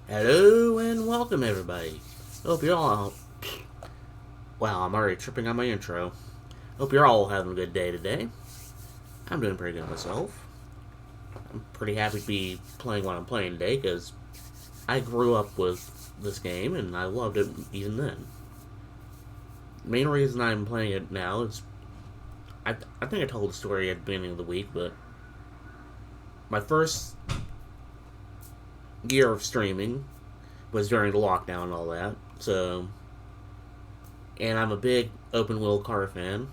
Hello and welcome, everybody. Hope you're all. Wow, I'm already tripping on my intro. Hope you're all having a good day today. I'm doing pretty good myself. I'm pretty happy to be playing what I'm playing today because I grew up with this game and I loved it even then. The main reason I'm playing it now is I think I told the story at the beginning of the week, but my first year of streaming was during the lockdown and all that. So, and I'm a big open wheel car fan.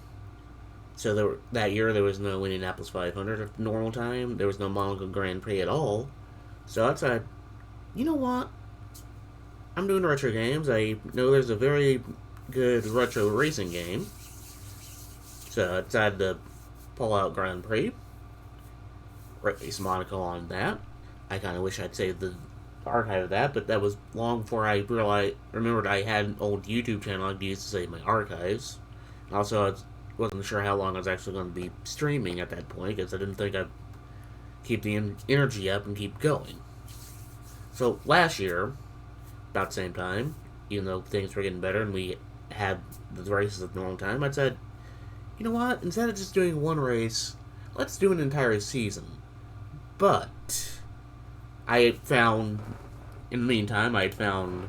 So that year there was no Indianapolis 500 at normal time. There was no Monaco Grand Prix at all. So I decided, you know what? I'm doing retro games. I know there's a very good retro racing game. So I decided to pull out Grand Prix, race Monaco on that. I kind of wish I'd saved the archive of that, but that was long before I remembered I had an old YouTube channel I'd use to save my archives. Also, I wasn't sure how long I was actually going to be streaming at that point because I didn't think I'd keep the energy up and keep going. So last year, about the same time, even though things were getting better and we had the races at the wrong time, I said, you know what? Instead of just doing one race, let's do an entire season. But I had found, in the meantime, I had found.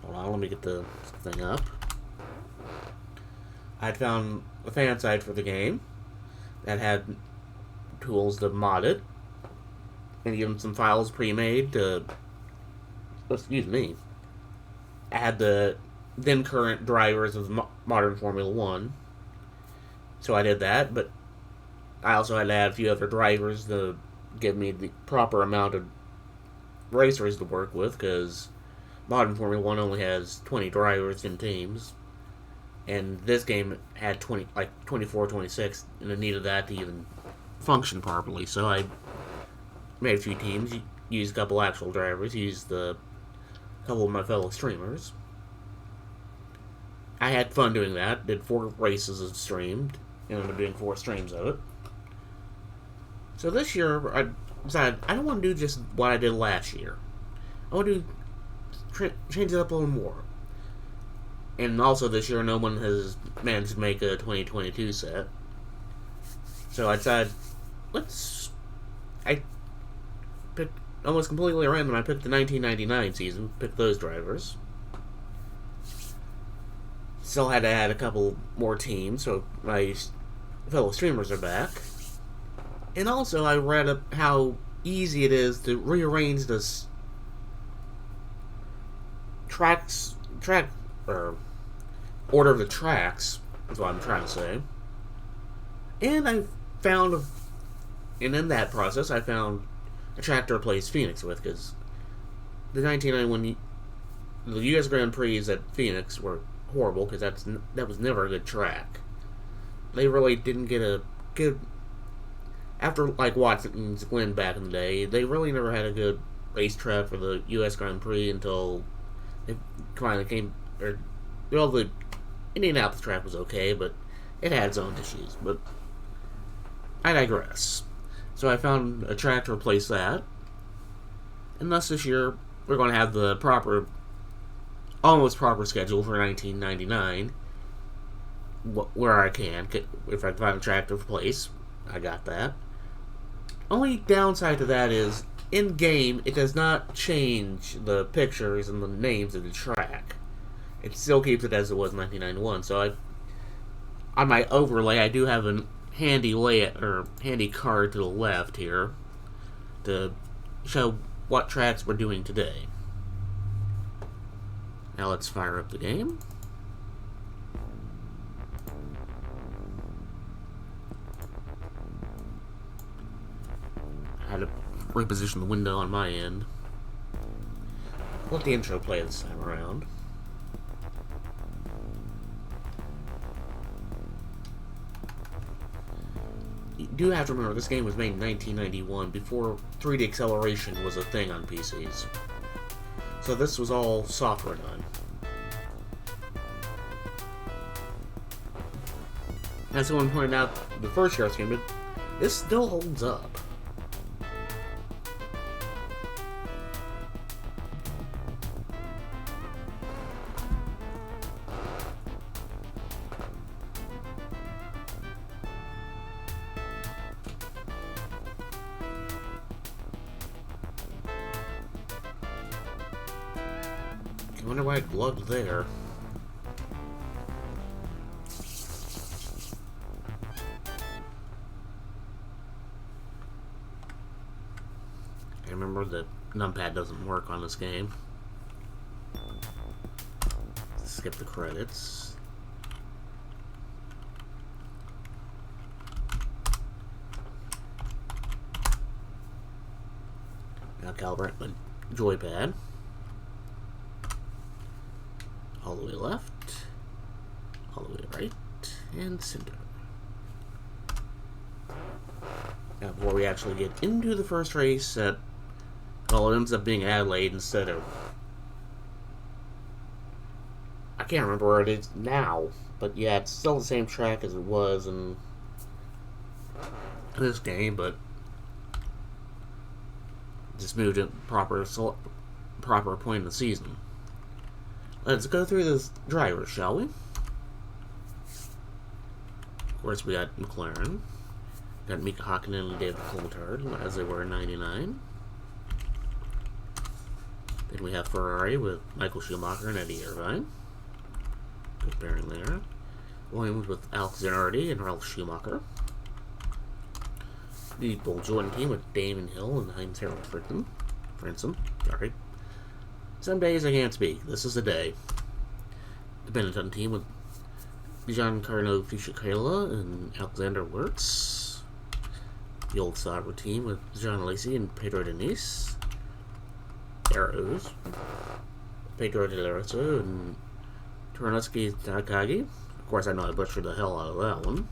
Hold on, let me get the thing up. I had found a fan site for the game that had tools to mod it and give them some files pre-made to, excuse me, add the then current drivers of modern Formula 1. So I did that, but I also had to add a few other drivers to give me the proper amount of racers to work with, because modern Formula 1 only has 20 drivers in teams, and this game had 24, 26, and it needed that to even function properly. So I made a few teams, used a couple actual drivers, used a couple of my fellow streamers. I had fun doing that, did 4 races streamed, and ended up doing 4 streams of it. So this year, I decided I don't want to do just what I did last year. I want to change it up a little more. And also this year, no one has managed to make a 2022 set. So I decided, I picked almost completely random. I picked the 1999 season, picked those drivers. Still had to add a couple more teams, so my fellow streamers are back. And also, I read up how easy it is to rearrange this order of the tracks, is what I'm trying to say. And and in that process, I found a track to replace Phoenix with, because the 1991, the U.S. Grand Prix at Phoenix were horrible, because that was never a good track. They really didn't get a good. After, Watson's Glen back in the day, they really never had a good racetrack for the U.S. Grand Prix until it finally came. The Indianapolis track was okay, but it had its own issues. But I digress. So I found a track to replace that, and thus this year we're going to have the almost proper schedule for 1999, where I can. If I can find a track to replace, I got that. Only downside to that is, in game, it does not change the pictures and the names of the track. It still keeps it as it was in 1991. So on my overlay, I do have a handy card to the left here to show what tracks we're doing today. Now let's fire up the game. I had to reposition the window on my end. Let the intro play this time around. You do have to remember, this game was made in 1991, before 3D acceleration was a thing on PCs. So this was all software done. As someone pointed out, the first year I was game, this still holds up. I wonder why it glugged there. I remember the numpad doesn't work on this game. Skip the credits. Now calibrate my joypad. All the way left, all the way right, and center. Now before we actually get into the first race at, well, it ends up being Adelaide instead of, I can't remember where it is now, but yeah, it's still the same track as it was in this game, but just moved to proper point in the season. Let's go through this driver, shall we? Of course, we got McLaren. Got Mika Hakkinen and David Coulthard, as they were in '99. Then we have Ferrari with Michael Schumacher and Eddie Irvine. Good pairing there. Williams with Alex Zanardi and Ralf Schumacher. The Bull Jordan team with Damon Hill and Heinz Harald Frentzen. Sorry. Some days I can't speak. This is the day. The Benetton team with Giancarlo Fisichella and Alexander Wirtz. The Old Sauber team with Jean Alesi and Pedro Diniz. Arrows. Pedro de Lorenzo and Tornowski Takagi. Of course, I know I butchered the hell out of that one.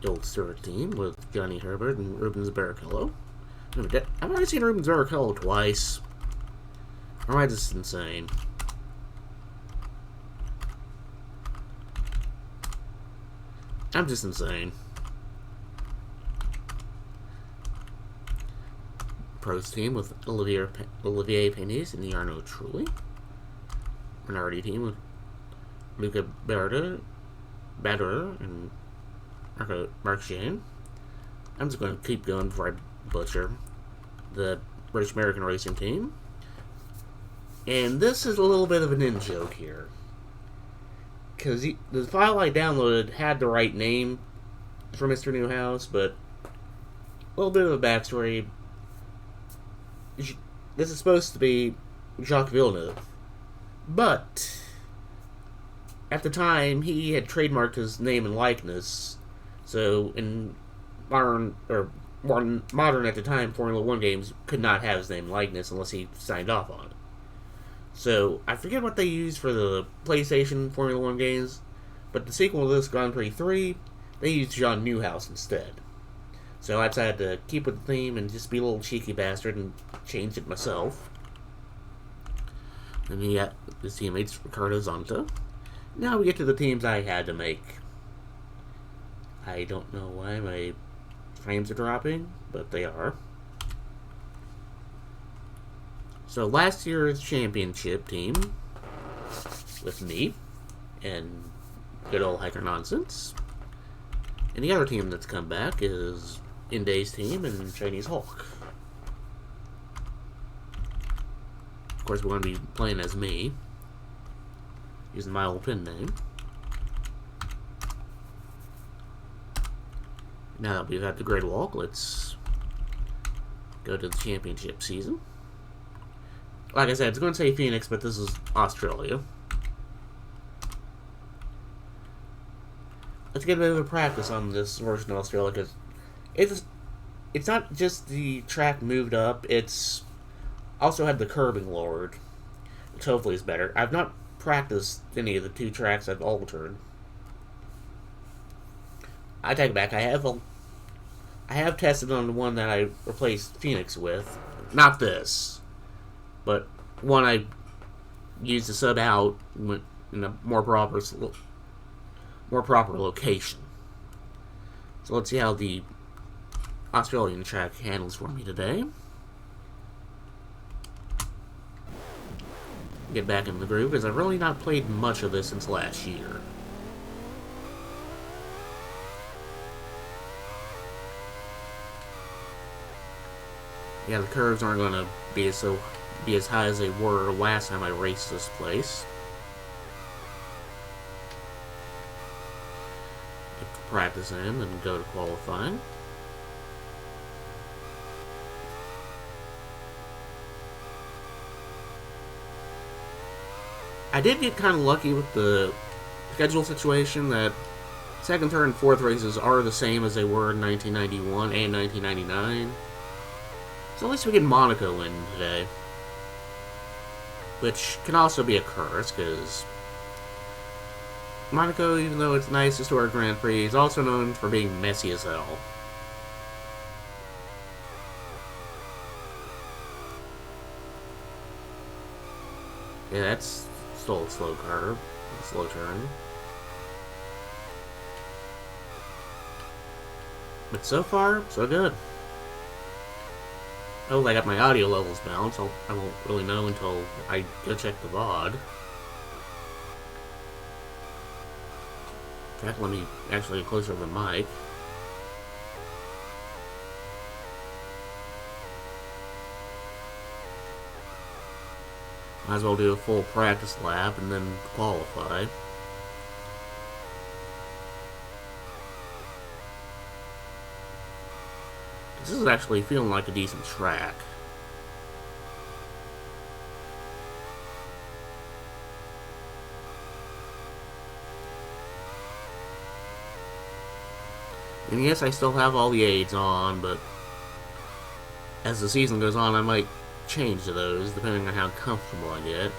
The Old Stewart team with Johnny Herbert and Rubens Barrichello. I've already seen Rubens Barrichello twice. Or am I just insane? I'm just insane. Pros team with Olivier Penis and Jarno Trulli. Minority team with Luca Bader and Mark Shane. I'm just going to keep going before I butcher. The British American Racing team. And this is a little bit of an in-joke here. Because the file I downloaded had the right name for Mr. Newhouse, but a little bit of a backstory. This is supposed to be Jacques Villeneuve. But at the time, he had trademarked his name and likeness. So in modern at the time Formula 1 games could not have his name and likeness unless he signed off on it. So, I forget what they used for the PlayStation Formula 1 games, but the sequel to this, Grand Prix 3, they used John Newhouse instead. So I decided to keep with the theme and just be a little cheeky bastard and change it myself. And he had his teammates, Ricardo Zonta. Now we get to the teams I had to make. I don't know why my frames are dropping, but they are. So last year's championship team with me and good old Hiker Nonsense. And the other team that's come back is Inday's team and Chinese Hulk. Of course, we're going to be playing as me, using my old pin name. Now that we've had the Great Walk, let's go to the championship season. Like I said, it's going to say Phoenix, but this is Australia. Let's get a bit of a practice on this version of Australia, because it's not just the track moved up, it's also had the curbing lowered, which hopefully is better. I've not practiced any of the two tracks I've altered. I take it back, I have tested on the one that I replaced Phoenix with. Not this, but one I used to sub out in a more proper location. So let's see how the Australian track handles for me today. Get back in the groove, because I've really not played much of this since last year. Yeah, the curves aren't going to be so be as high as they were last time I raced this place. Get to practice in and go to qualifying. I did get kind of lucky with the schedule situation that second, third, and fourth races are the same as they were in 1991 and 1999. So at least we get Monaco in today. Which can also be a curse, because Monaco, even though it's nice historic Grand Prix, is also known for being messy as hell. Yeah, that's still a slow curve. A slow turn. But so far, so good. Oh, I got my audio levels balanced. I won't really know until I go check the VOD. In fact, let me actually get closer to the mic. Might as well do a full practice lap and then qualify. This is actually feeling like a decent track. And yes, I still have all the aids on, but as the season goes on, I might change to those, depending on how comfortable I get.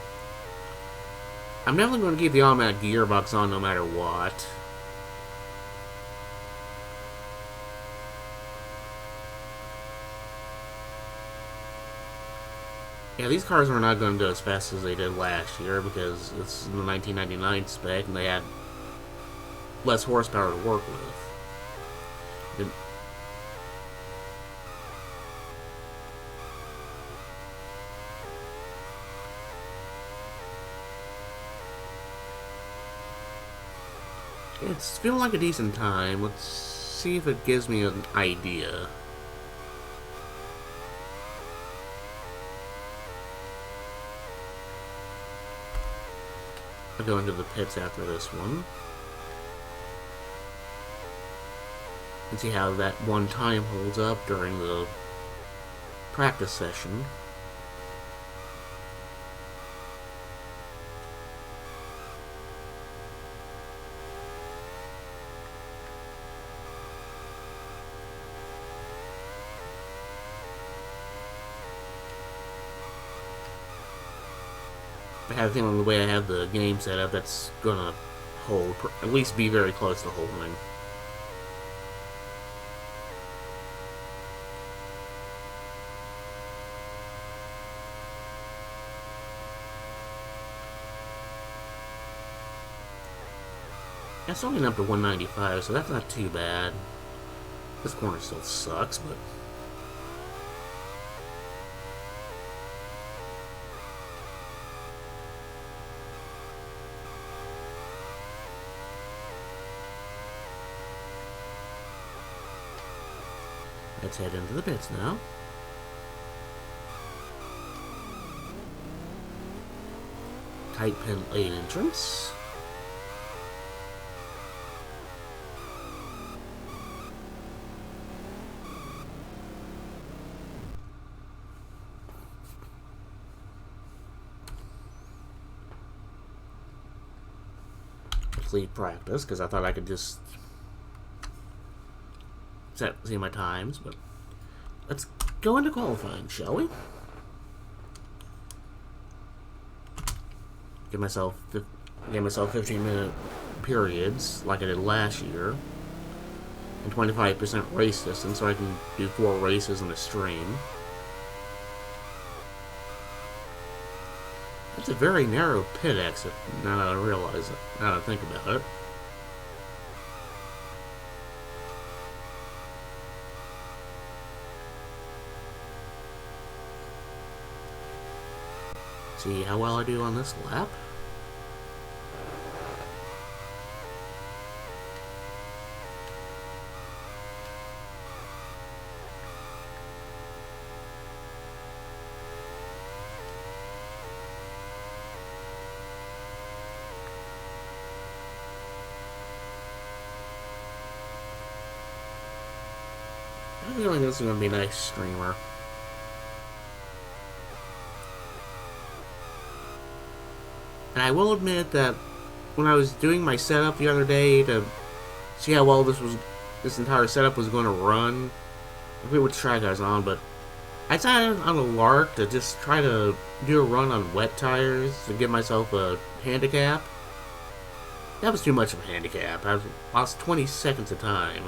I'm definitely going to keep the automatic gearbox on no matter what. Yeah, these cars are not going to go as fast as they did last year because it's the 1999 spec and they had less horsepower to work with. It's feeling like a decent time. Let's see if it gives me an idea. I'll go into the pits after this one. And see how that one time holds up during the practice session. I have a feeling the way I have the game set up, that's gonna hold, at least be very close to holding. That's only up to 195, so that's not too bad. This corner still sucks, but let's head into the pits now. Tight pit lane entrance. Let's leave practice because I thought I could just see my times, but let's go into qualifying, shall we? Give myself 15-minute periods like I did last year, and 25% race distance, so I can do 4 races in a stream. It's a very narrow pit exit. Now that I realize it, now that I think about it. See how well I do on this lap. I have a feeling this is going to be a nice streamer. And I will admit that when I was doing my setup the other day to see how well this entire setup was going to run, I forget which track I was on, but I decided on a lark to just try to do a run on wet tires to give myself a handicap. That was too much of a handicap. I lost 20 seconds of time.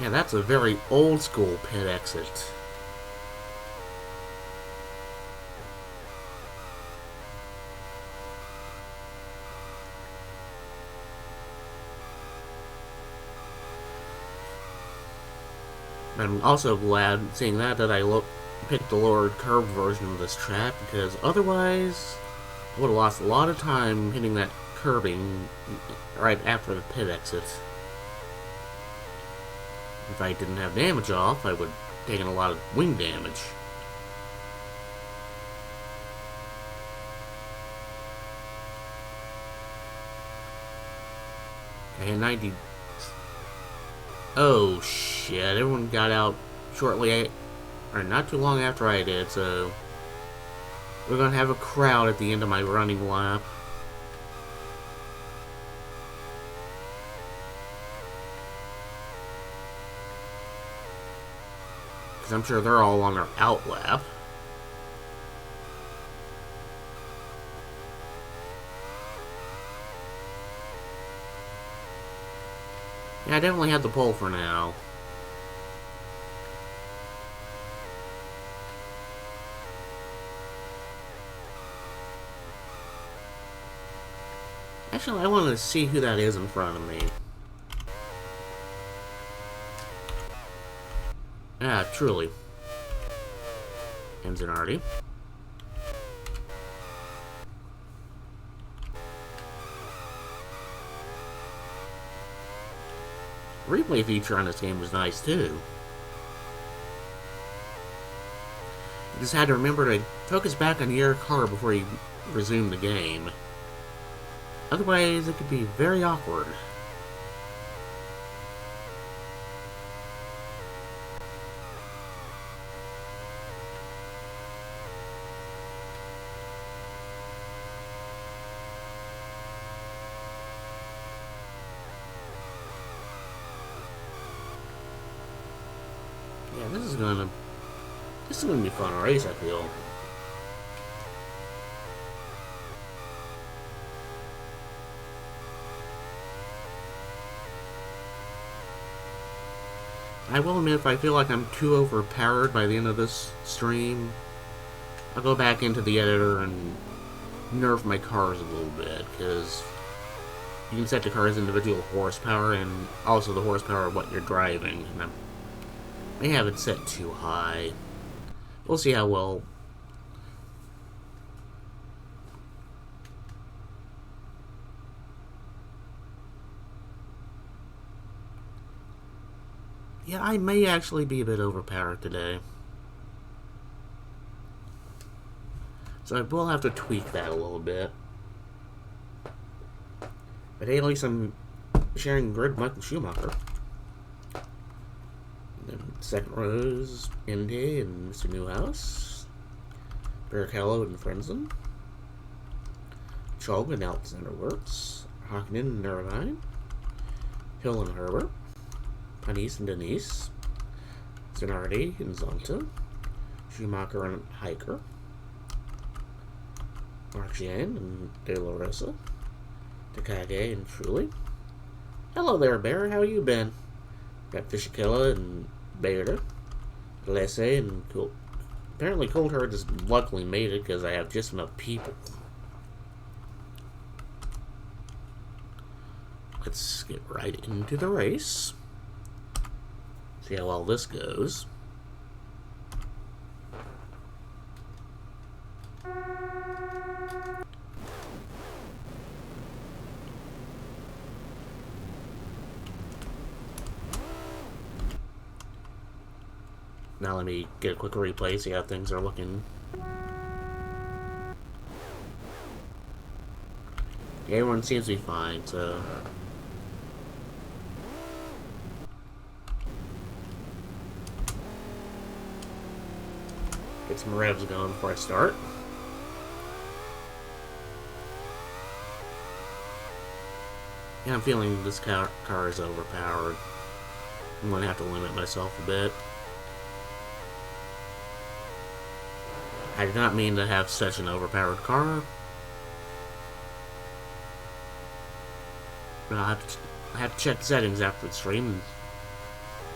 Yeah, that's a very old school pit exit. I'm also glad, seeing that I picked the lowered curved version of this track, because otherwise I would have lost a lot of time hitting that curbing right after the pit exit. If I didn't have damage off, I would have taken a lot of wing damage. Okay, 90... Oh, shit. Everyone got out shortly, or not too long after I did, so we're gonna have a crowd at the end of my running lap. Because I'm sure they're all on their out lap. Yeah, I definitely have the pole for now. Actually, I want to see who that is in front of me. Ah, truly. Anzanardi. Replay feature on this game was nice too. You just had to remember to focus back on your car before you resume the game. Otherwise, it could be very awkward. Yeah, this is gonna be a fun race, I feel. I will admit, if I feel like I'm too overpowered by the end of this stream, I'll go back into the editor and nerf my cars a little bit, because you can set the car's individual horsepower and also the horsepower of what you're driving. And I may have it set too high. We'll see how well. Yeah, I may actually be a bit overpowered today. So I will have to tweak that a little bit. But hey, at least I'm sharing grid Michael Schumacher. And then second row is Indy and Mr. Newhouse. Barrichello and Frenzen. Chog and Alexander Works. Hakkinen and Irvine. Hill and Herbert. Panis and Denise. Zanardi and Zonta. Schumacher and Hiker. Marchian and De La Rosa. Takage and Truly. Hello there, Bear. How you been? Got Fishikilla and Bader. Lesse and Cool. Apparently Coulthard just luckily made it because I have just enough people. Let's get right into the race. See how well this goes. Now let me get a quick replay, see how things are looking. Everyone seems to be fine, so... Get some revs going before I start. Yeah, I'm feeling this car is overpowered. I'm going to have to limit myself a bit. I did not mean to have such an overpowered car. But I have to check the settings after the stream and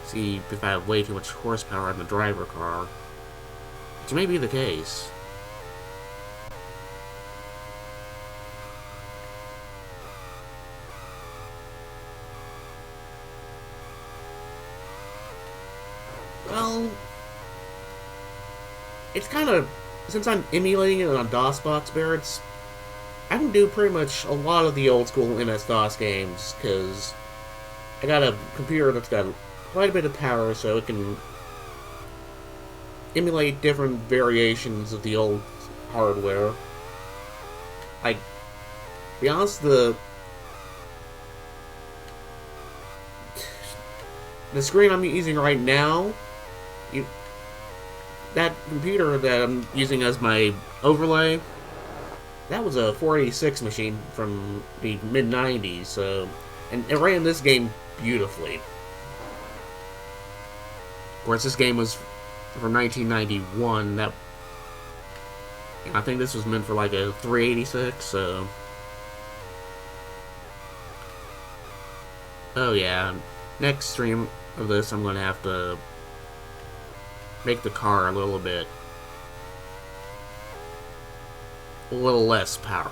see if I have way too much horsepower in the driver car. Which may be the case. Well, it's kind of, since I'm emulating it on DOSBox Barretts, I can do pretty much a lot of the old school MS-DOS games, because I got a computer that's got quite a bit of power, so it can emulate different variations of the old hardware. Like, to be honest, the screen I'm using right now, that computer that I'm using as my overlay, that was a 486 machine from the mid-90s, so... And it ran this game beautifully. Of course, this game was from 1991, that... I think this was meant for like a 386, so... Oh yeah, next stream of this I'm gonna have to make the car a little less powered.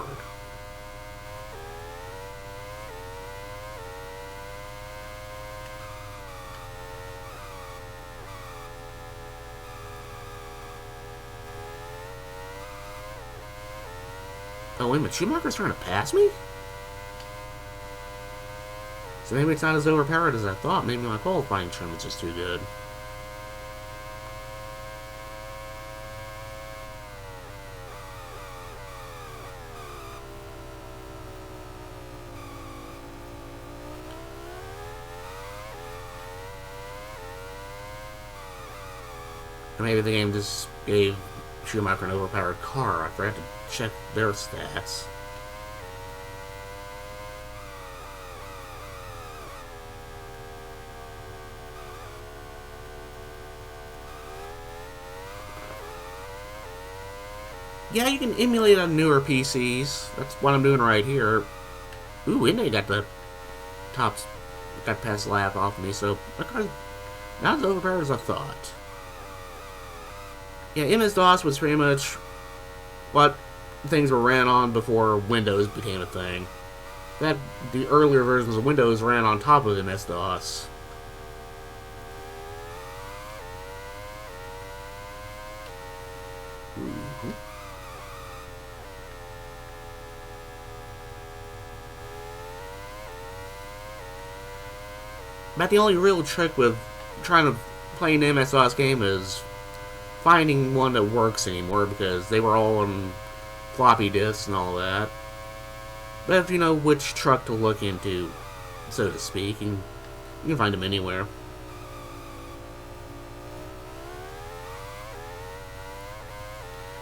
Oh wait a minute, Schumacher's trying to pass me? So maybe it's not as overpowered as I thought. Maybe my qualifying trim is just too good. Maybe the game just gave Schumacher an overpowered car. I forgot to check their stats. Yeah, you can emulate on newer PCs. That's what I'm doing right here. Ooh, and they got the tops, got past laugh off me, so that car's not as overpowered as I thought. Yeah, MS-DOS was pretty much what things were ran on before Windows became a thing. The earlier versions of Windows ran on top of MS-DOS. But the only real trick with trying to play an MS-DOS game is finding one that works anymore, because they were all on floppy disks and all that. But if you know which truck to look into, so to speak, and you can find them anywhere.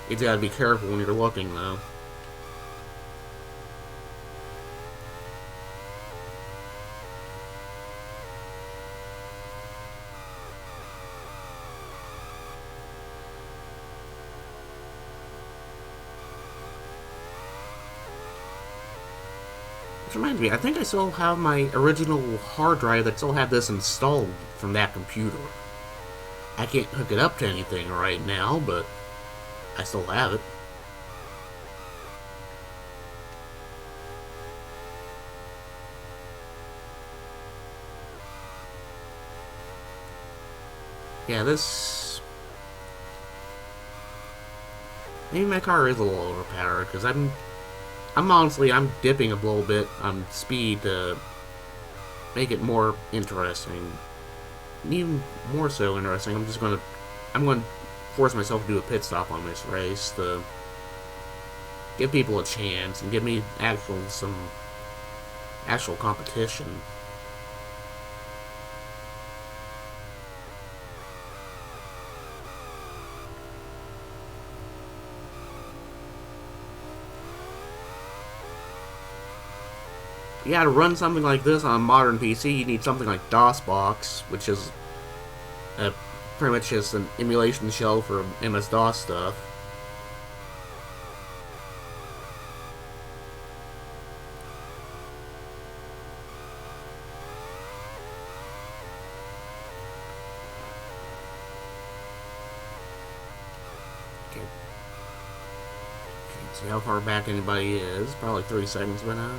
You just gotta be careful when you're looking, though. Which reminds me, I think I still have my original hard drive that still had this installed from that computer. I can't hook it up to anything right now, but I still have it. Yeah, this... Maybe my car is a little overpowered, because I'm honestly, I'm dipping a little bit on speed to make it more interesting. Even more so interesting, I'm going to force myself to do a pit stop on this race. Give people a chance and give me some actual competition. Yeah, to run something like this on a modern PC, you need something like DOSBox, which is pretty much just an emulation shell for MS-DOS stuff. Okay. See how far back anybody is. Probably 3 seconds by now.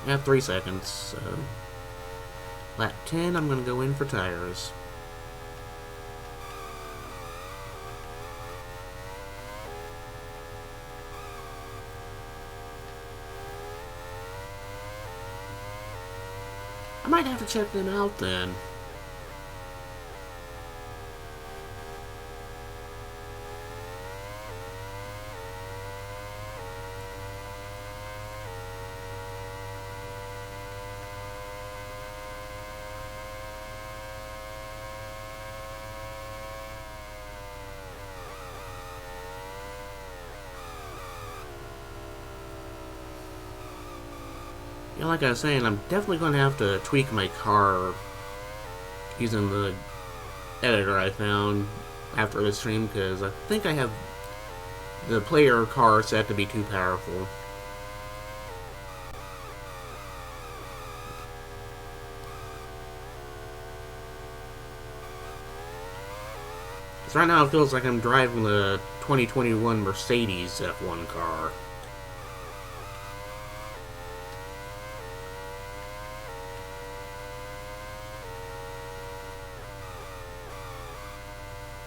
Yeah, 3 seconds, so... Lap 10, I'm gonna go in for tires. I might have to check them out then. Yeah, like I was saying, I'm definitely going to have to tweak my car using the editor I found after the stream, because I think I have the player car set to be too powerful. Because right now it feels like I'm driving the 2021 Mercedes F1 car.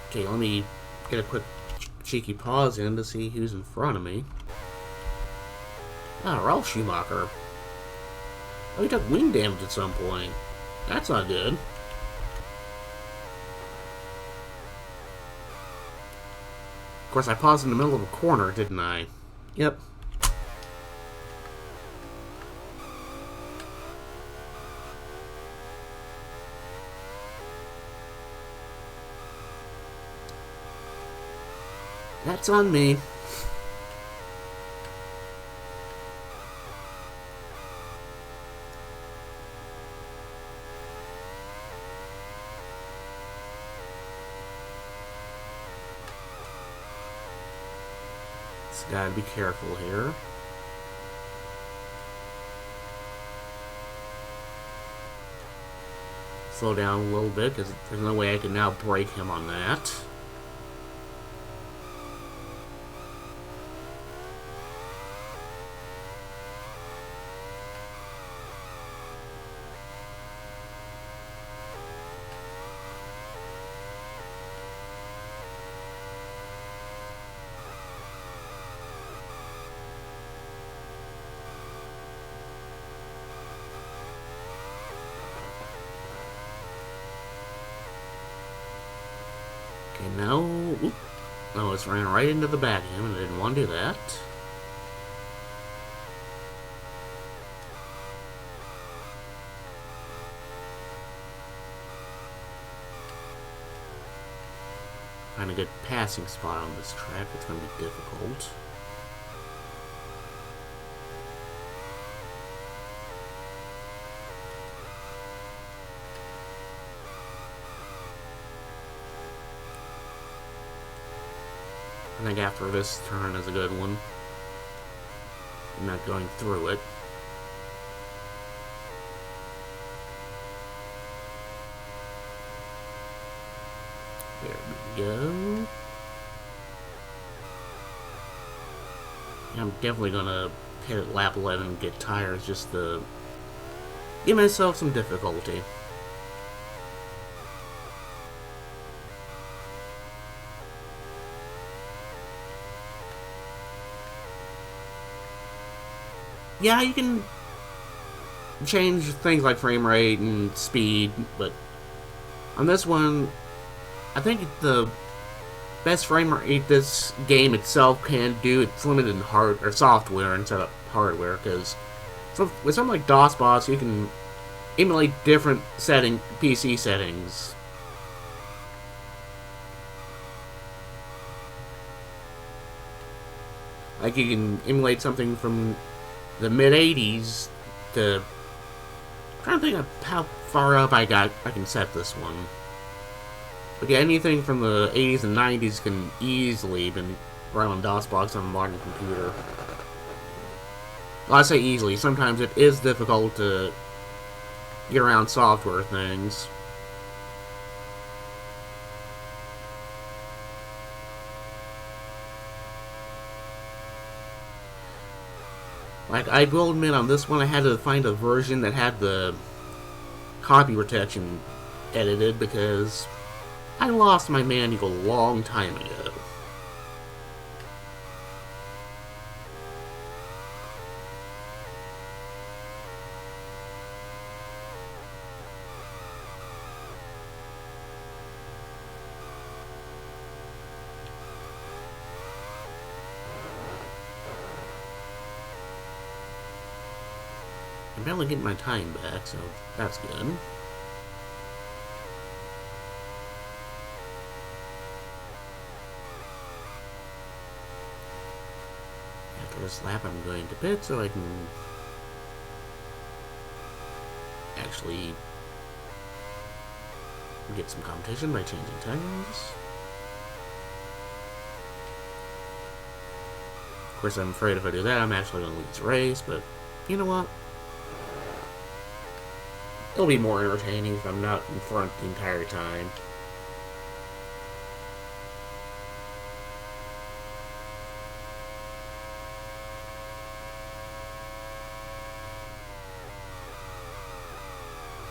Okay, let me get a quick cheeky pause in to see who's in front of me. Ah, Ralph Schumacher. Oh, he took wing damage at some point. That's not good. Of course, I paused in the middle of a corner, didn't I? Yep. That's on me. Just gotta be careful here. Slow down a little bit, because there's no way I can now break him on that. Okay, now... Oop. Oh, it's ran right into the back of him, and I didn't want to do that. Find a good passing spot on this track. It's going to be difficult. I think after this turn is a good one. I'm not going through it. There we go. I'm definitely gonna hit at lap 11 and get tires just to give myself some difficulty. Yeah, you can change things like frame rate and speed, but on this one, I think the best frame rate this game itself can do. It's limited in hard or software instead of hardware, because with something like DOSBox, you can emulate different PC settings. Like you can emulate something from the mid '80s to. I'm trying to think of how far up I can set this one. But yeah, anything from the 80s and 90s can easily been run on DOSBox on a modern computer. Well, I say easily. Sometimes it is difficult to get around software things. Like, I will admit on this one I had to find a version that had the copy protection edited because I lost my manual a long time ago. I'm barely getting my time back, so that's good. After this lap, I'm going to pit so I can actually get some competition by changing tires. Of course, I'm afraid if I do that, I'm actually going to lose the race, but you know what? It'll be more entertaining if I'm not in front the entire time.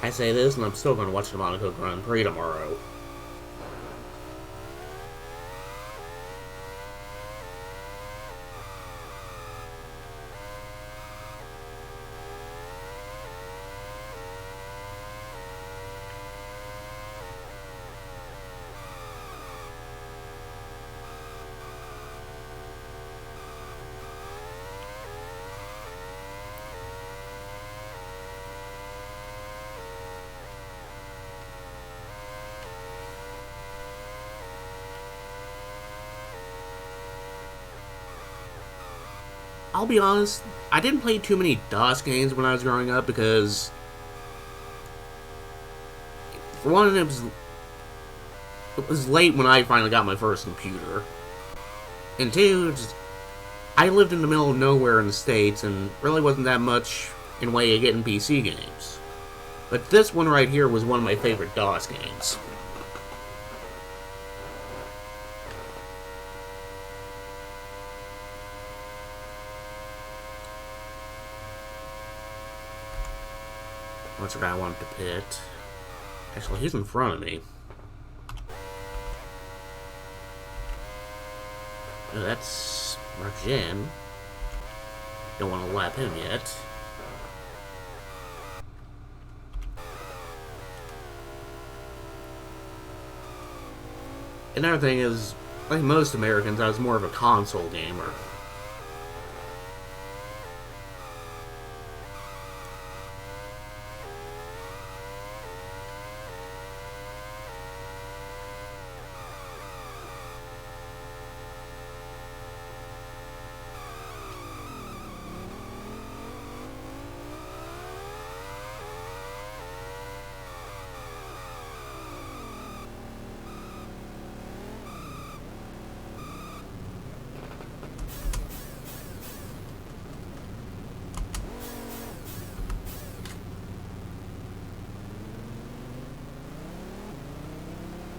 I say this, and I'm still going to watch the Monaco Grand Prix tomorrow. I'll be honest, I didn't play too many DOS games when I was growing up because, for one, it was late when I finally got my first computer, and two, I lived in the middle of nowhere in the States and really wasn't that much in way of getting PC games. But this one right here was one of my favorite DOS games. That's what I wanted to pit. Actually, he's in front of me. Oh, that's Marjan. Don't want to lap him yet. Another thing is, like most Americans, I was more of a console gamer.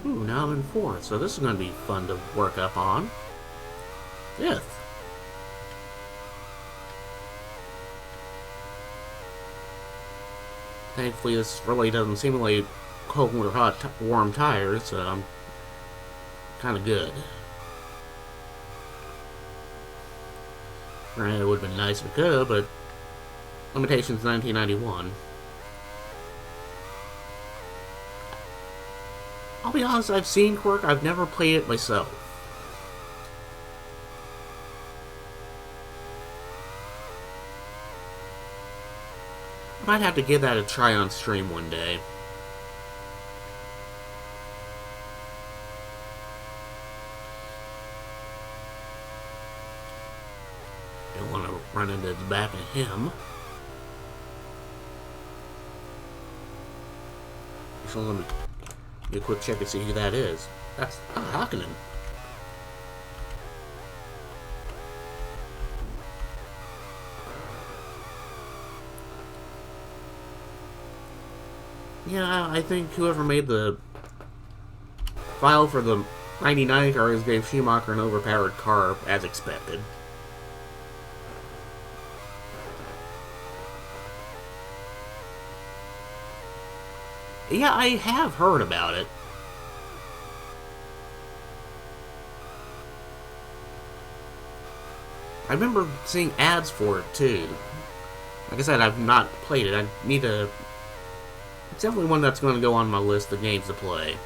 Ooh, now I'm in 4th, so this is going to be fun to work up on. 5th. Thankfully, this really doesn't simulate cold or hot, warm tires, so I'm kind of good. Granted, it would have been nice if it could, but limitations 1991. I'll be honest, I've seen Quirk, I've never played it myself. might have to give that a try on stream one day. Don't want to run into the back of him. So let me do a quick check and see who that is. That's Hakkinen. Yeah, I think whoever made the file for the 99 cars gave Schumacher an overpowered car, as expected. Yeah, I have heard about it. I remember seeing ads for it, too. Like I said, I've not played it. I need to... It's definitely one that's going to go on my list of games to play.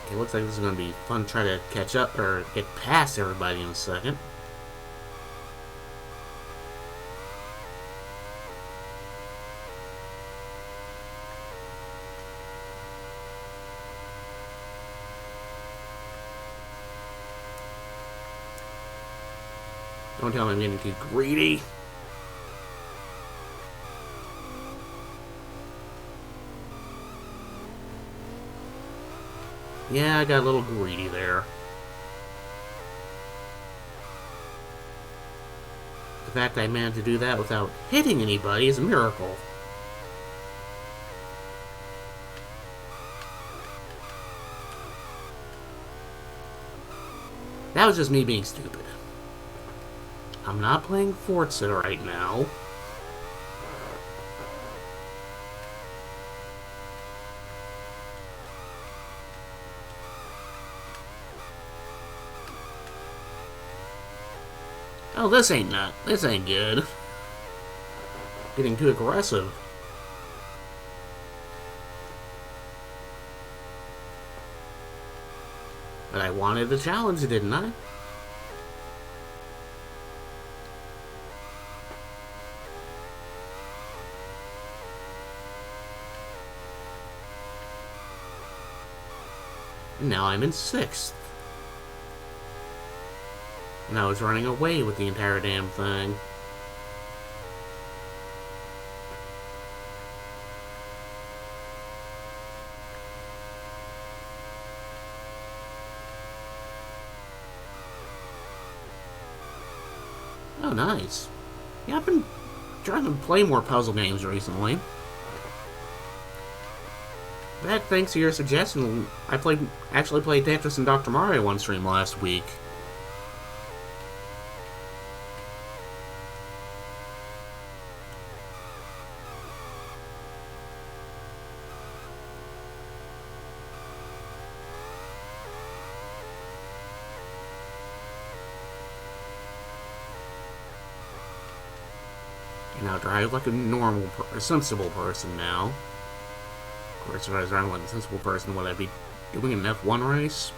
Okay, looks like this is going to be fun to try to catch up or get past everybody in a second. Don't tell me I'm getting too greedy. Yeah, I got a little greedy there. The fact I managed to do that without hitting anybody is a miracle. That was just me being stupid. I'm not playing Forza right now. Oh, this ain't good. Getting too aggressive. But I wanted the challenge, didn't I? And now I'm in 6th. And I was running away with the entire damn thing. Oh, nice. Yeah, I've been trying to play more puzzle games recently. That, thanks to your suggestion, I actually played Tetris and Dr. Mario on stream last week. And I'll drive like a normal, sensible person now. Of course, if I was driving like a sensible person, would I be doing an F1 race?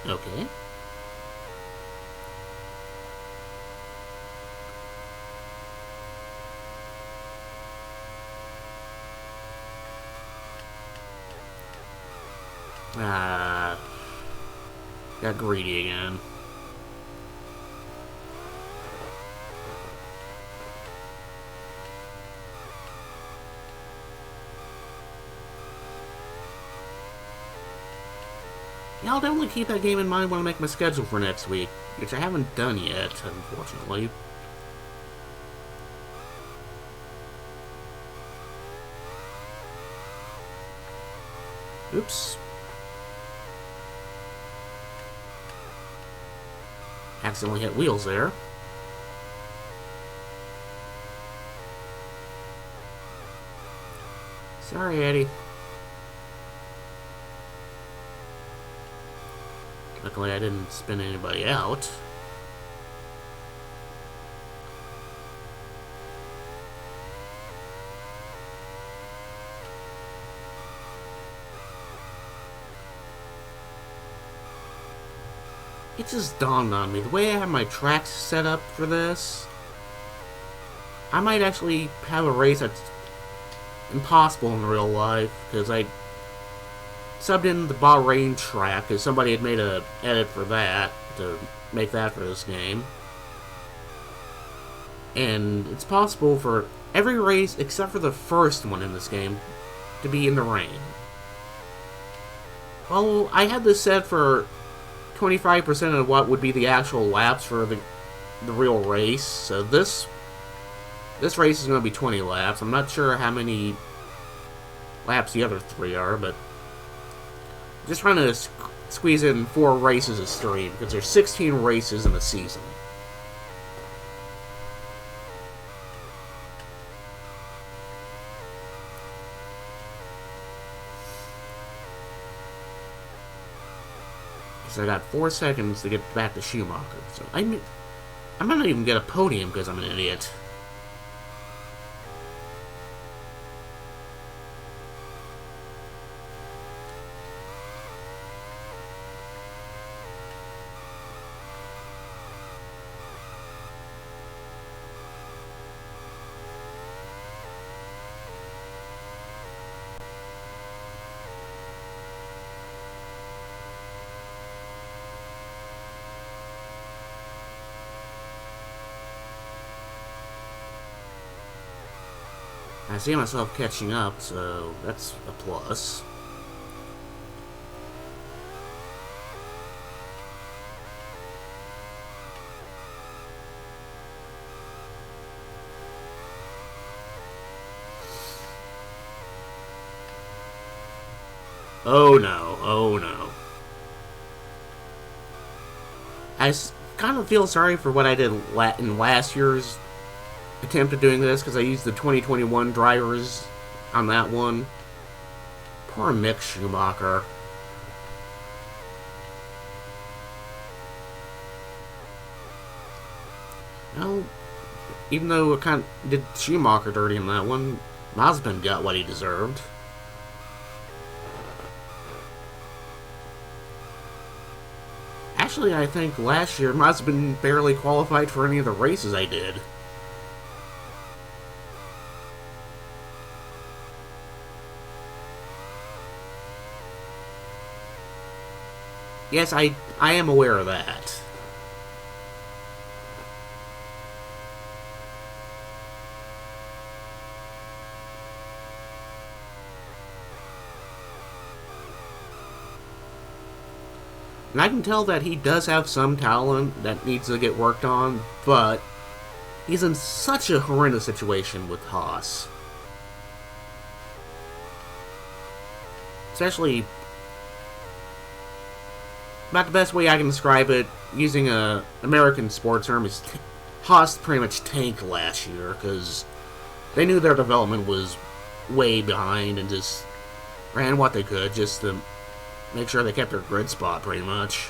Okay. Got greedy again. Yeah, I'll definitely keep that game in mind when I make my schedule for next week, which I haven't done yet, unfortunately. Oops. Accidentally hit wheels there. Sorry, Eddie. Luckily, I didn't spin anybody out. It just dawned on me, the way I have my tracks set up for this, I might actually have a race that's impossible in real life, because I subbed in the Bahrain track, because somebody had made an edit for that, to make that for this game. And it's possible for every race, except for the first one in this game, to be in the rain. Well, I had this set for 25% of what would be the actual laps for the real race. So this race is going to be 20 laps. I'm not sure how many laps the other three are, but I'm just trying to squeeze in 4 races a stream, because there's 16 races in the season. So I got 4 seconds to get back to Schumacher. So I might not even get a podium because I'm an idiot. I see myself catching up, so that's a plus. Oh no, oh no. I kind of feel sorry for what I did in last year's attempt at doing this, because I used the 2021 drivers on that one. Poor Mick Schumacher. Well, even though it kind of did Schumacher dirty in that one, Mazepin got what he deserved. Actually, I think last year Mazepin barely qualified for any of the races I did. Yes, I am aware of that. And I can tell that he does have some talent that needs to get worked on, but he's in such a horrendous situation with Haas. Especially, about the best way I can describe it, using a American sports term, is Haas pretty much tanked last year, because they knew their development was way behind and just ran what they could just to make sure they kept their grid spot, pretty much.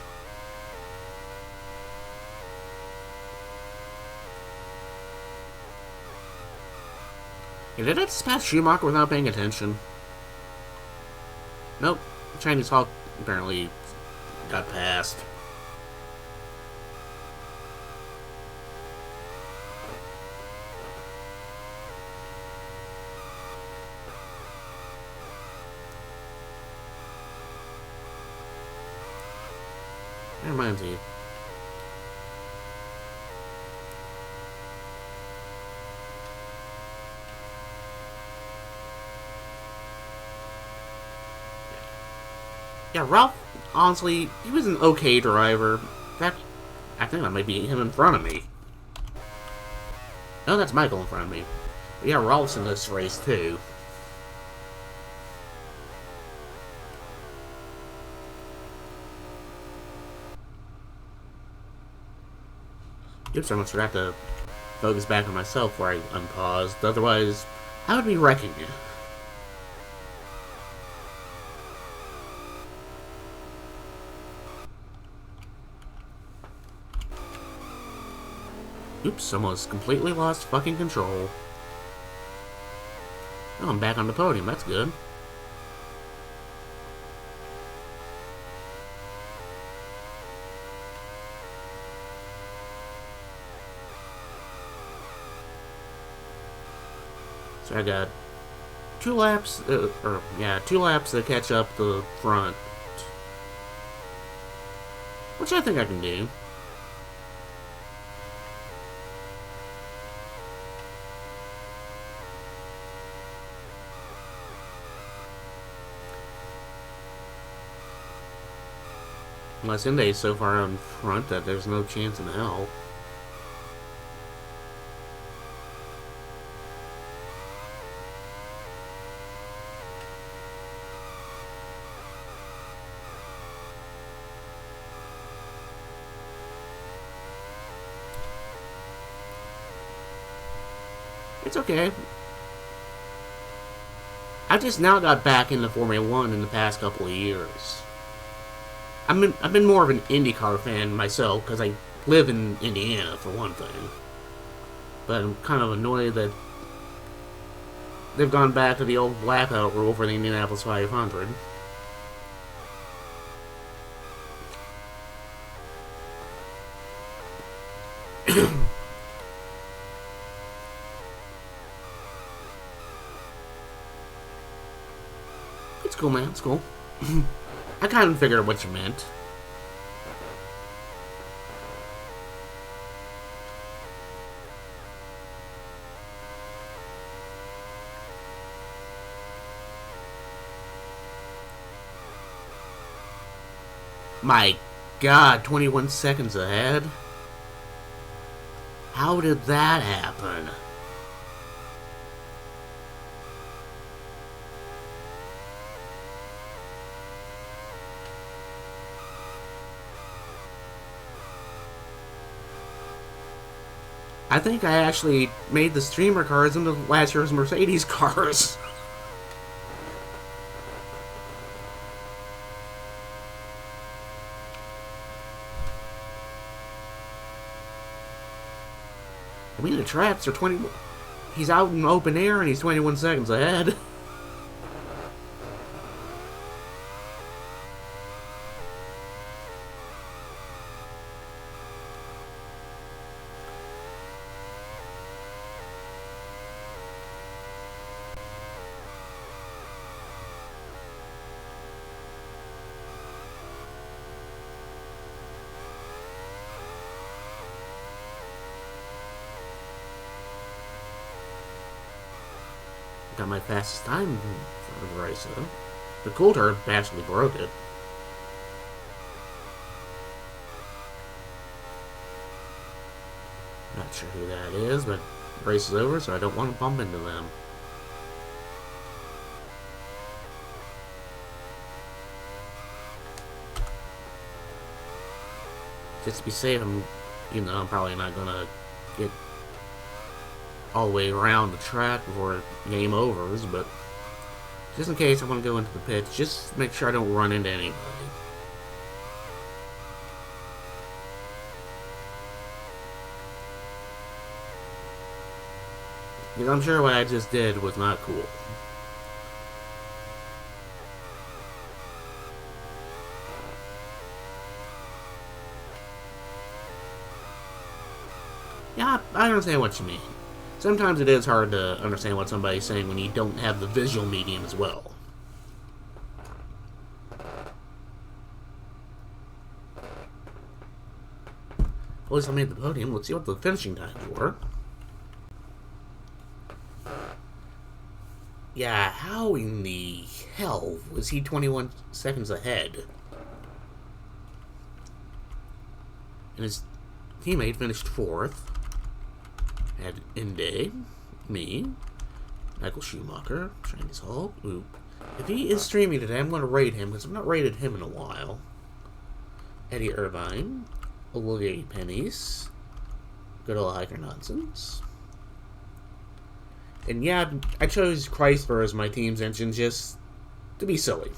Did I just pass Schumacher without paying attention? Nope. Chinese Hawk apparently got past. That reminds me. Yeah, Ralph, honestly, he was an okay driver. I think that might be him in front of me. No, that's Michael in front of me. But yeah, Ralph's in this race too. Oops, I almost forgot to focus back on myself where I unpaused. Otherwise, I would be wrecking you. Oops, almost completely lost fucking control. Oh, I'm back on the podium. That's good. So I got 2 laps, 2 laps to catch up the front. Which I think I can do. Unless Indy's so far in front that there's no chance in hell. It's okay. I just now got back into Formula 1 in the past couple of years. I've been more of an IndyCar fan myself, because I live in Indiana, for one thing. But I'm kind of annoyed that they've gone back to the old blackout rule for the Indianapolis 500. It's cool, man. It's cool. I kind of figured what you meant. My God, 21 seconds ahead? How did that happen? I think I actually made the streamer cars into last year's Mercedes cars. I mean, the traps are 20... He's out in open air and he's 21 seconds ahead. Got my fastest time for the race, though. The Coulter actually broke it. Not sure who that is, but the race is over, so I don't want to bump into them. Just to be safe, I'm probably not gonna get all the way around the track before game overs, but just in case I want to go into the pits, just make sure I don't run into anybody. Because I'm sure what I just did was not cool. Yeah, I understand what you mean. Sometimes it is hard to understand what somebody's saying when you don't have the visual medium as well. At least I made the podium. Let's see what the finishing times were. Yeah, how in the hell was he 21 seconds ahead? And his teammate finished 4th. Had Indy, me, Michael Schumacher, Chinese Hulk, Oop. If he is streaming today, I'm going to rate him, because I've not rated him in a while. Eddie Irvine, Olivier Pennies, Good old hiker nonsense. And yeah, I chose Chrysler as my team's engine just to be silly.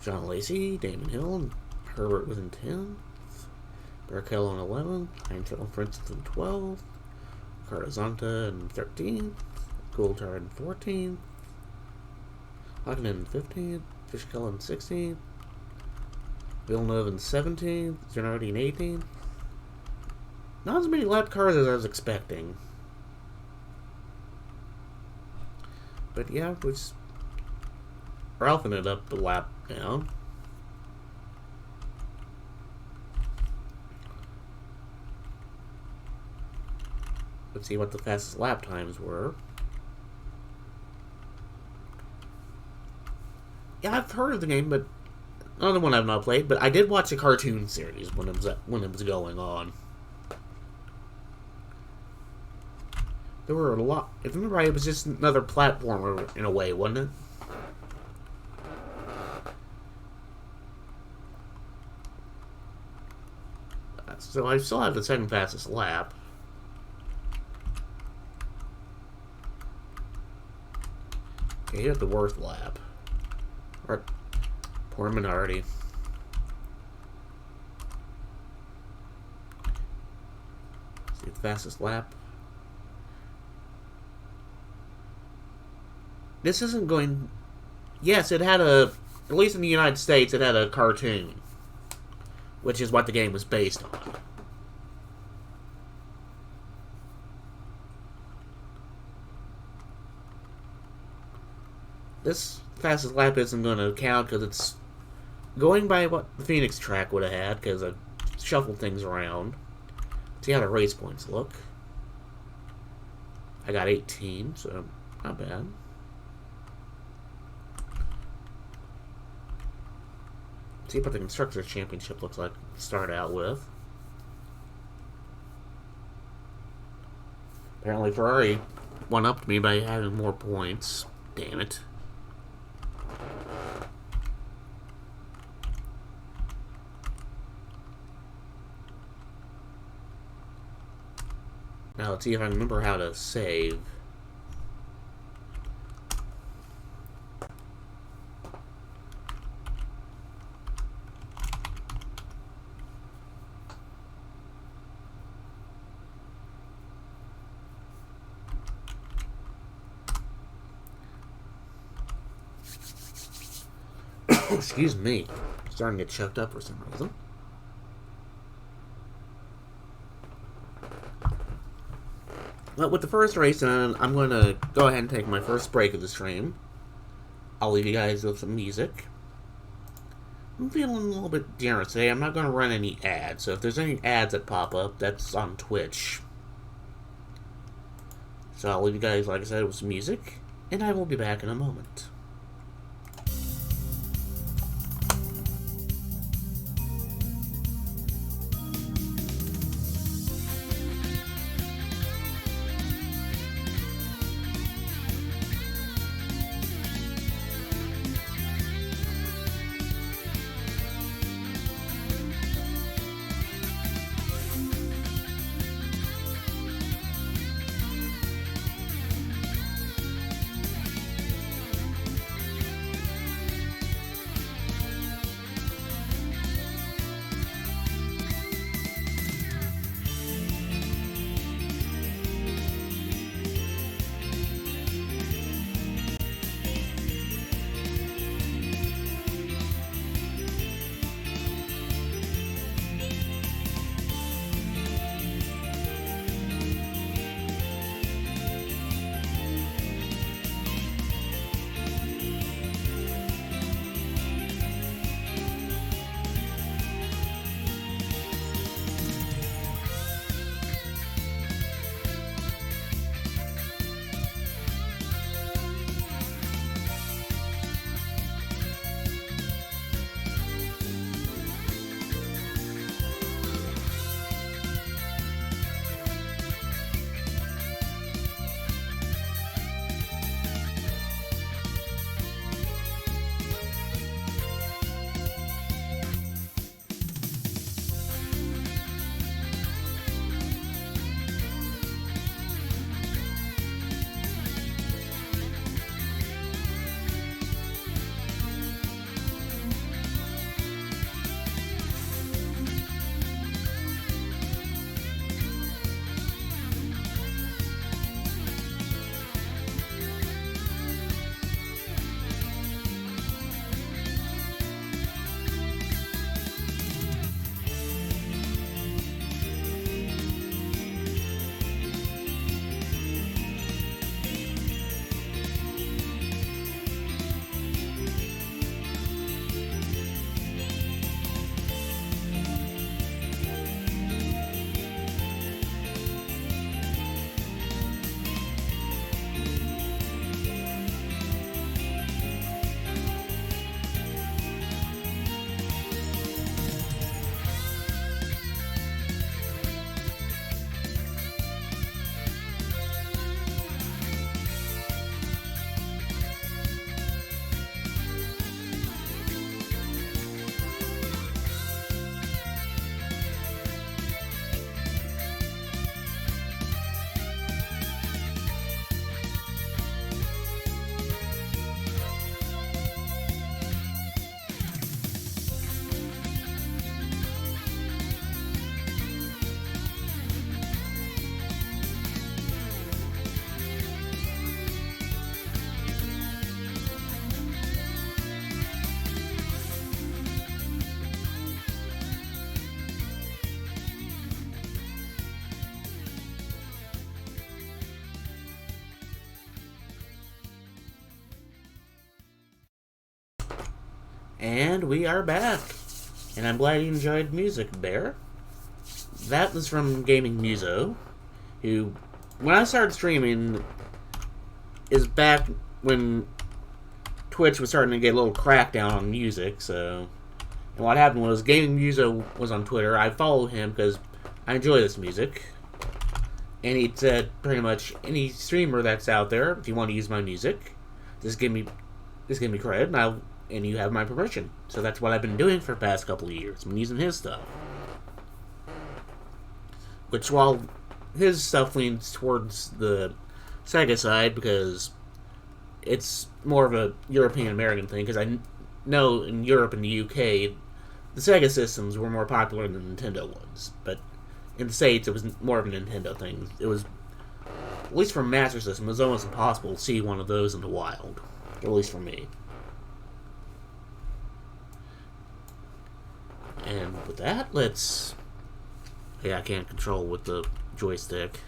John Lacey, Damon Hill, and Herbert was in 10th. Barrichello in 11th. Heinzel Francis in 12th. Cardazonta in 13th. Coulthard in 14th. Hakkinen in 15th. Fishkill in 16th. Villeneuve in 17th. Gennardi in 18th. Not as many lap cars as I was expecting. But yeah, Ralph ended up a lap down. Let's see what the fastest lap times were. Yeah, I've heard of the game, but another one I've not played. But I did watch a cartoon series when it was going on. There were a lot. If I remember right, it was just another platformer in a way, wasn't it? So I still have the second fastest lap. Okay, he had the worst lap. Or, poor Minardi. See the fastest lap. This isn't going... Yes, it had a... At least in the United States, it had a cartoon. Which is what the game was based on. This fastest lap isn't going to count because it's going by what the Phoenix track would have had, because I shuffled things around. See how the race points look. I got 18, so not bad. See what the Constructors' Championship looks like to start out with. Apparently Ferrari one-upped me by having more points. Damn it. Now let's see if I can remember how to save. Excuse me. Starting to get choked up for some reason. Well, with the first race on, I'm going to go ahead and take my first break of the stream. I'll leave you guys with some music. I'm feeling a little bit generous today. I'm not going to run any ads, so if there's any ads that pop up, that's on Twitch. So I'll leave you guys, like I said, with some music, and I will be back in a moment. And we are back. And I'm glad you enjoyed Music Bear. That was from Gaming Muso, who, when I started streaming, is back when Twitch was starting to get a little crackdown on music, so... And what happened was, Gaming Muso was on Twitter. I followed him because I enjoy this music. And he said, pretty much, any streamer that's out there, if you want to use my music, just give me credit, and you have my permission. So that's what I've been doing for the past couple of years. I've been using his stuff. Which, while his stuff leans towards the Sega side, because it's more of a European-American thing, because I know in Europe and the UK, the Sega systems were more popular than the Nintendo ones. But in the States, it was more of a Nintendo thing. It was, at least for Master System, it was almost impossible to see one of those in the wild. At least for me. And with that, I can't control with the joystick.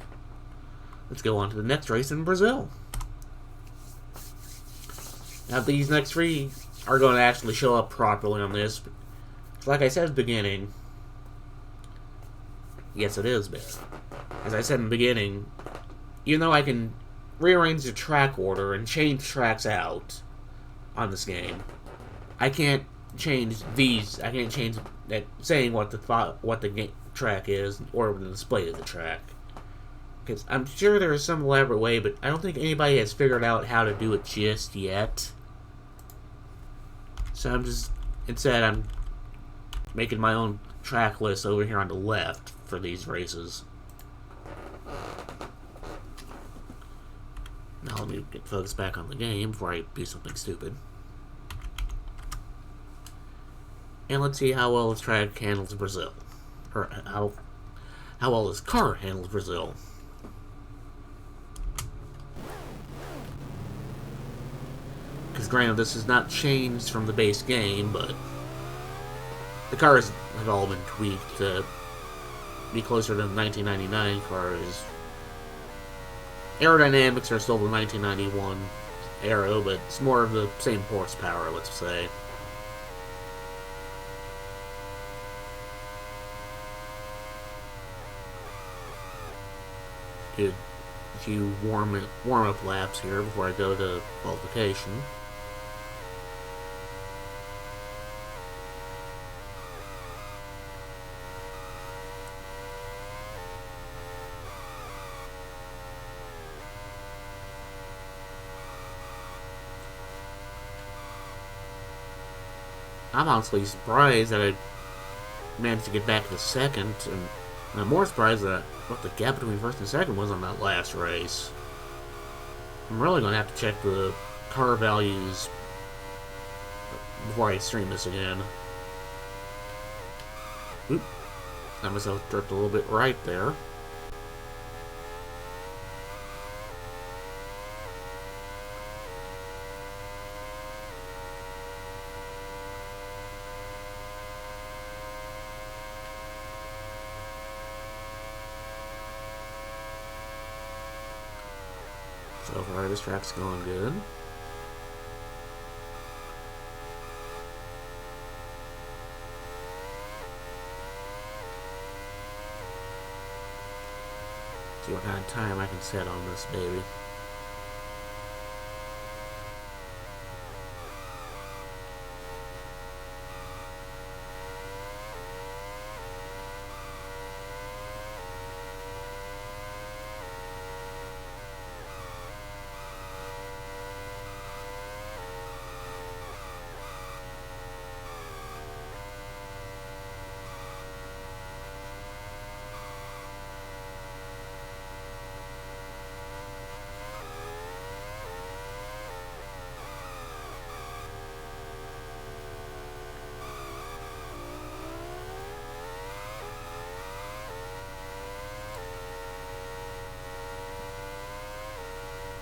Let's go on to the next race in Brazil. Now, these next three are going to actually show up properly on this. Like I said at the beginning, yes, it is bad. As I said in the beginning, even though I can rearrange the track order and change tracks out on this game, I can't change these. I can't change that saying what the track is or the display of the track. Because I'm sure there is some elaborate way, but I don't think anybody has figured out how to do it just yet. So I'm making my own track list over here on the left for these races. Now let me get focused back on the game before I do something stupid. And let's see how well this track handles Brazil. Or how well this car handles Brazil. Because granted, this is not changed from the base game, but the cars have all been tweaked to be closer to the 1999 cars. Aerodynamics are still the 1991 aero, but it's more of the same horsepower, let's say. Do a few warm-up laps here before I go to qualification. I'm honestly surprised that I managed to get back to second, and I'm more surprised at what the gap between first and second was on that last race. I'm really going to have to check the car values before I stream this again. Oop. Got myself drift a little bit right there. So far, this track's going good. See what kind of time I can set on this baby.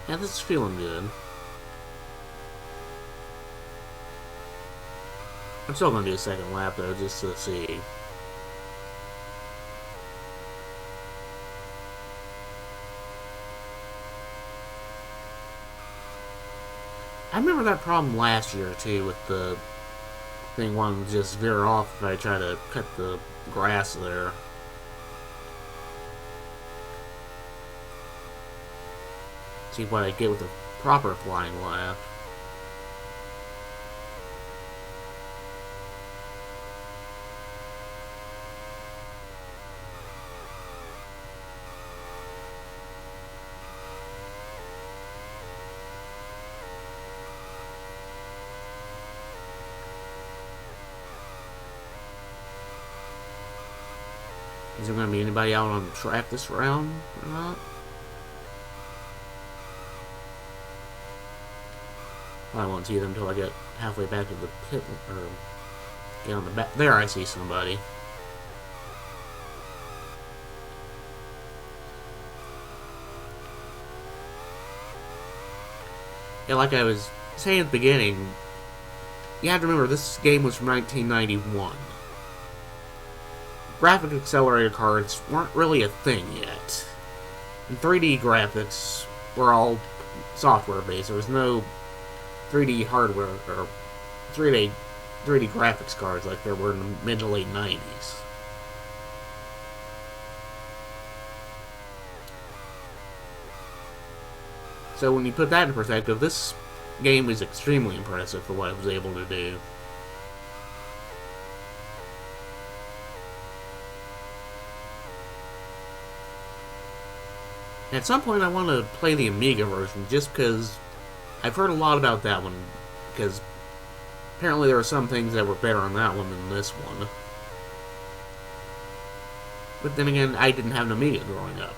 Yeah, this is feeling good. I'm still going to do a second lap though, just to see. I remember that problem last year too with the Thing one will just veer off if I try to cut the grass there. See what I get with a proper flying lap. Is there going to be anybody out on the track this round or not? I won't see them until I get halfway back to the pit, or get on the back. There, I see somebody. Yeah, like I was saying at the beginning, you have to remember this game was from 1991. Graphic accelerator cards weren't really a thing yet. And 3D graphics were all software based. There was no 3D hardware or 3D graphics cards like there were in the mid to late 90s. So when you put that in perspective, this game is extremely impressive for what it was able to do. At some point I want to play the Amiga version just because I've heard a lot about that one, because apparently there are some things that were better on that one than this one. But then again, I didn't have an Amiga growing up.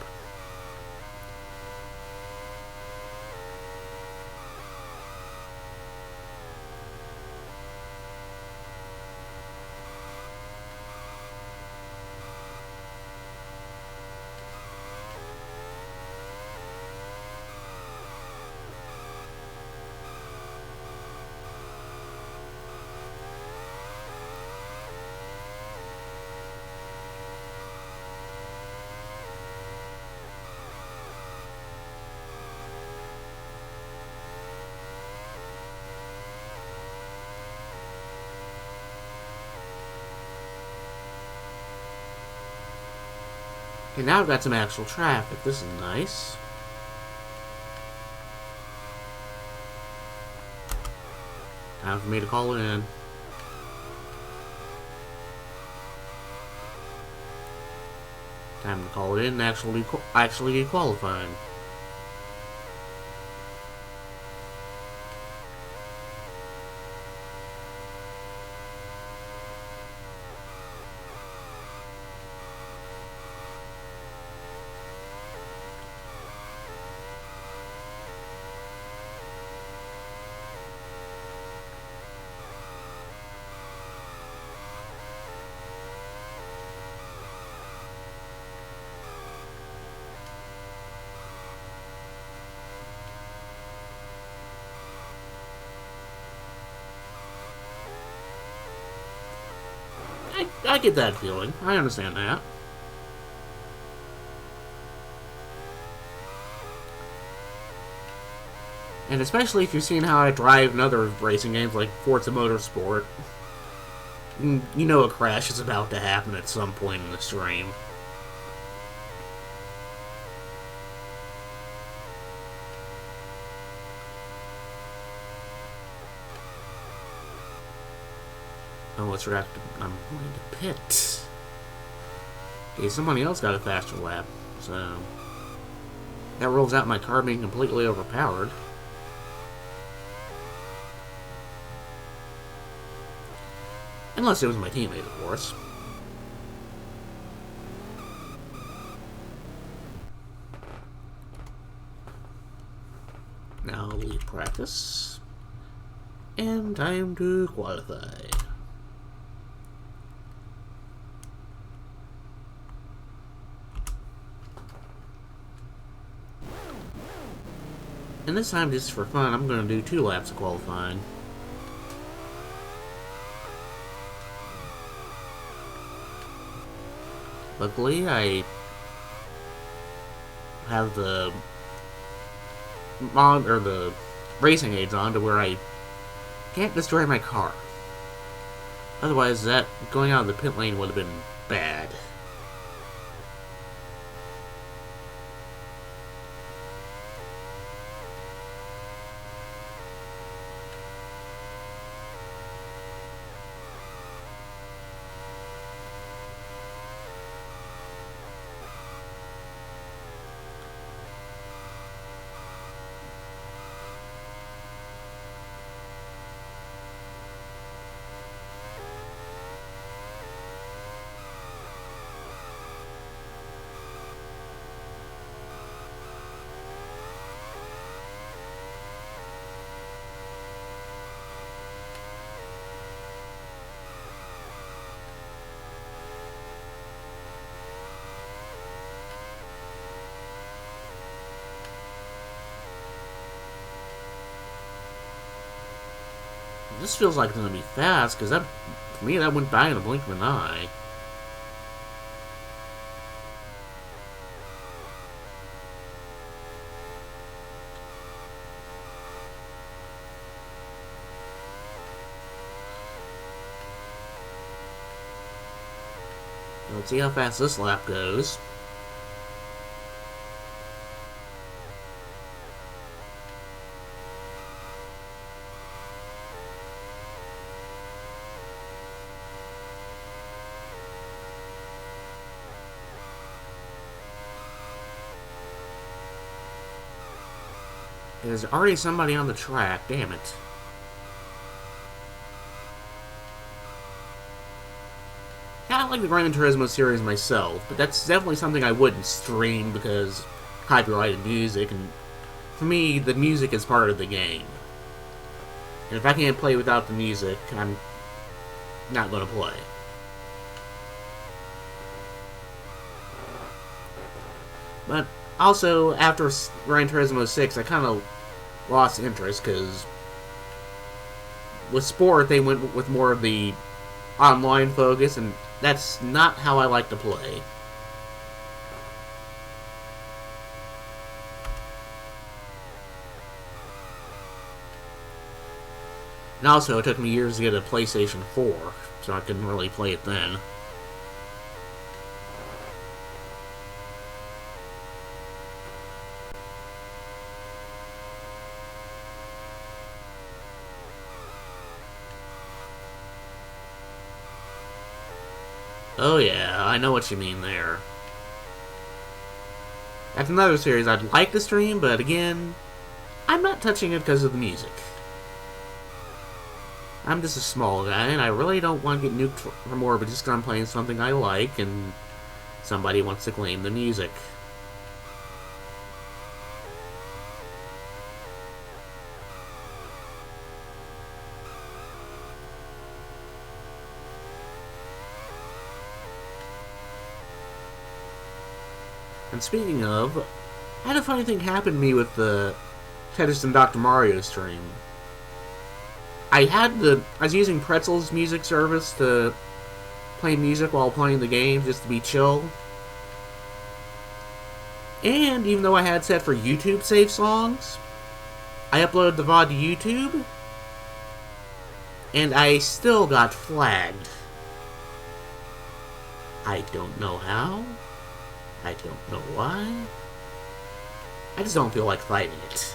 Okay, now I've got some actual traffic. This is nice. Time for me to call it in. Time to call it in and actually get qualified. I get that feeling. I understand that. And especially if you've seen how I drive in other racing games like Forza Motorsport, you know a crash is about to happen at some point in the stream. Oh, let's react. I'm going to pit. Okay, somebody else got a faster lap, so that rules out my car being completely overpowered. Unless it was my teammate, of course. Now leave practice. And time to qualify. And this time, just for fun, I'm going to do 2 laps of qualifying. Luckily, I have the racing aids on to where I can't destroy my car. Otherwise, that going out of the pit lane would have been bad. This feels like it's gonna be fast, because that, for me, that went by in a blink of an eye. Let's see how fast this lap goes. There's already somebody on the track, damn it. Yeah, I like the Gran Turismo series myself, but that's definitely something I wouldn't stream because copyrighted music, and for me, the music is part of the game. And if I can't play without the music, I'm not going to play. But also, after Gran Turismo 6, I kind of lost interest, because with Sport, they went with more of the online focus, and that's not how I like to play. And also, it took me years to get a PlayStation 4, so I couldn't really play it then. Oh yeah, I know what you mean there. That's another series I'd like to stream, but again, I'm not touching it because of the music. I'm just a small guy, and I really don't want to get nuked for more, but just because I'm playing something I like, and somebody wants to claim the music. And speaking of, I had a funny thing happen to me with the Tetris and Dr. Mario stream. I was using Pretzel's music service to play music while playing the game, just to be chill. And even though I had set for YouTube save songs, I uploaded the VOD to YouTube, and I still got flagged. I don't know how. I don't know why. I just don't feel like fighting it.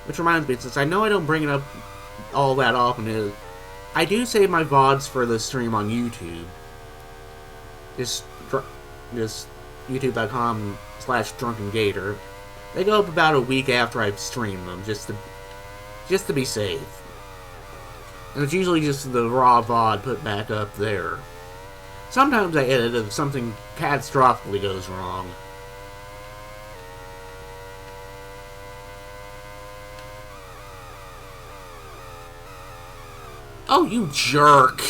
Which reminds me, since I know I don't bring it up all that often, I do save my VODs for the stream on YouTube. Just youtube.com/drunkengator. They go up about a week after I've streamed them, just to be safe. And it's usually just the raw VOD put back up there. Sometimes I edit if something catastrophically goes wrong. Oh, you jerk.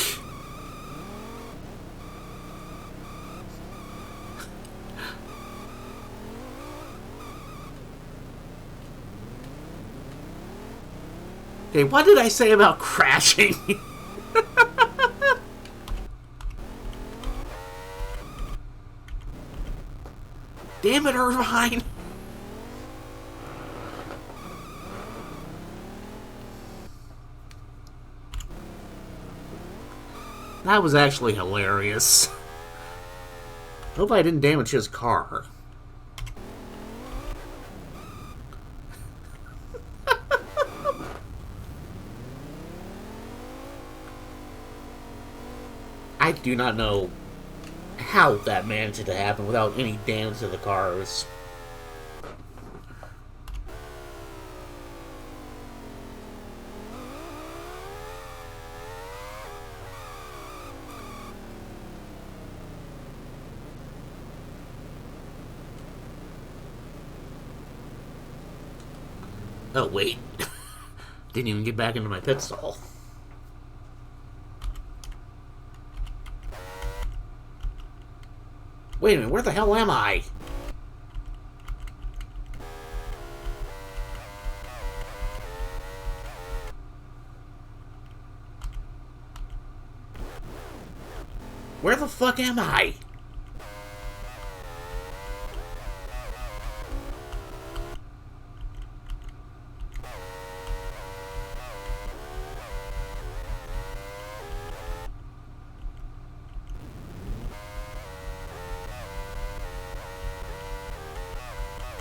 Okay, what did I say about crashing? Damn it, Irvine! That was actually hilarious. Hope I didn't damage his car. I do not know how that managed to happen without any damage to the cars. Oh, wait. Didn't even get back into my pit stall. Wait a minute, where the hell am I? Where the fuck am I?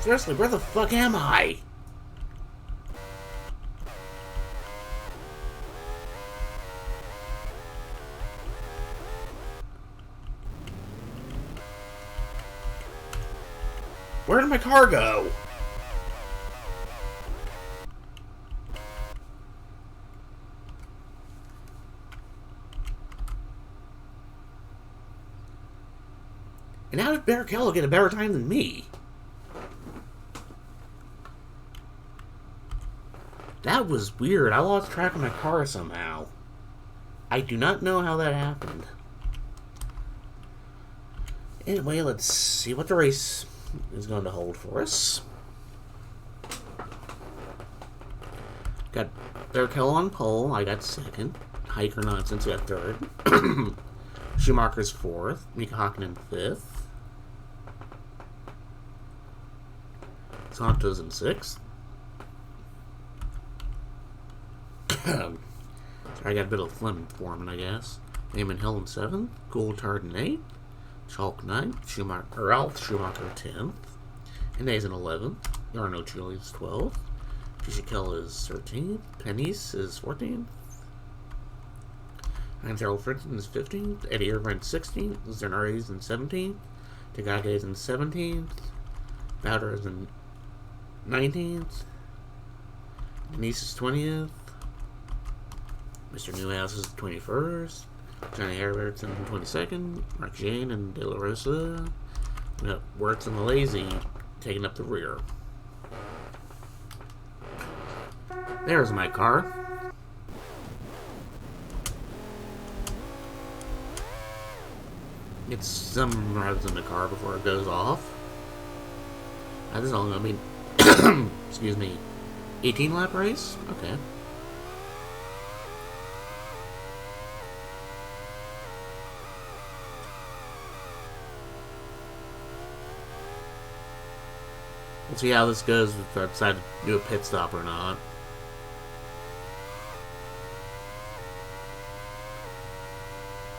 Seriously, where the fuck am I? Where did my car go? And how did Barrichello get a better time than me? That was weird. I lost track of my car somehow. I do not know how that happened. Anyway, let's see what the race is going to hold for us. Got Barrichello on pole. I got second. Hiker Nonsense got third. Schumacher's fourth. Mika Hakkinen fifth. Santos in sixth. Sorry, I got a bit of phlegm forming, I guess. Eamon Hill in 7th, Coulthard in 8th, Chalk 9th, Ralph Schumacher 10th, Hinays in 11th, Jarno Trulli is 12th, Fisichella is 13th, Pennies is 14th, Hans-Harold Frentzen is 15th, Eddie Irvine 16th, Zernari is in 17th, Tagake is in 17th, Bowder is in 19th, Denise is 20th, Mr. Newhouse is 21st. Johnny Herbert's in 22nd. Mark Jane and De La Rosa. We got Wertz and the Lazy taking up the rear. There's my car. Get some revs in the car before it goes off. This is all going to be, excuse me, 18 lap race? Okay. We'll see how this goes if I decide to do a pit stop or not.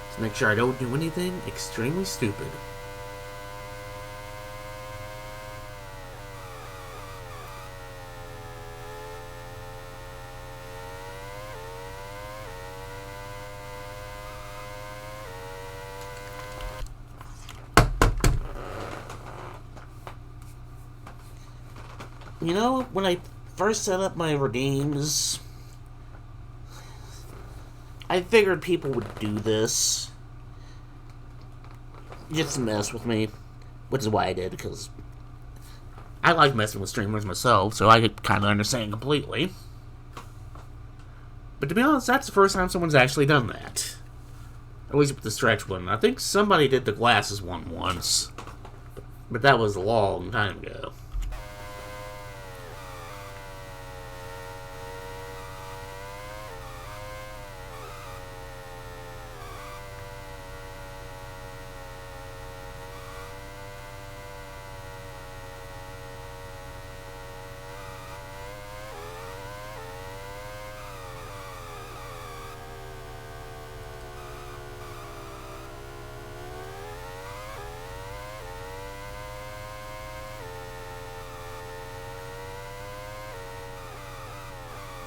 Let's make sure I don't do anything extremely stupid. You know, when I first set up my redeems, I figured people would do this just to mess with me, which is why I did, because I like messing with streamers myself, so I could kind of understand completely. But to be honest, that's the first time someone's actually done that. At least with the stretch one. I think somebody did the glasses one once. But that was a long time ago.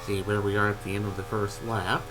See where we are at the end of the first lap.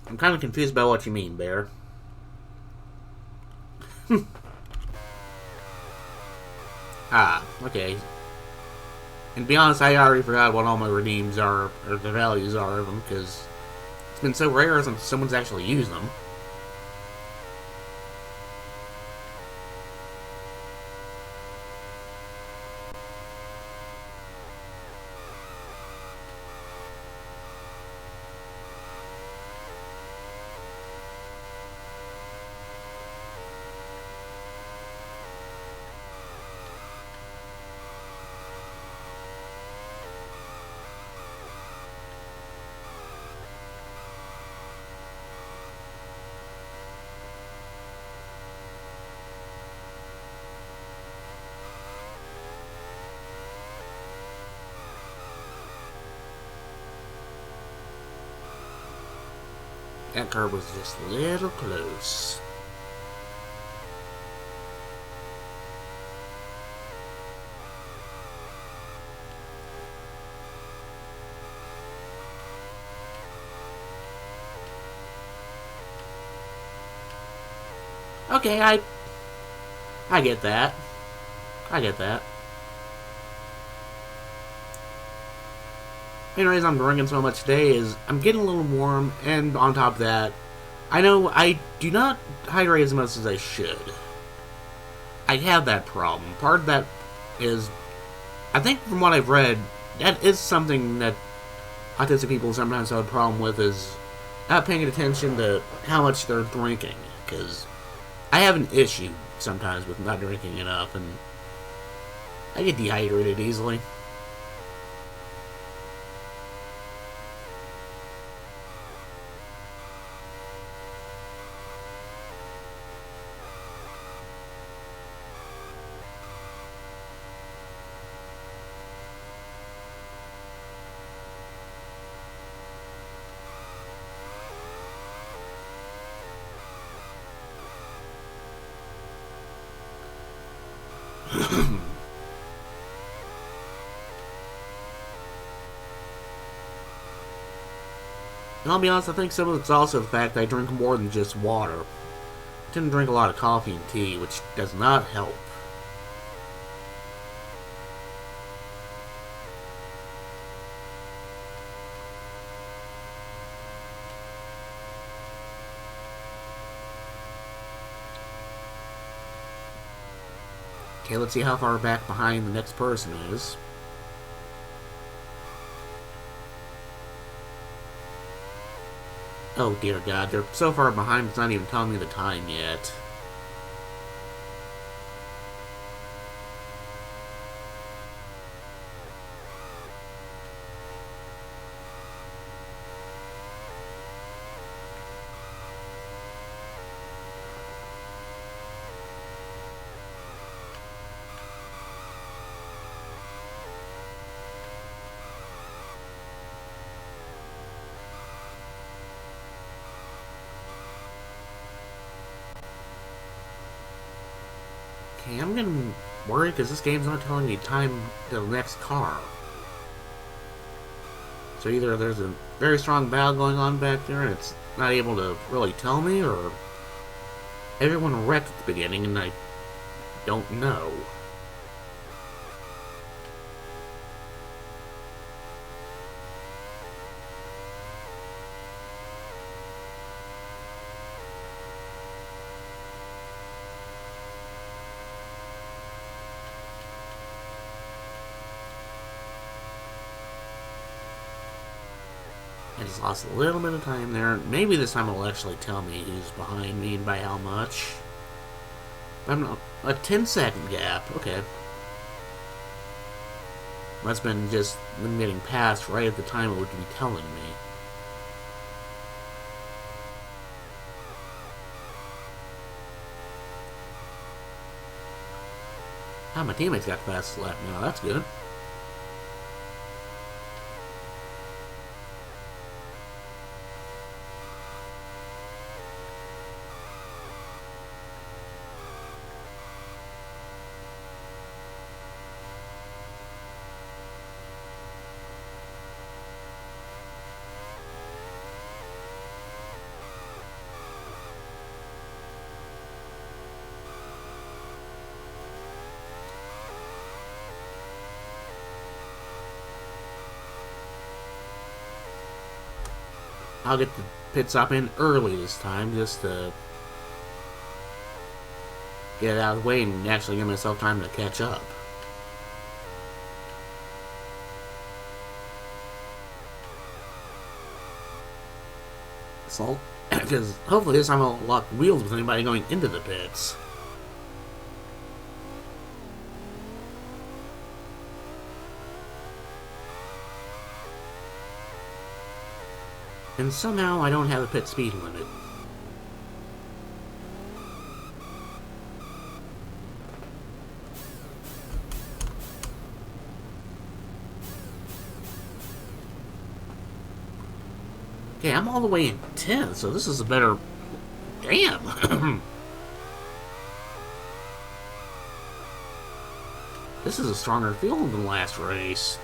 I'm kind of confused about what you mean, Bear. Okay. And to be honest, I already forgot what all my redeems are, or the values are of them, because it's been so rare since someone's actually used them. That curve was just a little close. Okay, I get that. I get that. The main reason I'm drinking so much today is I'm getting a little warm, and on top of that, I know I do not hydrate as much as I should. I have that problem. Part of that is, I think from what I've read, that is something that autistic people sometimes have a problem with, is not paying attention to how much they're drinking. Because I have an issue sometimes with not drinking enough, and I get dehydrated easily. And I'll be honest, I think some of it's also the fact that I drink more than just water. I tend to drink a lot of coffee and tea, which does not help. Okay, let's see how far back behind the next person is. Oh dear God, they're so far behind it's not even telling me the time yet. Okay, I'm getting worried because this game's not telling me time to the next car. So either there's a very strong battle going on back there and it's not able to really tell me, or everyone wrecked at the beginning and I don't know. I just lost a little bit of time there. Maybe this time it'll actually tell me who's behind me and by how much. But I'm not, a 10-second gap. Okay. That's been getting passed right at the time it would be telling me. Ah, my teammates got fast lap now. That's good. I'll get the pit stop in early this time just to get it out of the way and actually give myself time to catch up. So, because hopefully this time I'll lock wheels with anybody going into the pits. And somehow I don't have a pit speed limit. Okay, I'm all the way in 10th, so this is a better... Damn! This is a stronger field than last race.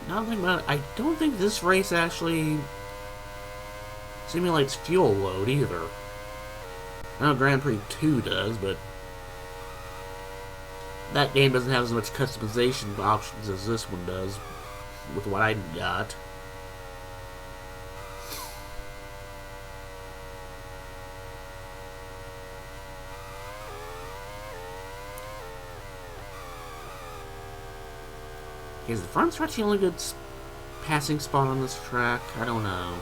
Now think about it, I don't think this race actually simulates fuel load either. I know Grand Prix 2 does, but that game doesn't have as much customization options as this one does with what I got. Is the front stretch the only good passing spot on this track? I don't know.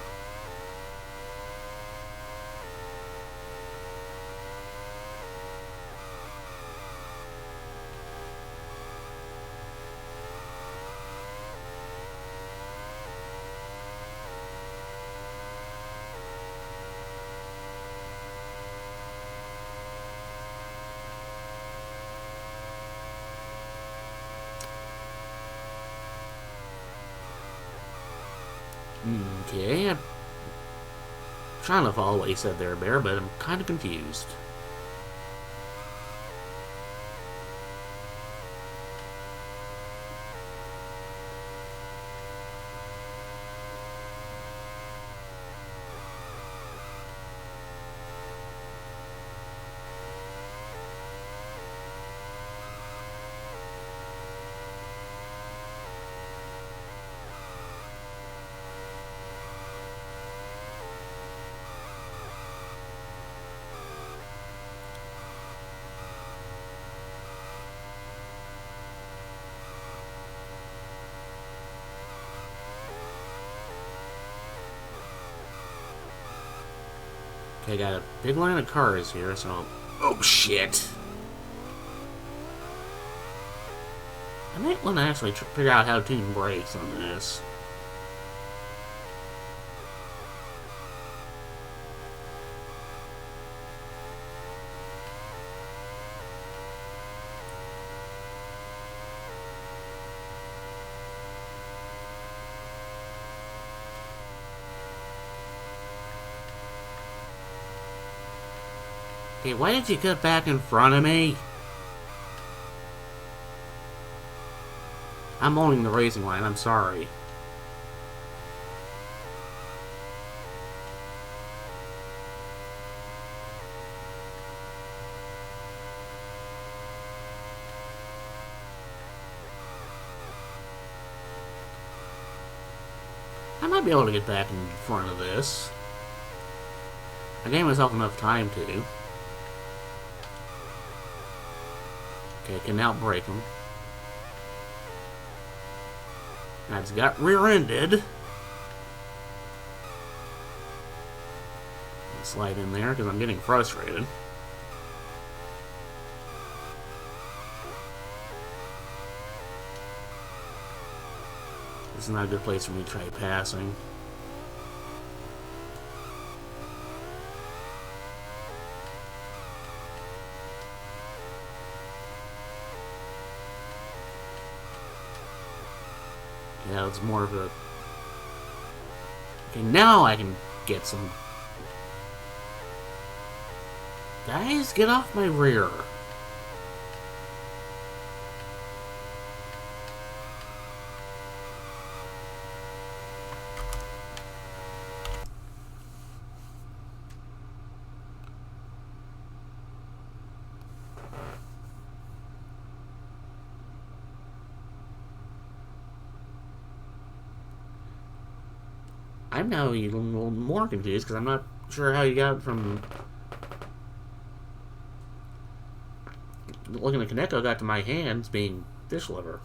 Okay, I'm trying to follow what he said there, Bear, but I'm kind of confused. Okay, got a big line of cars here, so... Oh, shit! I might want to actually figure out how to tune brakes on this. Hey, why did you get back in front of me? I'm owning the racing line, I'm sorry. I might be able to get back in front of this. I gave myself enough time to. Okay, I can now break him. I just got rear-ended. Slide in there because I'm getting frustrated. This is not a good place for me to try passing. Yeah, it's more of a... Okay, now I can get some... Guys, get off my rear. I'm now even a little more confused because I'm not sure how you got from looking at Kaneko got to my hands being fish liver.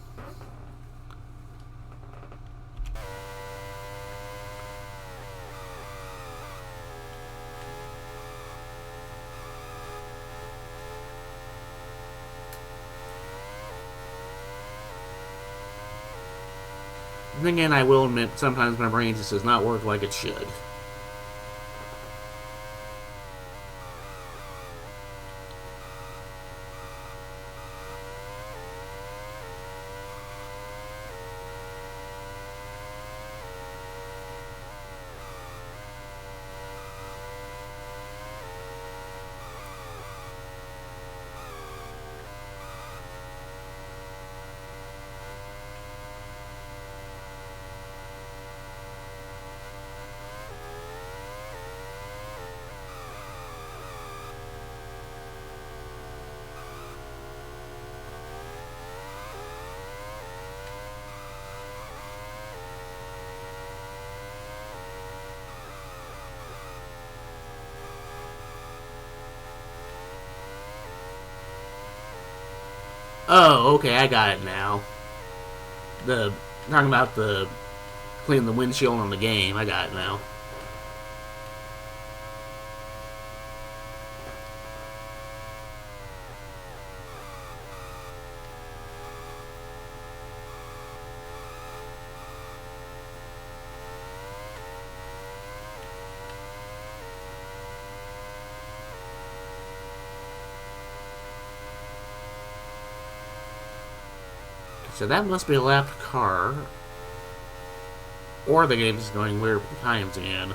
And again, I will admit, sometimes my brain just does not work like it should. Oh, okay, I got it now. Talking about the cleaning the windshield on the game, I got it now. So that must be a lapped car. Or the game is going weird times again.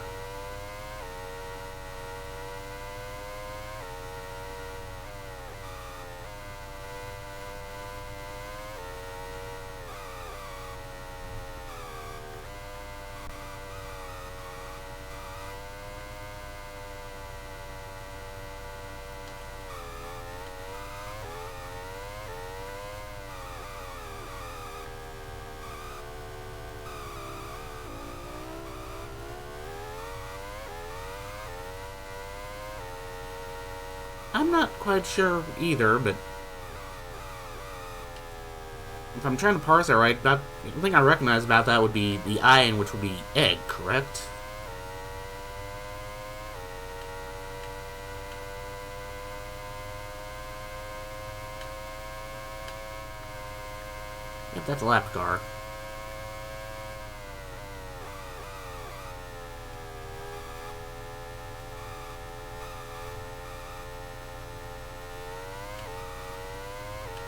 I'm not quite sure either, but if I'm trying to parse it right, the thing I recognize about that would be the ion, which would be egg, correct? Yep, that's a lap car.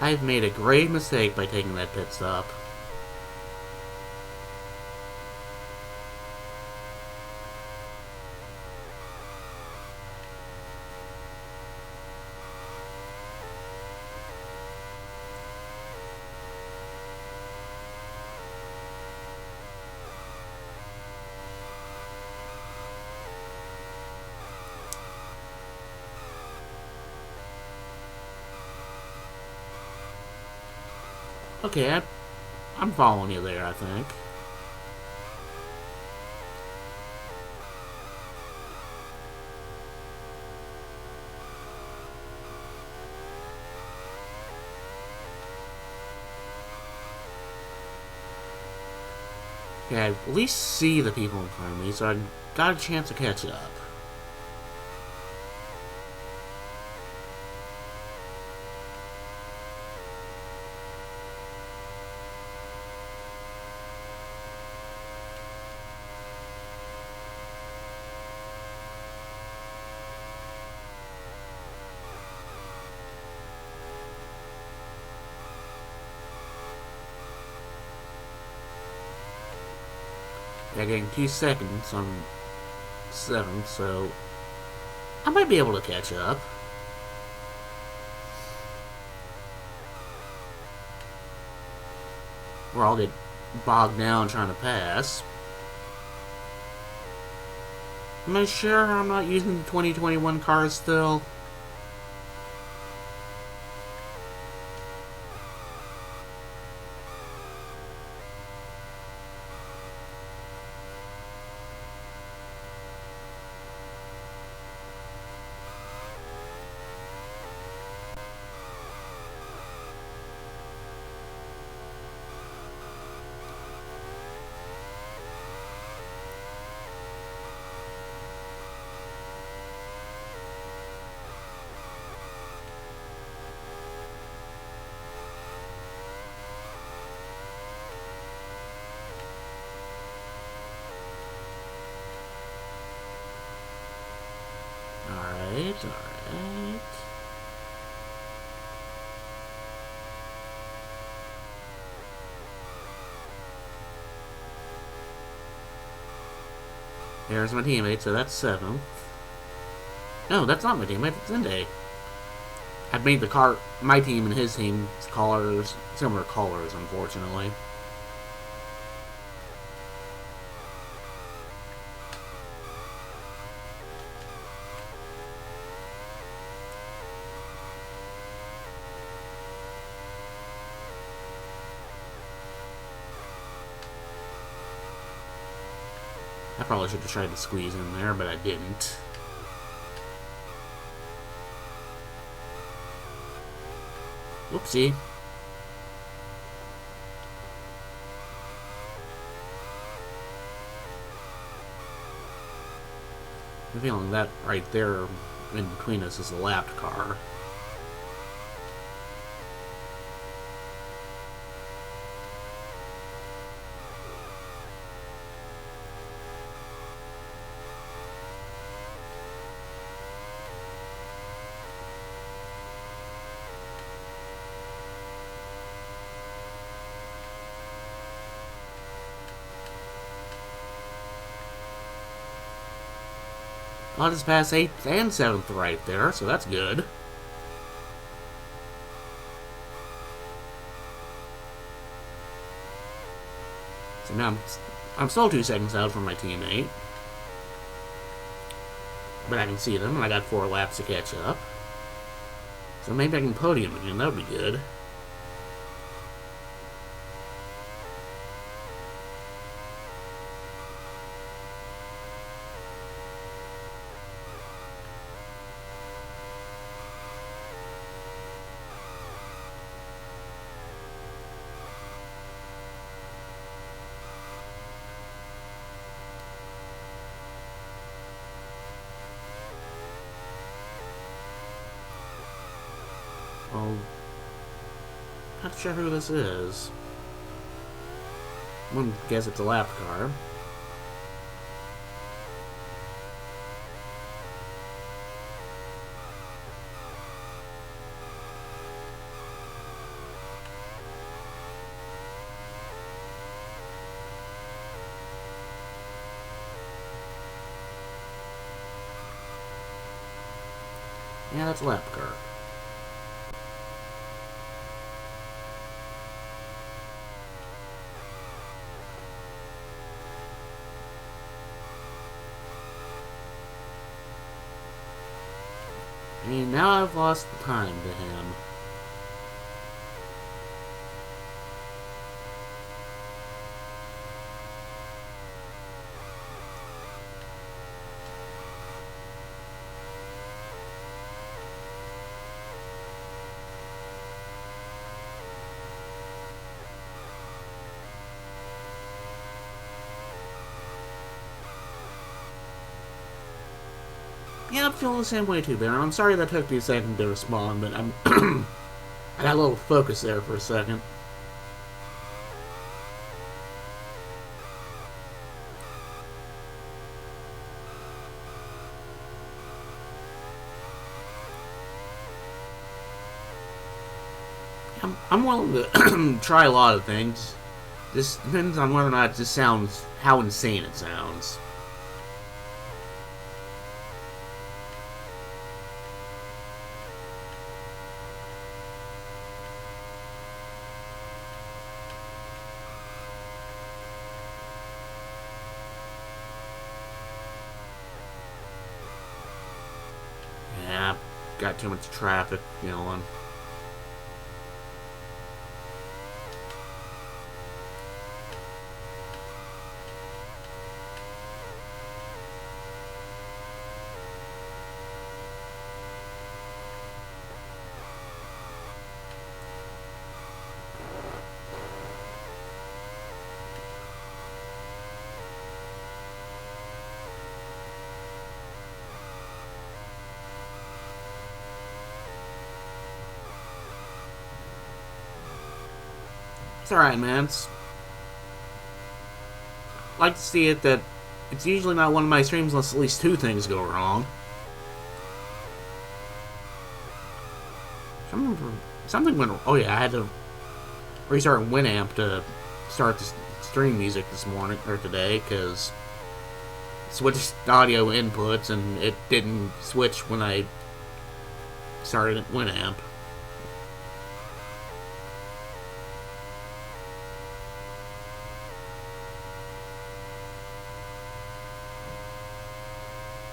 I've made a grave mistake by taking that pit stop. Okay, I'm following you there, I think. Okay, I at least see the people in front of me, so I got a chance to catch up. I gained 2 seconds on 7, so I might be able to catch up. Or I'll get bogged down trying to pass. Am I sure I'm not using the 2021 cars still? Alright, alright. There's my teammate, so that's 7. No, that's not my teammate, it's Inde. I've made my team and his team colors, similar colors, unfortunately. I probably should have tried to squeeze in there, but I didn't. Whoopsie. I'm feeling that right there in between us is a lapped car. I just passed 8th and 7th right there, so that's good. So now I'm still 2 seconds out from my teammate. But I can see them, and I got 4 laps to catch up. So maybe I can podium again, that would be good. Well, not sure who this is. I guess it's a lap car. Yeah, that's a lap car. I mean, now I've lost time to him. Yeah, I'm feeling the same way too, Ben. I'm sorry that took me a second to respond, but I'm I got a little focus there for a second. I'm willing to try a lot of things. This depends on whether or not it just sounds how insane it sounds. Yeah, got too much traffic going. It's alright, man. I like to see it that it's usually not one of my streams unless at least two things go wrong. Something went. Oh yeah, I had to restart Winamp to start the stream music this morning or today because switched audio inputs and it didn't switch when I started Winamp.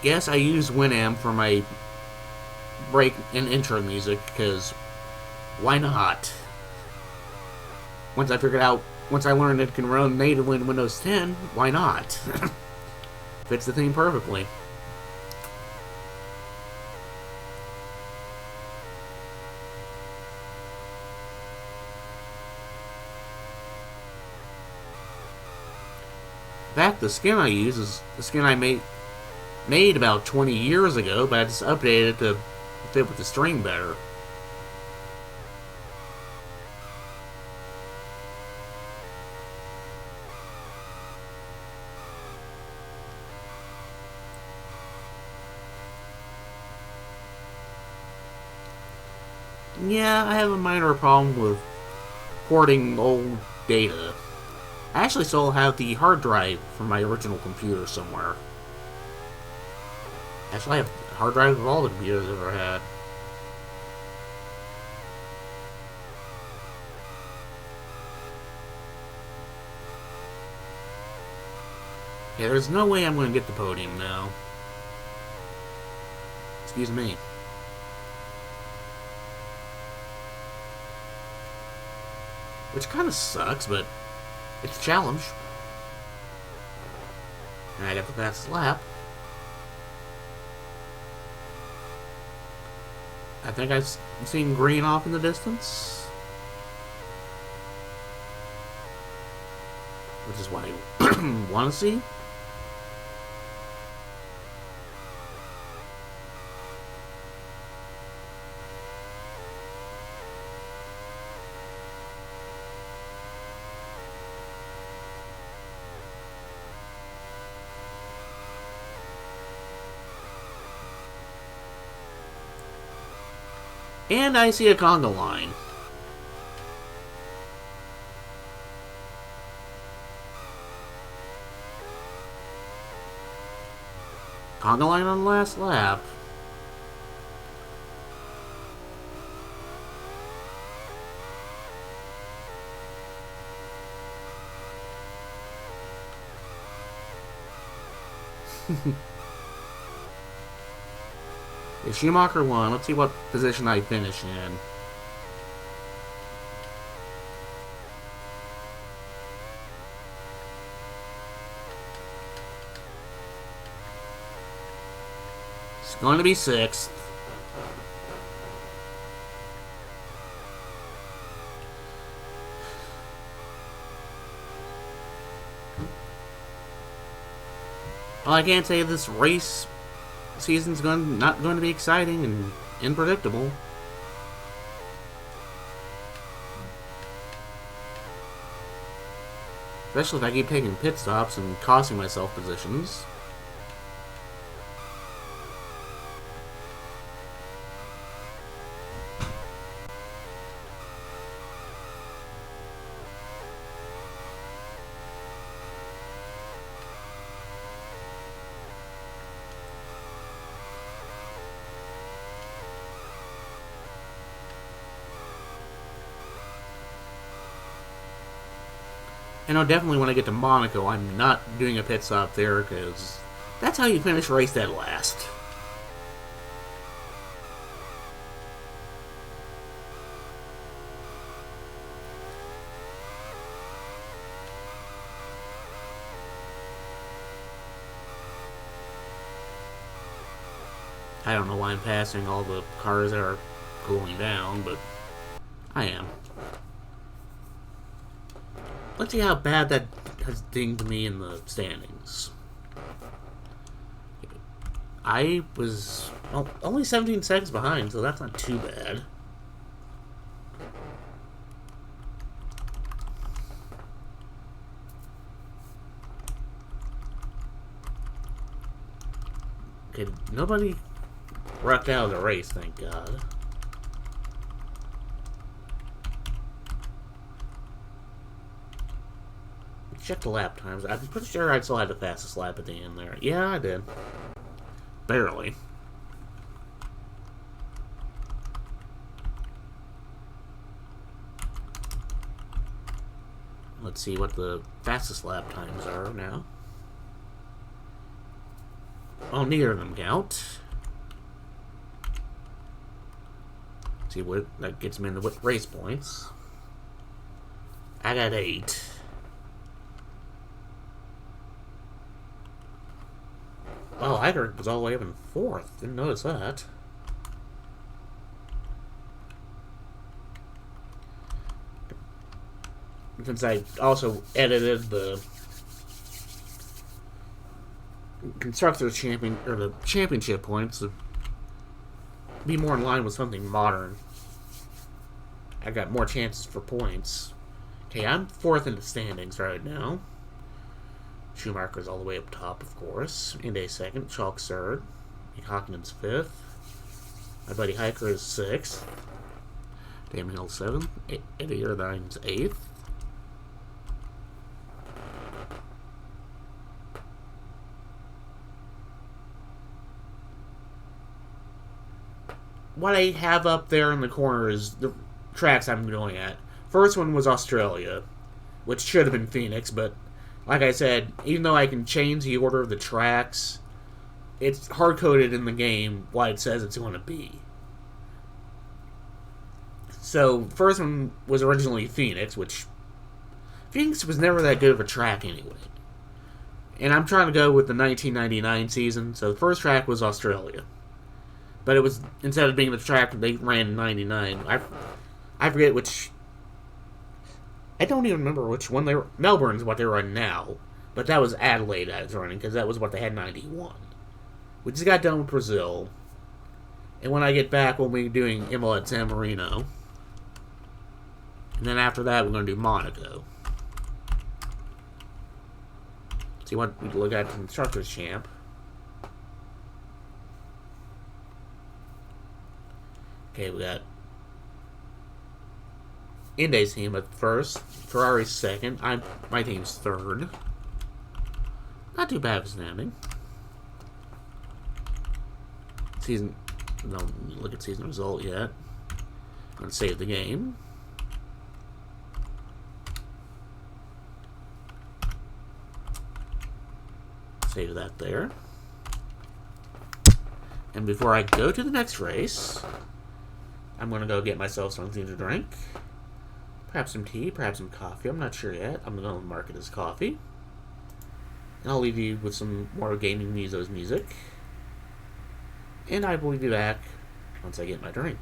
Yes, I use Winamp for my break and intro music because why not? Once I learned it can run natively in Windows 10, why not? Fits the theme perfectly. In fact, the skin I use is the skin I made about 20 years ago, but I just updated it to fit with the stream better. Yeah, I have a minor problem with porting old data. I actually still have the hard drive from my original computer somewhere. Actually, I have a hard drive of all the computers I've ever had. Yeah, there's no way I'm going to get the podium now. Excuse me. Which kind of sucks, but it's a challenge. And I got the fastest lap. I think I've seen green off in the distance. Which is what I want to see. And I see a conga line. Conga line on the last lap. If Schumacher won, let's see what position I finish in. It's going to be 6th. Well, I can't say this race season's not going to be exciting and unpredictable. Especially if I keep taking pit stops and costing myself positions. I know definitely when I get to Monaco, I'm not doing a pit stop there, because that's how you finish a race dead last. I don't know why I'm passing all the cars that are cooling down, but I am. Let's see how bad that has dinged me in the standings. I was only 17 seconds behind, so that's not too bad. Okay, nobody wrecked out of the race, thank God. Check the lap times. I'm pretty sure I still had the fastest lap at the end there. Yeah, I did. Barely. Let's see what the fastest lap times are now. Oh, neither of them count. Let's see what that gets me into race points. I got 8. Oh, Iger was all the way up in 4th. Didn't notice that. Since I also edited the Constructors Champion or the Championship points to be more in line with something modern, I got more chances for points. Okay, I'm 4th in the standings right now. Schumacher's all the way up top, of course. Inde 2nd, Chalk 3rd, Hockenden's 5th. My buddy Hiker is 6th. Damon Hill 7th. Eddie Irvine's 8th. What I have up there in the corner is the tracks I'm going at. First one was Australia, which should have been Phoenix, but like I said, even though I can change the order of the tracks, it's hard-coded in the game what it says it's going to be. So, first one was originally Phoenix, which Phoenix was never that good of a track anyway. And I'm trying to go with the 1999 season, so the first track was Australia. But it was, instead of being the track they ran in 99, I forget which... I don't even remember which one they were. Melbourne's what they run now. But that was Adelaide I was running, because that was what they had in 91. We just got done with Brazil. And when I get back, we'll be doing Imola at San Marino. And then after that, we're going to do Monaco. See what we look at the Constructors Champ. Okay, we got Inde's team at first, Ferrari's 2nd, my team's 3rd. Not too bad for standing. Season, don't look at season result yet. I'm going to save the game. Save that there. And before I go to the next race, I'm going to go get myself something to drink. Perhaps some tea, perhaps some coffee. I'm not sure yet. I'm going to mark it as coffee. And I'll leave you with some more gaming Mizo's music. And I will be back once I get my drink.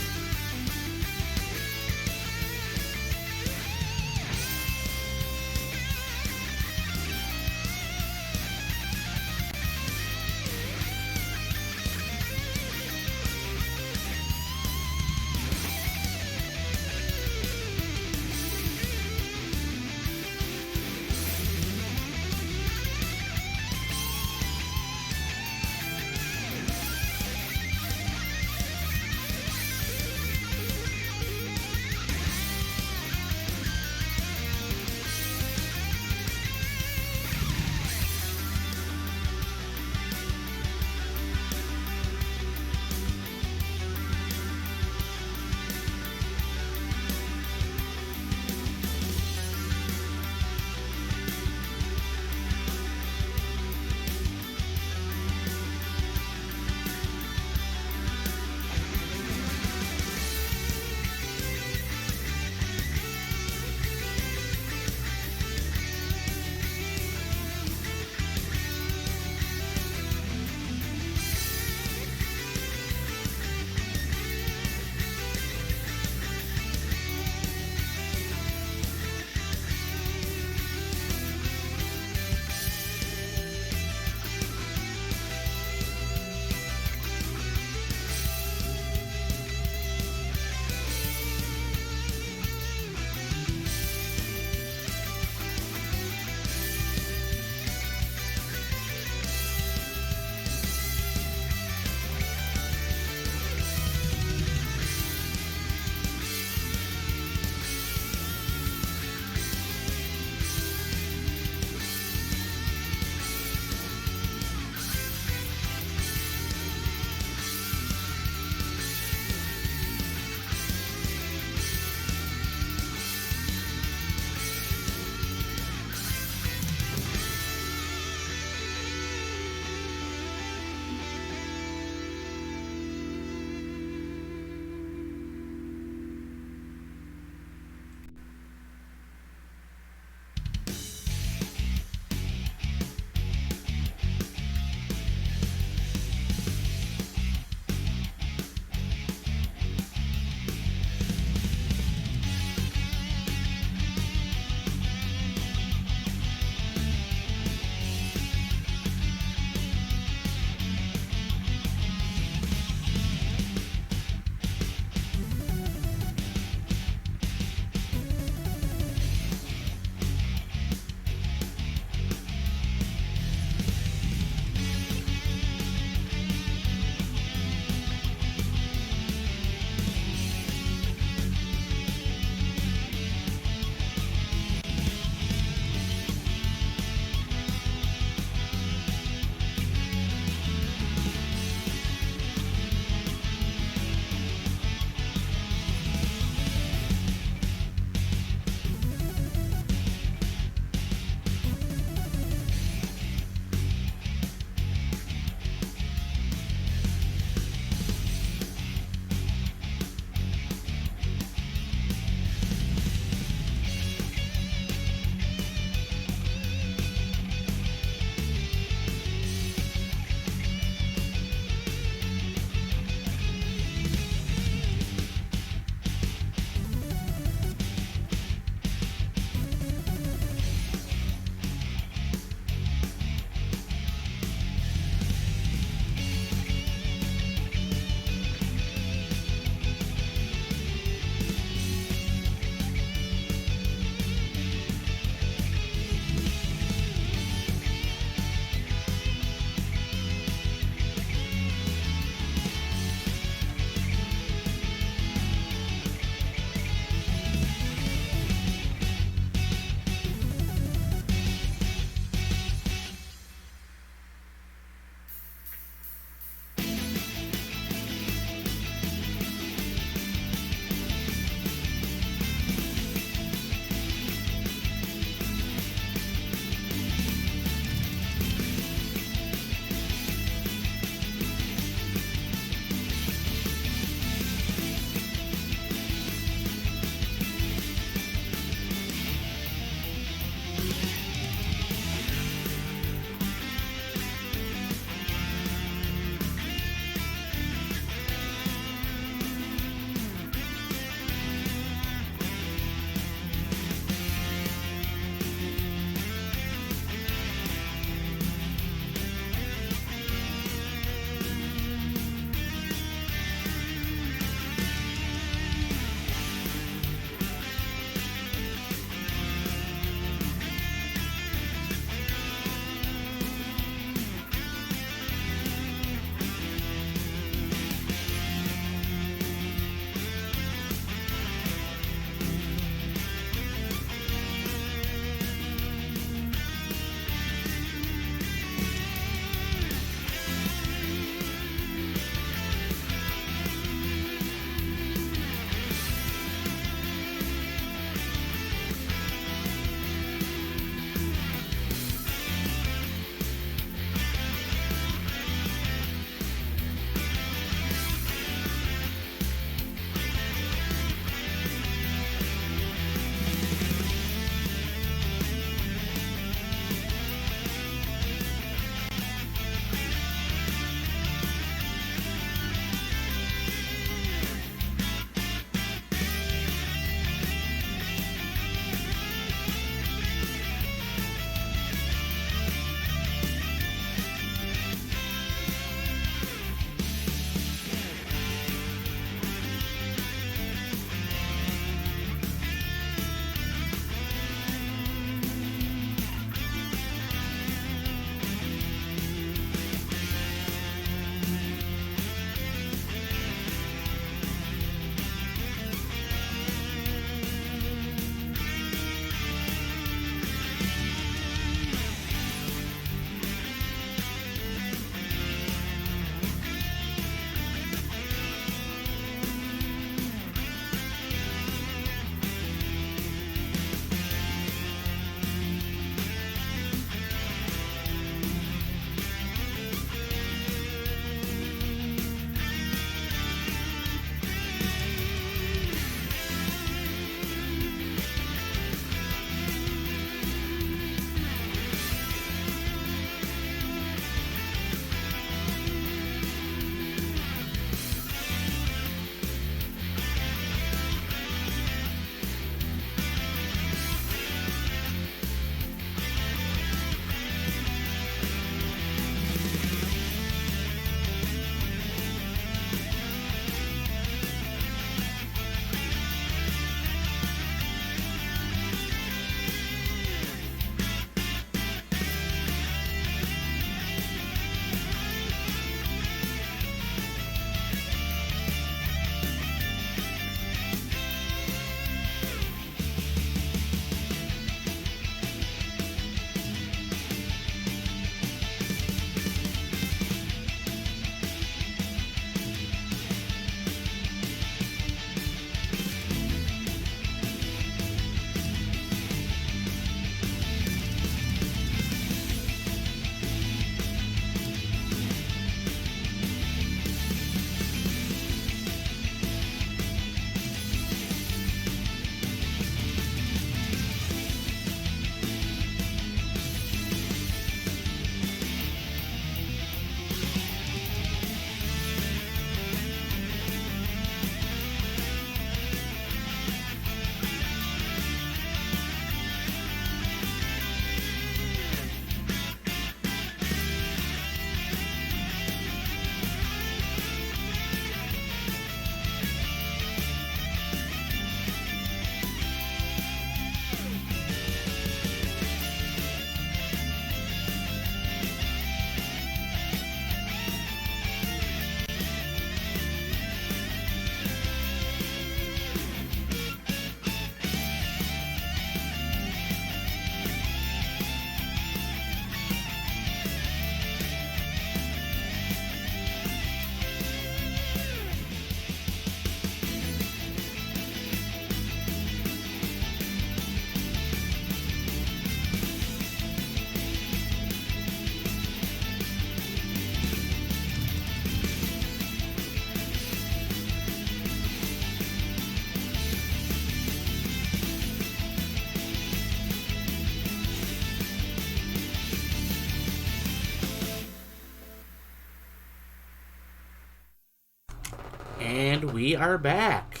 And we are back.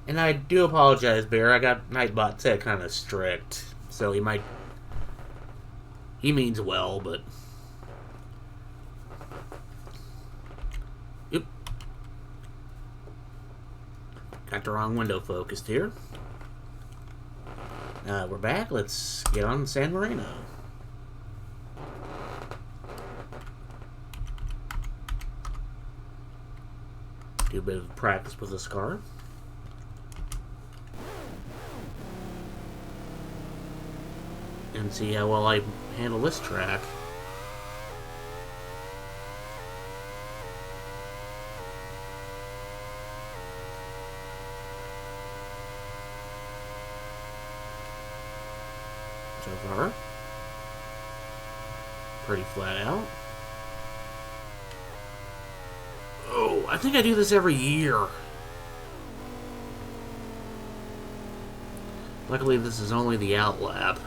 And I do apologize, Bear. I got Nightbot said kind of strict, so he means well, but oop, got the wrong window focused here. We're back. Let's get on San Marino. Do a bit of practice with this car. And see how well I handle this track. So far, pretty flat out. Oh, I think I do this every year. Luckily, this is only the out lap.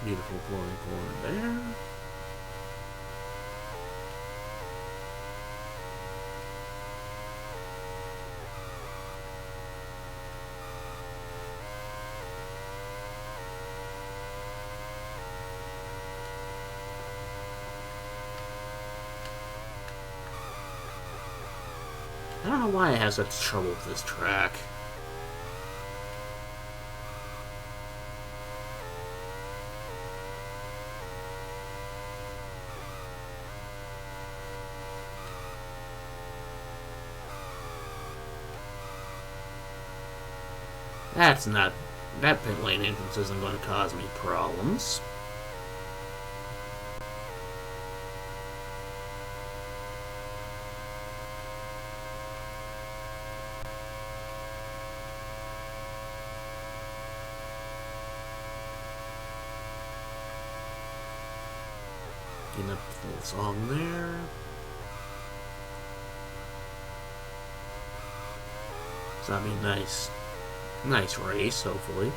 Beautiful flowing corner there. I don't know why I have such trouble with this track. That pit lane entrance isn't going to cause me problems. Getting up the full song there. So that'd be nice. Nice race, hopefully.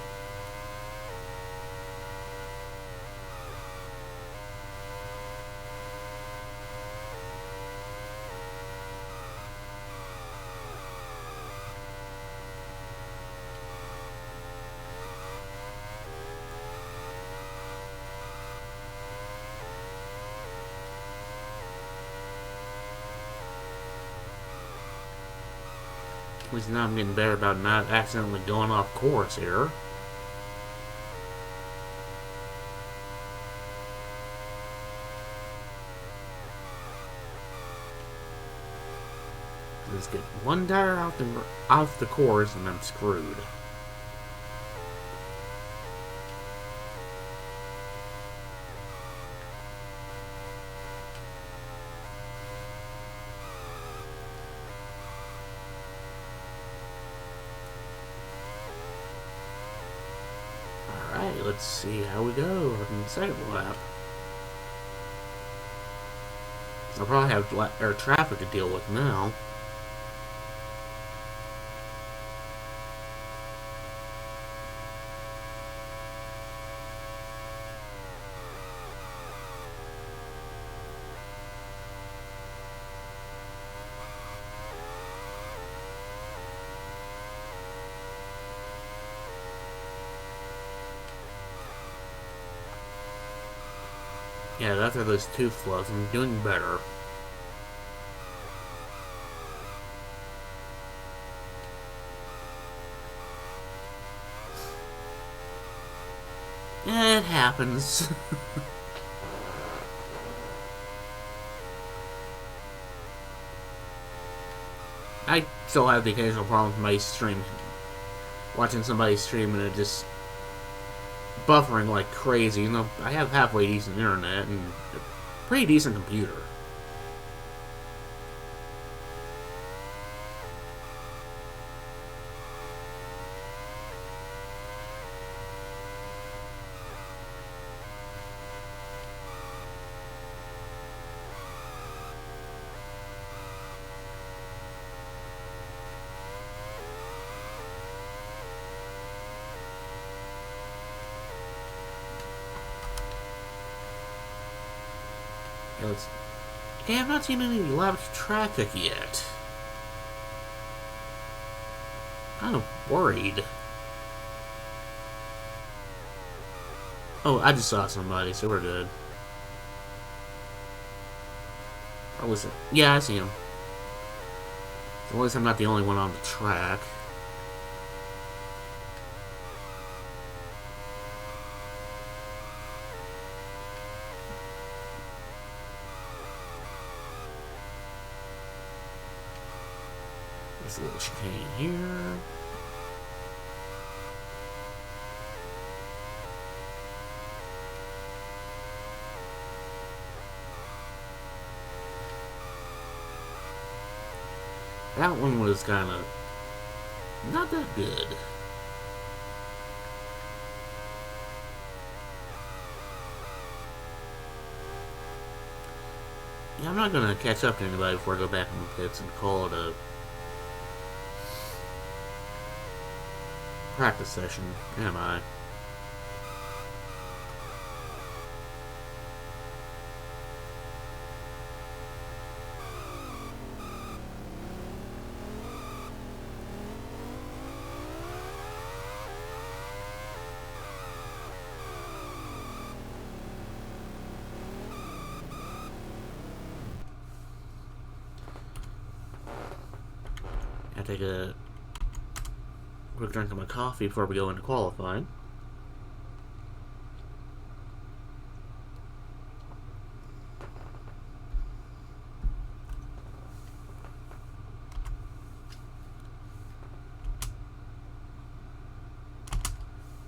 At least now I'm getting better about not accidentally going off course here. Just get one tire off the course and I'm screwed. Alright, let's see how we go in the second lap. I'll probably have traffic to deal with now. Yeah, after those two floods, I'm doing better. It happens. I still have the occasional problem with my stream. Watching somebody stream and it just buffering like crazy. You know, I have halfway decent internet and a pretty decent computer. Let's. Okay, I've not seen any loud traffic yet. Kind of worried. Oh, I just saw somebody, so we're good. Oh, listen. Yeah, I see him. So at least I'm not the only one on the track. There's a little chicane here. That one was kind of not that good. Yeah, I'm not gonna catch up to anybody before I go back in the pits and call it a practice session, am I? I take a quick drink of my coffee before we go into qualifying.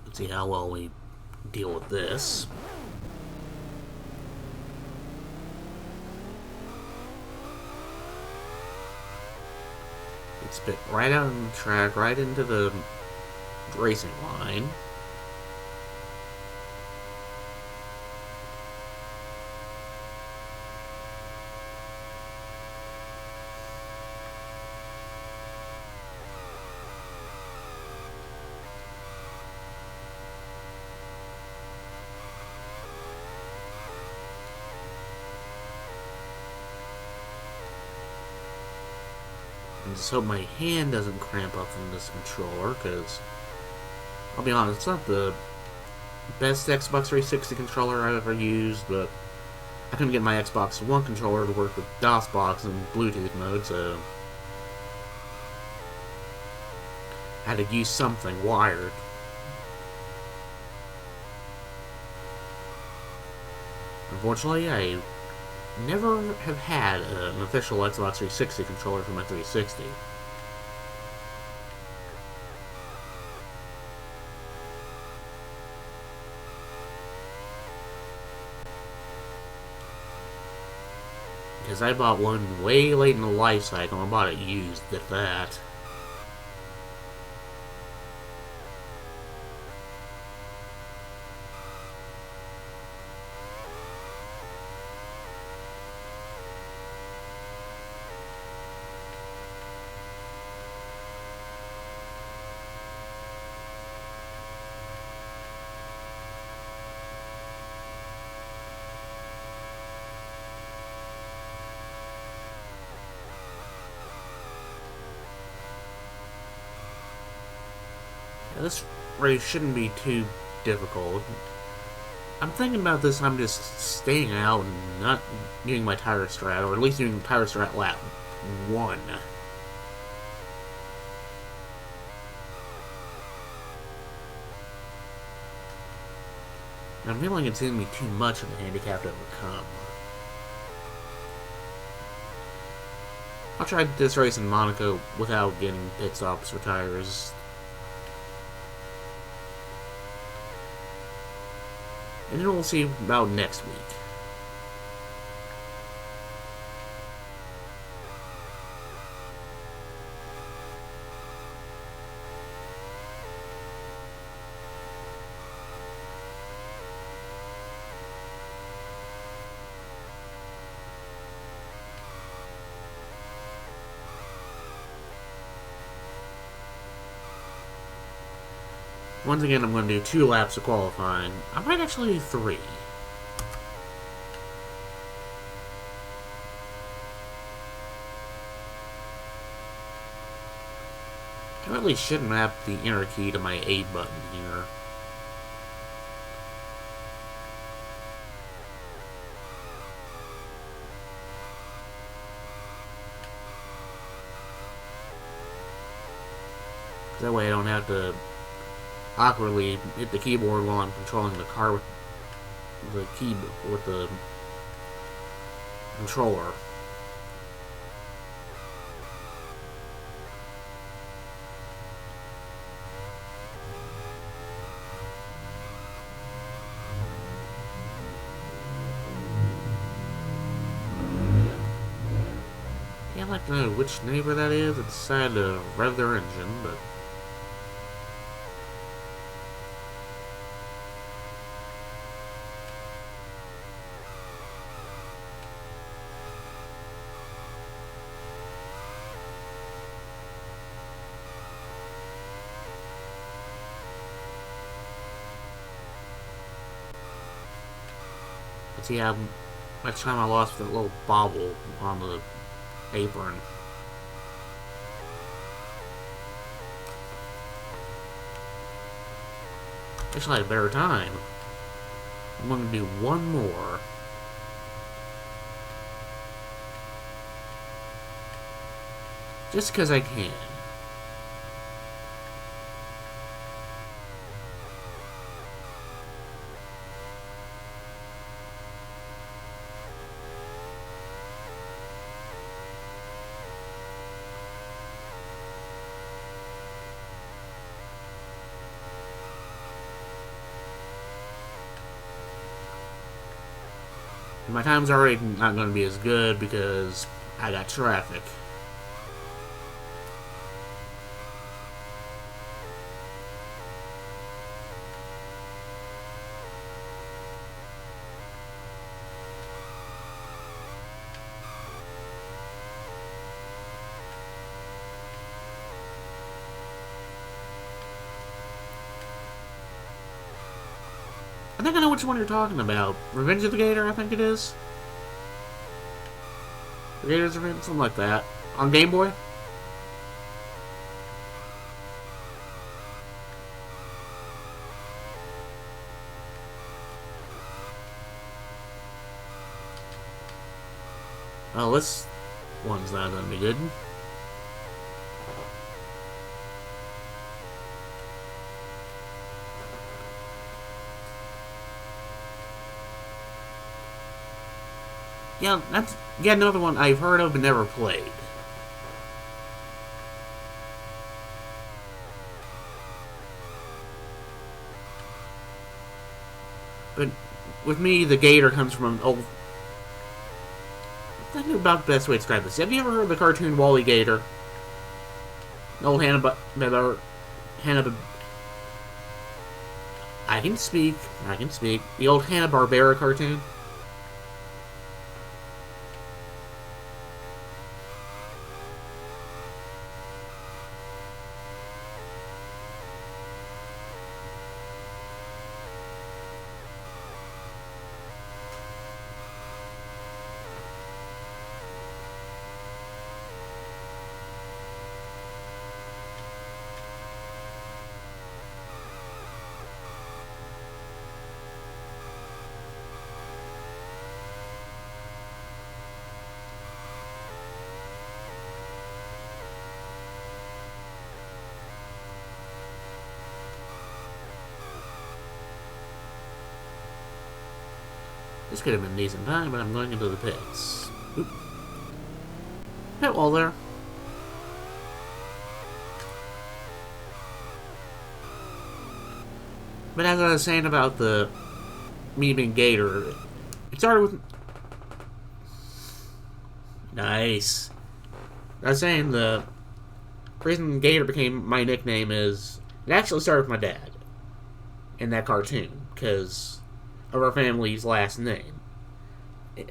Let's see how well we deal with this. It spit right out on the track, right into the racing line. And just hope my hand doesn't cramp up from this controller, because I'll be honest, it's not the best Xbox 360 controller I've ever used, but I couldn't get my Xbox One controller to work with DOSBox and Bluetooth mode, so I had to use something wired. Unfortunately, I never have had an official Xbox 360 controller for my 360. Because I bought one way late in the life cycle, and I bought it used at that. This race shouldn't be too difficult. I'm thinking about this, I'm just staying out and not doing my tire strat, or at least doing tire strat lap 1. I'm feeling it's going to be too much of a handicap to overcome. I'll try this race in Monaco without getting pit stops for tires. And then we'll see about next week. Once again, I'm going to do 2 laps of qualifying. I might actually do 3. I really should map the enter key to my A button here. That way I don't have to awkwardly hit the keyboard while I'm controlling the car with the key with the controller. Yeah, I'd like to know which neighbor that is that decided to rev their engine, but let's see how much time I lost with that little bobble on the apron. Actually, I had a better time. I'm going to do one more. Just because I can. My time's already not going to be as good because I got traffic. I think I know which one you're talking about. Revenge of the Gator, I think it is. The Gator's Revenge, something like that. On Game Boy? Oh, this one's not gonna be good. Yeah, that's yet another one I've heard of but never played. But with me, the Gator comes from an old... I think about the best way to describe this. Have you ever heard of the cartoon Wally Gator? The old Hanna-Barbera... I can speak. The old Hanna-Barbera cartoon? This could have been a decent time, but I'm going into the pits. Oop. Pit wall there. But as I was saying about the me being Gator, it started with... Nice. I was saying the reason Gator became my nickname is... It actually started with my dad in that cartoon, because of our family's last name.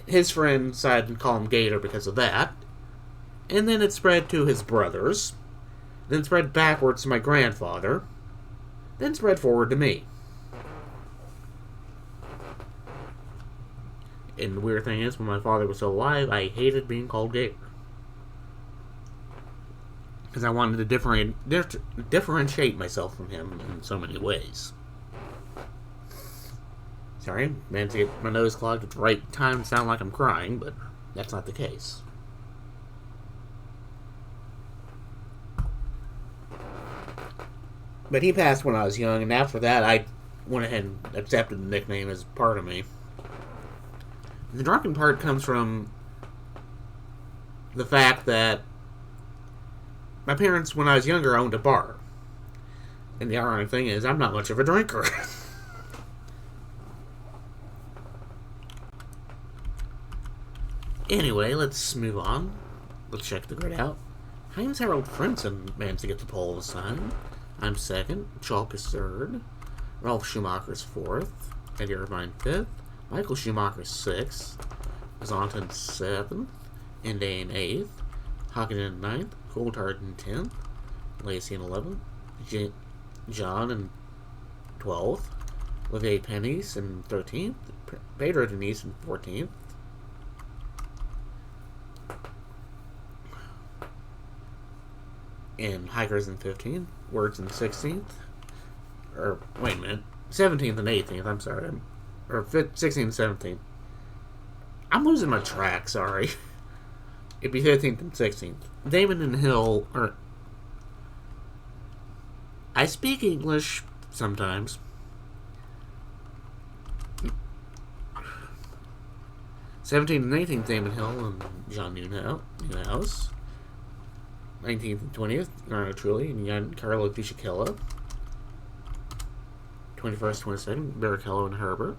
His friend decided to call him Gator because of that, and then it spread to his brothers, then spread backwards to my grandfather, then spread forward to me. And the weird thing is, when my father was still alive, I hated being called Gator. because I wanted to differentiate myself from him in so many ways. Sorry, managed to get my nose clogged at the right time to sound like I'm crying, but that's not the case. But he passed when I was young, and after that, I went ahead and accepted the nickname as part of me. The drunken part comes from the fact that my parents, when I was younger, owned a bar. And the ironic thing is, I'm not much of a drinker. Anyway, let's move on. Let's check the grid out. Heinz Harold Frentzen managed to get the pole this time. I'm second. Chalk is third. Ralph Schumacher's fourth. Eddie Irvine fifth. Michael Schumacher sixth. Zonta seventh. Indane eighth. Hagen in ninth. Coulthard in 10th. Lacey in 11th. John in 12th. Olivier Pennies in 13th. Pedro Denise in 14th. And Hikers in 15th. Words in 16th. Or, wait a minute. 17th and 18th, I'm sorry. Or 16th and 17th. I'm losing my track, sorry. It'd be 15th and 16th. Damon and Hill are... I speak English sometimes. 17th and 18th, Damon Hill and John Newhouse. 19th and 20th, Narno Trulli and Giancarlo Fisichella. 21st, 22nd, Barrichello and Herbert.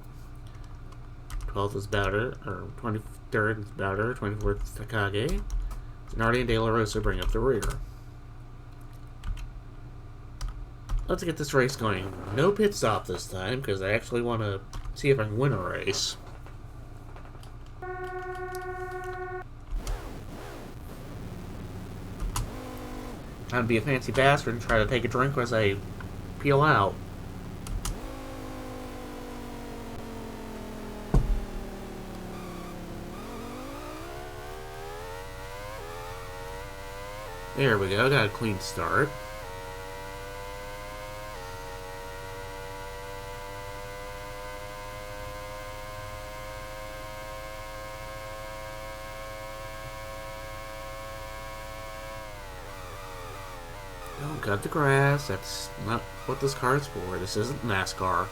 12th is Bowder, or 23rd is Bowder, 24th is Takagi. Zanardi and De La Rosa bring up the rear. Let's get this race going. No pit stop this time, because I actually want to see if I can win a race. I'd be a fancy bastard and try to take a drink as I peel out. There we go, got a clean start. Don't cut the grass, that's not what this car's for. This isn't NASCAR.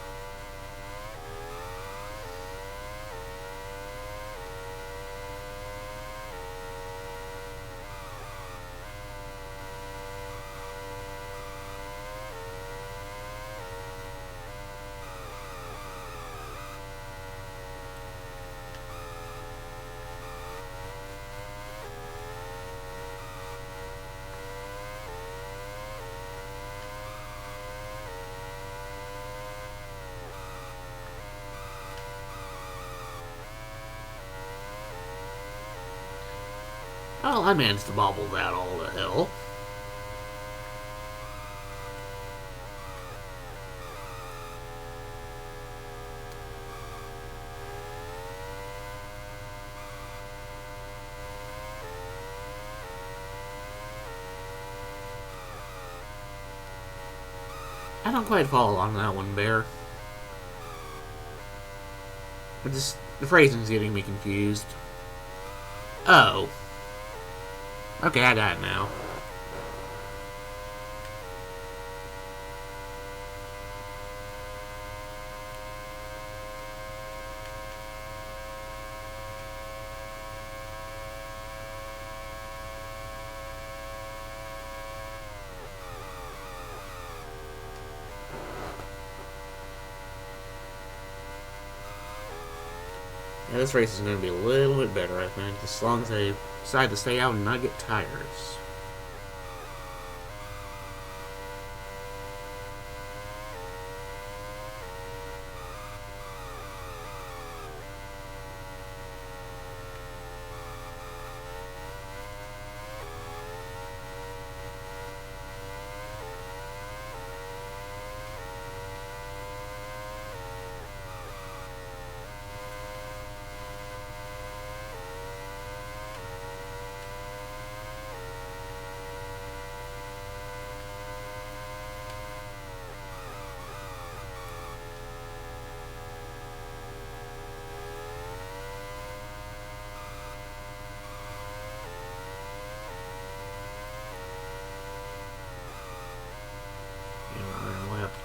Well, I managed to bobble that all the hell. I don't quite follow on that one, Bear. The phrasing's getting me confused. Oh. Okay, I got it now. Yeah, this race is going to be a little bit better, I think, as long as I decide to stay out and not get tires.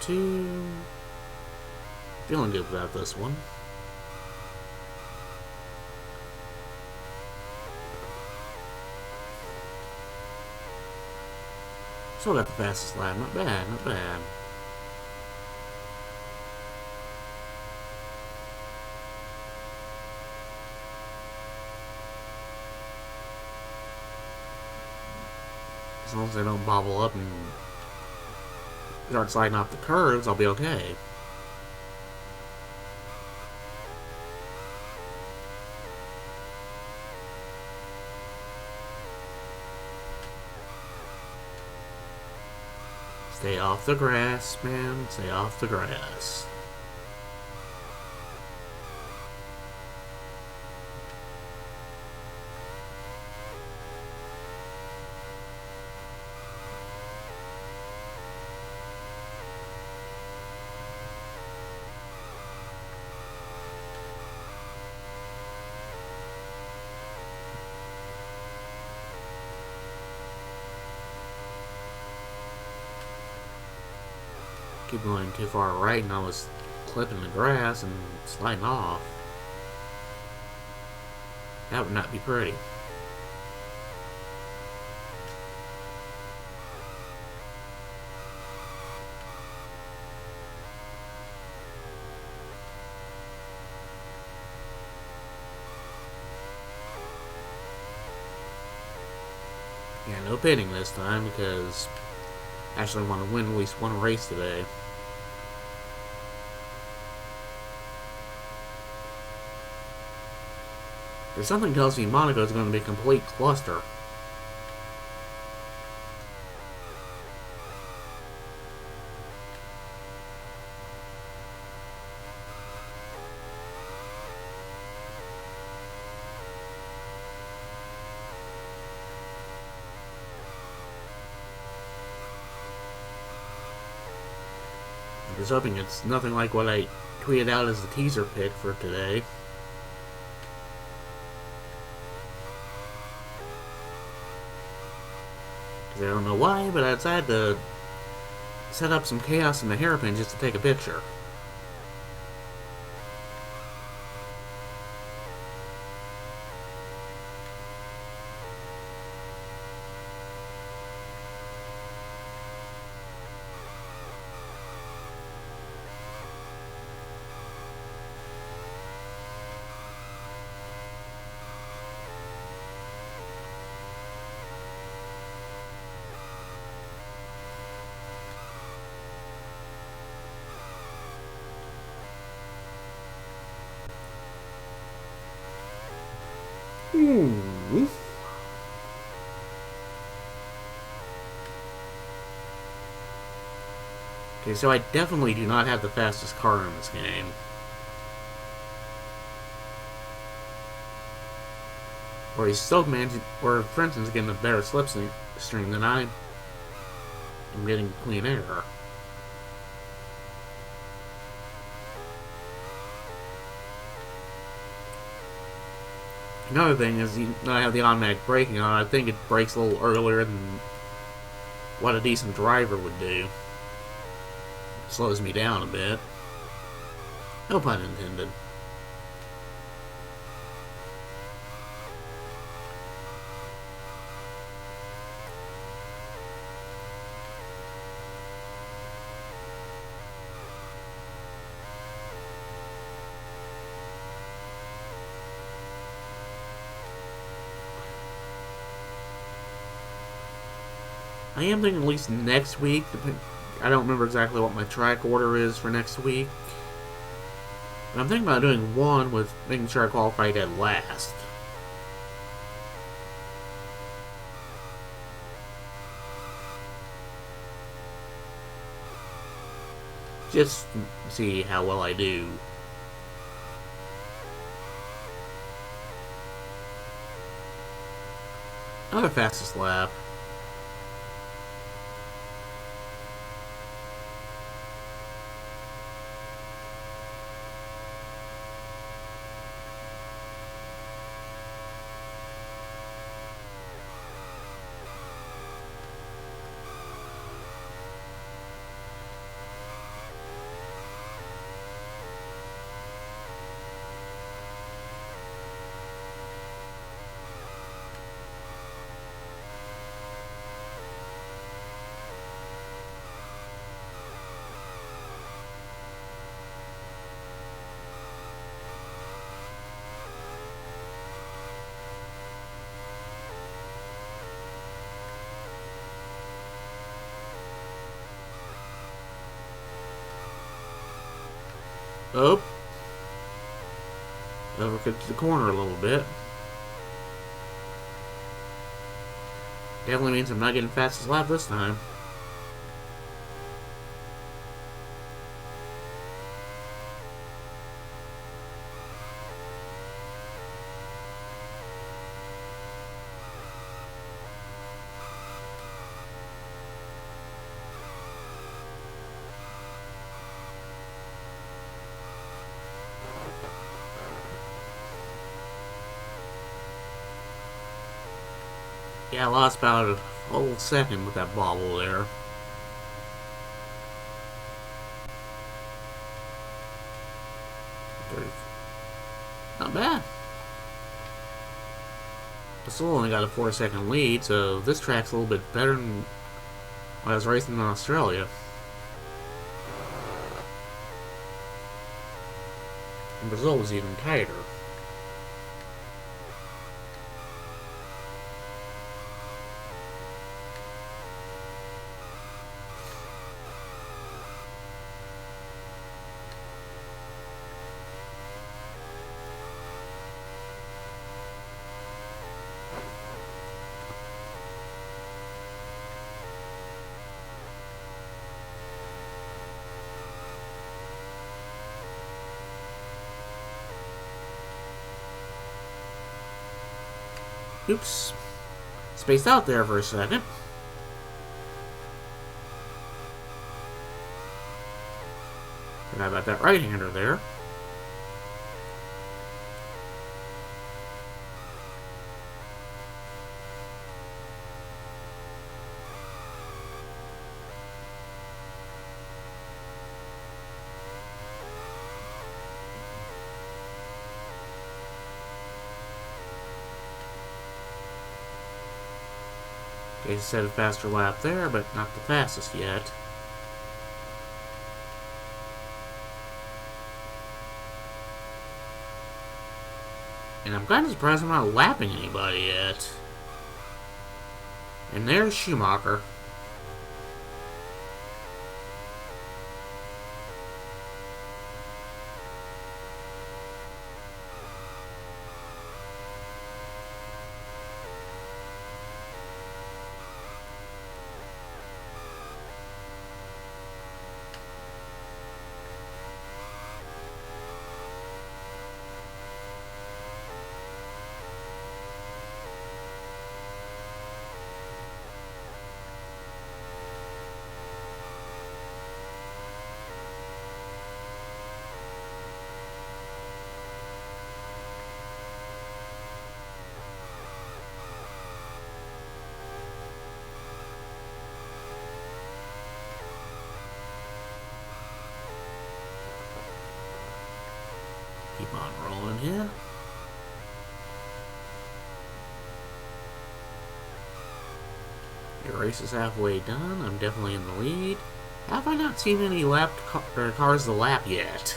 2. Feeling good about this one. Still got the fastest lap. Not bad, not bad. As long as I don't bobble up and start sliding off the curves, I'll be okay. Stay off the grass, man. Stay off the grass. Keep going too far right and I was clipping the grass and sliding off. That would not be pretty. Yeah, no pitting this time because I actually want to win at least one race today. There's something tells me Monaco is going to be a complete cluster. I'm just hoping it's nothing like what I tweeted out as the teaser pick for today. I don't know why, but I decided to set up some chaos in the hairpin just to take a picture. Okay, so I definitely do not have the fastest car in this game. Or he's still managing, or for instance, getting a better slipstream than I am getting clean air. Another thing is, I have the automatic braking on. I think it brakes a little earlier than what a decent driver would do. Slows me down a bit. No pun intended. I am thinking at least next week. I don't remember exactly what my track order is for next week. But I'm thinking about doing one with making sure I qualify dead last. Just see how well I do. Another fastest lap. Oh, overcooked the corner a little bit. Definitely means I'm not getting fastest lap this time. Yeah, I lost about a whole second with that bobble there. Not bad. I still only got a 4-second lead, so this track's a little bit better than when I was racing in Australia. And Brazil was even tighter. Oops. Spaced out there for a second. Forgot about that right-hander there. Okay, set a faster lap there, but not the fastest yet. And I'm kind of surprised I'm not lapping anybody yet. And there's Schumacher. Keep on rolling here. Your race is halfway done. I'm definitely in the lead. Have I not seen any cars to lap yet?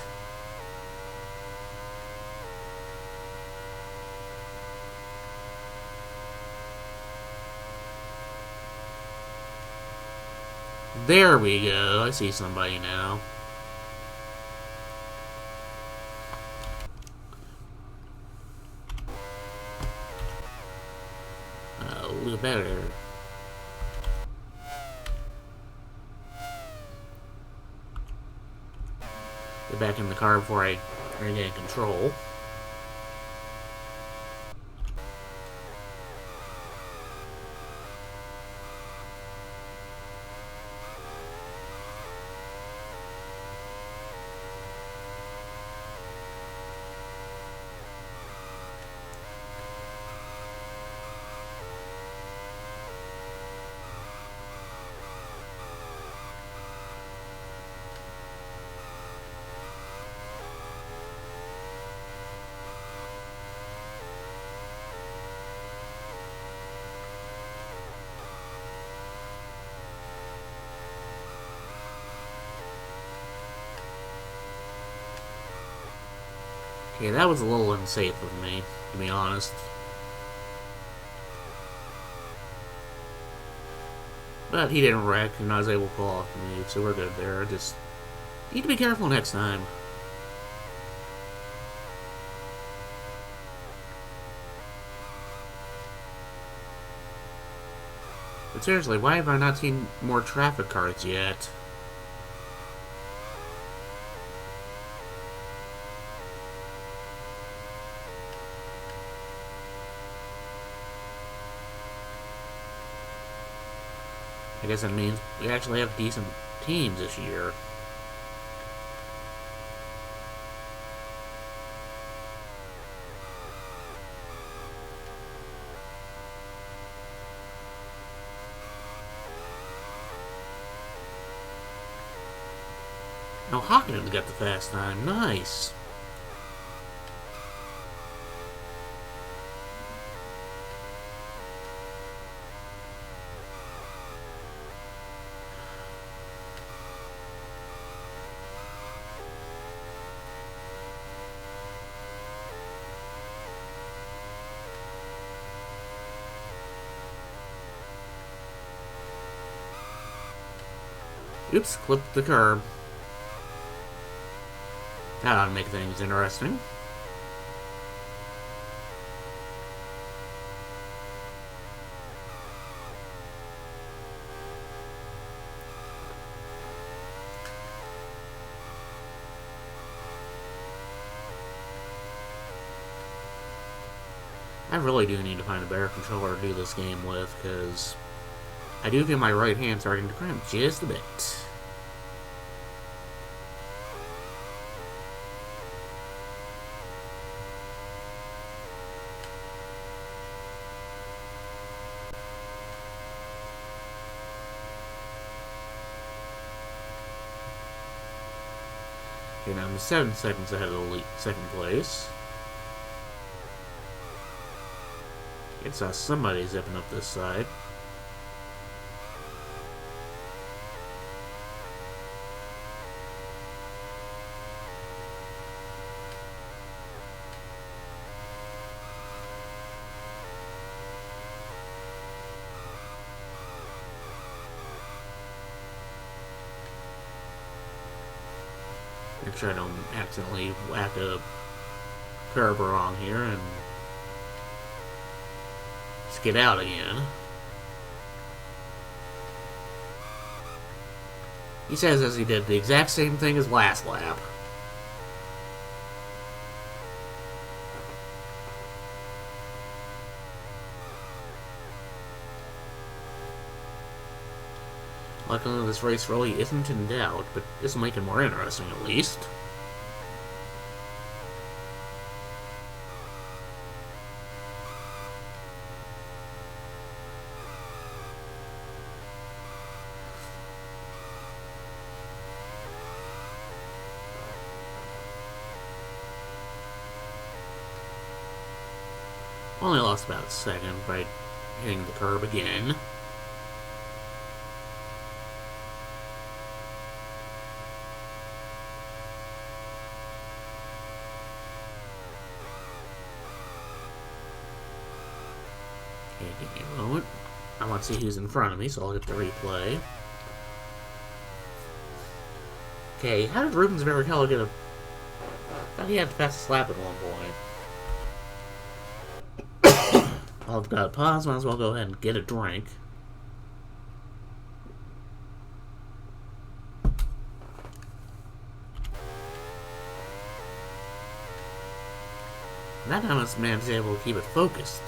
There we go. I see somebody now. A little better. Get back in the car before I regain control. Okay, that was a little unsafe of me, to be honest. But he didn't wreck, and I was able to pull off the move, so we're good there. Just need to be careful next time. But seriously, why have I not seen more traffic cards yet? I guess that means we actually have decent teams this year. Oh, Hawkinen's got the fast time. Nice. Oops, clipped the curb. That ought to make things interesting. I really do need to find a better controller to do this game with, because I do feel my right hand starting to cramp just a bit. Okay, now I'm 7 seconds ahead of the second place. I saw somebody zipping up this side. Make sure I don't accidentally whack a curb wrong here and skid out again. He says as he did the exact same thing as last lap. Luckily, this race really isn't in doubt, but this will make it more interesting at least. Only lost about a second by hitting the curb again. Okay, give me a moment. I want to see who's in front of me, so I'll get the replay. Okay, how did Rubens Barrichello get a... I thought he had the fastest lap at one point. I've got to pause, might as well go ahead and get a drink. That time this man's able to keep it focused.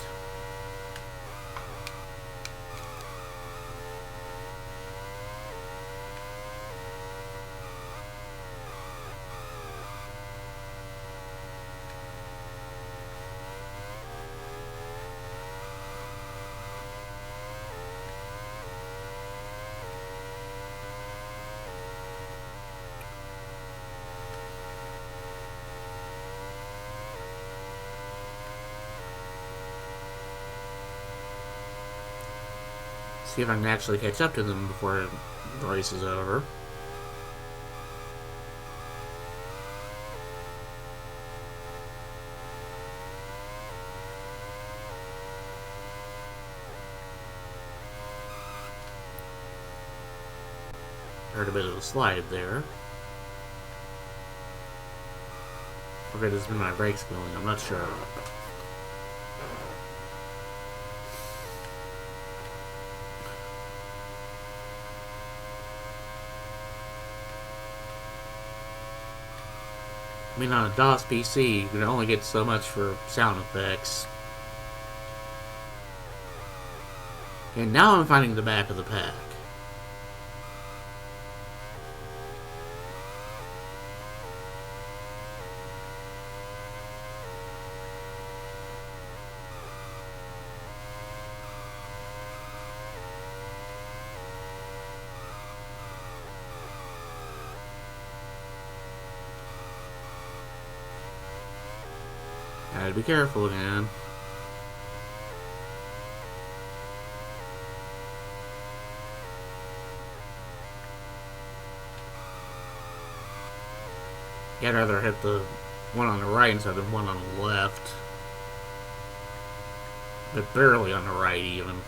See if I can actually catch up to them before the race is over. Heard a bit of a slide there. Or it has been my brakes going, I'm not sure. I mean, on a DOS PC, you can only get so much for sound effects. And now I'm finding the back of the pack. Gotta be careful again. Yeah, I'd rather hit the one on the right instead of the one on the left. But barely on the right, even.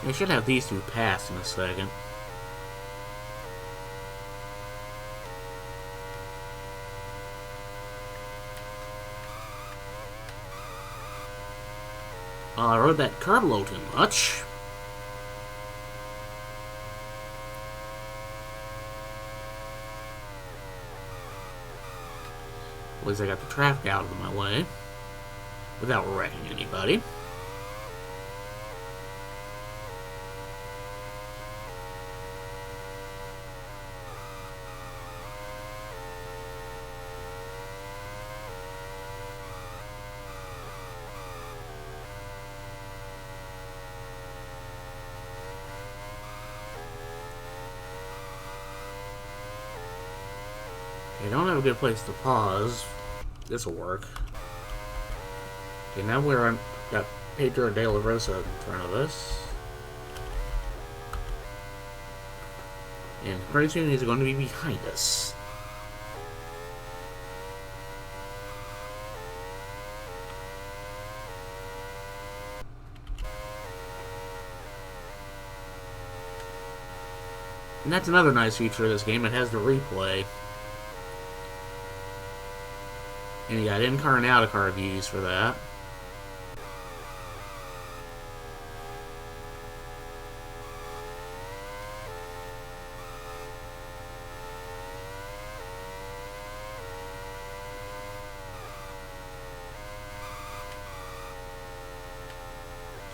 I should have these two pass in a second. I rode that carb low too much. At least I got the traffic out of my way without wrecking anybody. I don't have a good place to pause. This'll work. Okay, now we're on. Got Pedro de la Rosa in front of us. And pretty soon he's going to be behind us. And that's another nice feature of this game. It has the replay. And you got in-car and out-of-car views for that.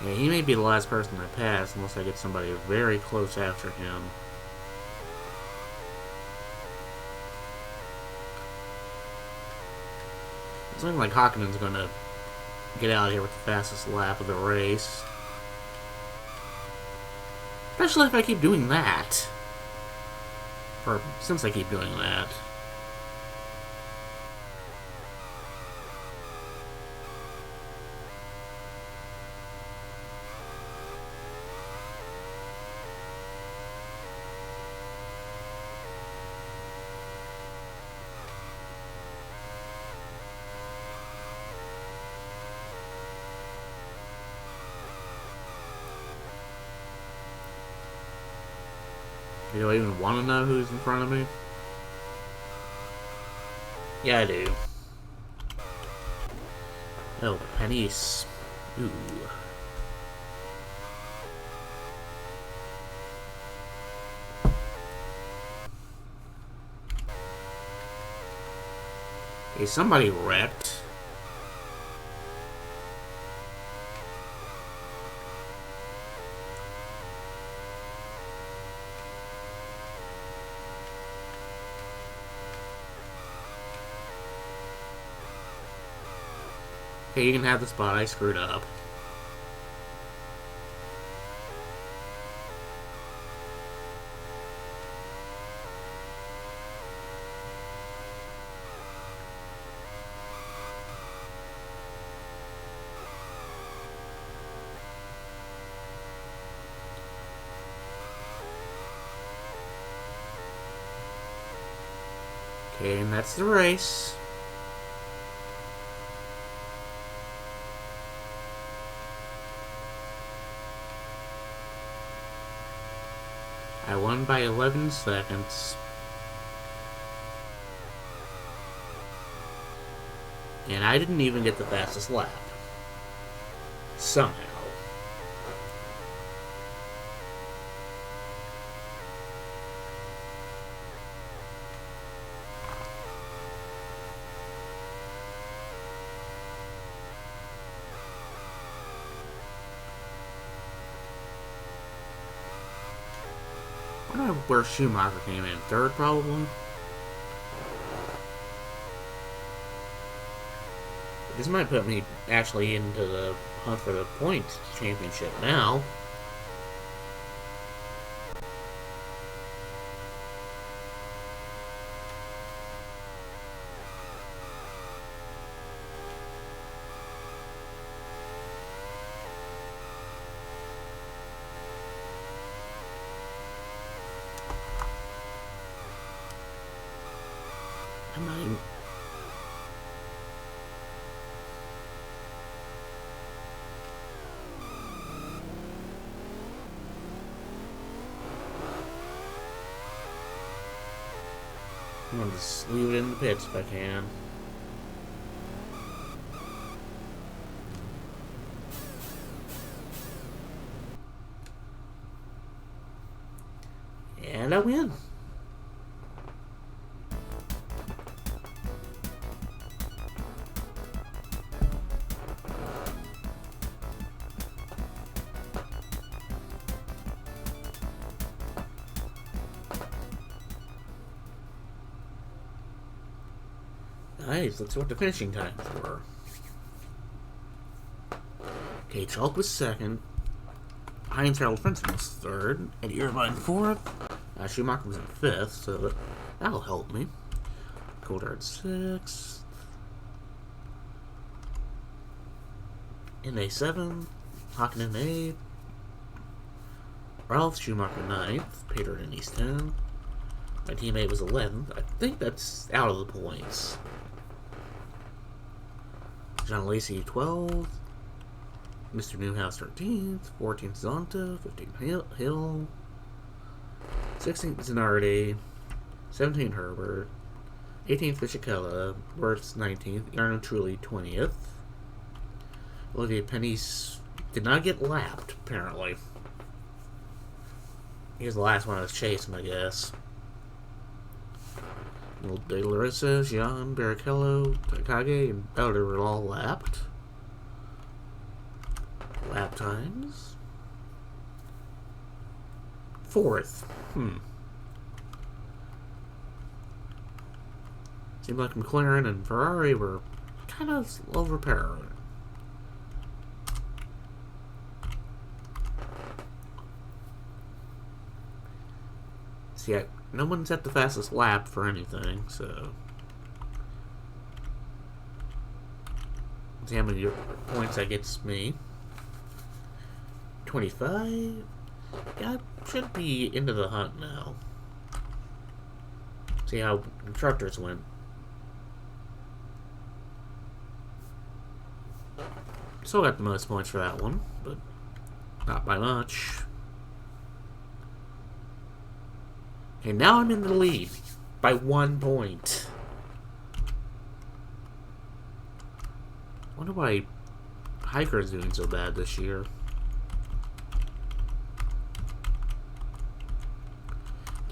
Yeah, he may be the last person I pass unless I get somebody very close after him. It's looking like Hockenan's gonna get out of here with the fastest lap of the race. Especially if I keep doing that. Or since I keep doing that. Do I even want to know who's in front of me? Yeah, I do. Oh, pennies. Ooh. Okay, somebody wrecked. Okay, you can have the spot. I screwed up. Okay, and that's the race. I won by 11 seconds. And I didn't even get the fastest lap. Somehow. I wonder where Schumacher came in. Third, probably? This might put me actually into the hunt for the points championship now. I'm not even... I'm gonna just leave it in the pits if I can. And I win. Nice, let's see what the finishing times were. Okay, Chalk was second. Heinz Harold Frentzen was third. Eddie Irvine fourth. Schumacher was in fifth, so that'll help me. Coulthard sixth. In a seventh. Hakkinen eighth. Ralph Schumacher ninth. Peter Denny's 10th. My teammate was 11th. I think that's out of the points. John Lacey 12th. Mr. Newhouse 13th. 14th Zonta. 15th Hill. 16th Zanardi. 17th Herbert. 18th Fisichella. Wirtz 19th. Yarno Trulli 20th. Olivier Penny's did not get lapped, apparently. He was the last one I was chasing, I guess. De Larissa, Jean, Barrichello, Takage, and Elder were all lapped. Lap times. Fourth. Seemed like McLaren and Ferrari were kind of overpowered. See, no one's at the fastest lap for anything, so... See how many points that gets me. 25? Yeah, I should be into the hunt now. See how constructors went. Still got the most points for that one, but not by much. Okay, now I'm in the lead by 1 point. Wonder why Hiker is doing so bad this year.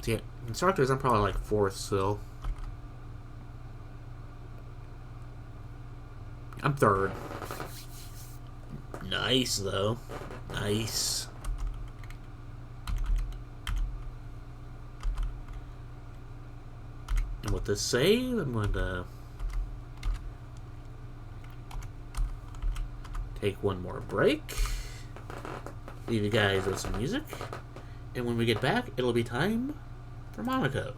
See, constructors, I'm probably like 4th still. I'm 3rd. Nice, though. Nice. And with this save, I'm going to take one more break, leave you guys with some music, and when we get back, it'll be time for Monaco.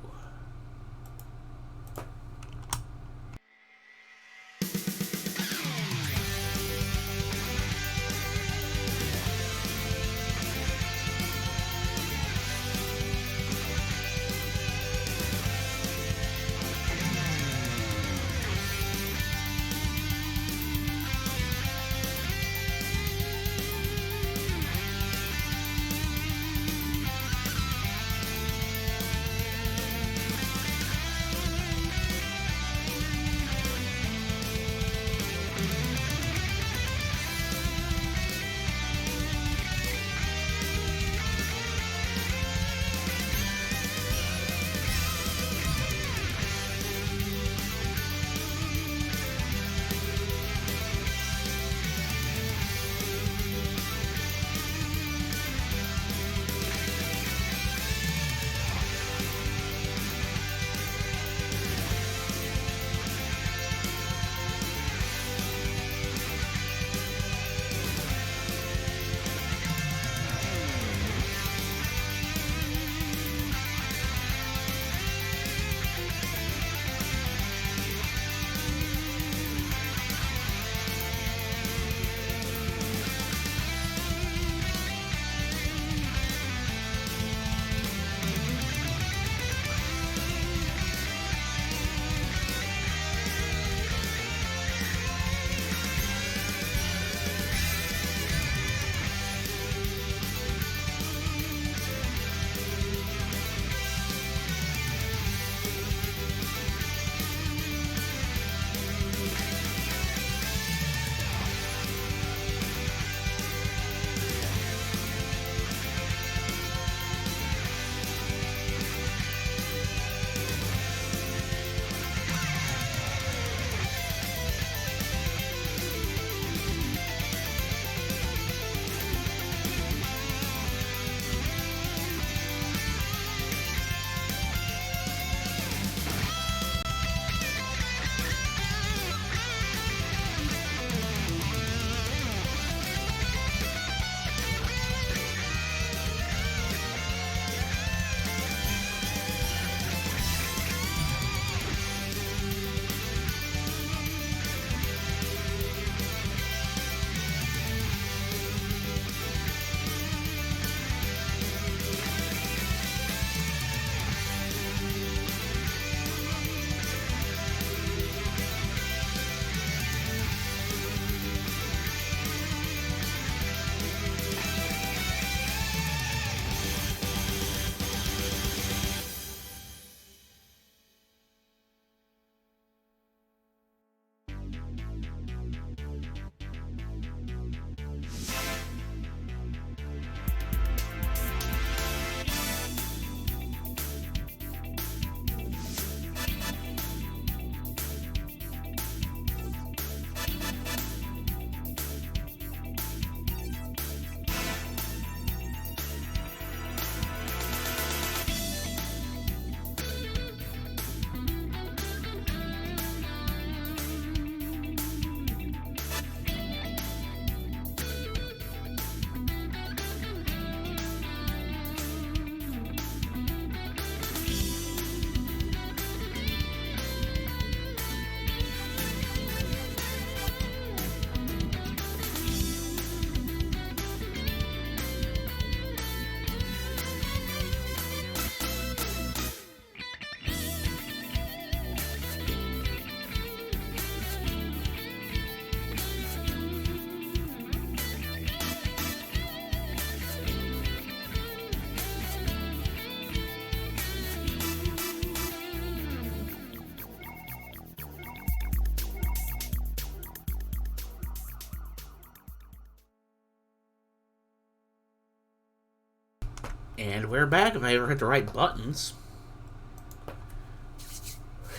And we're back if I ever hit the right buttons.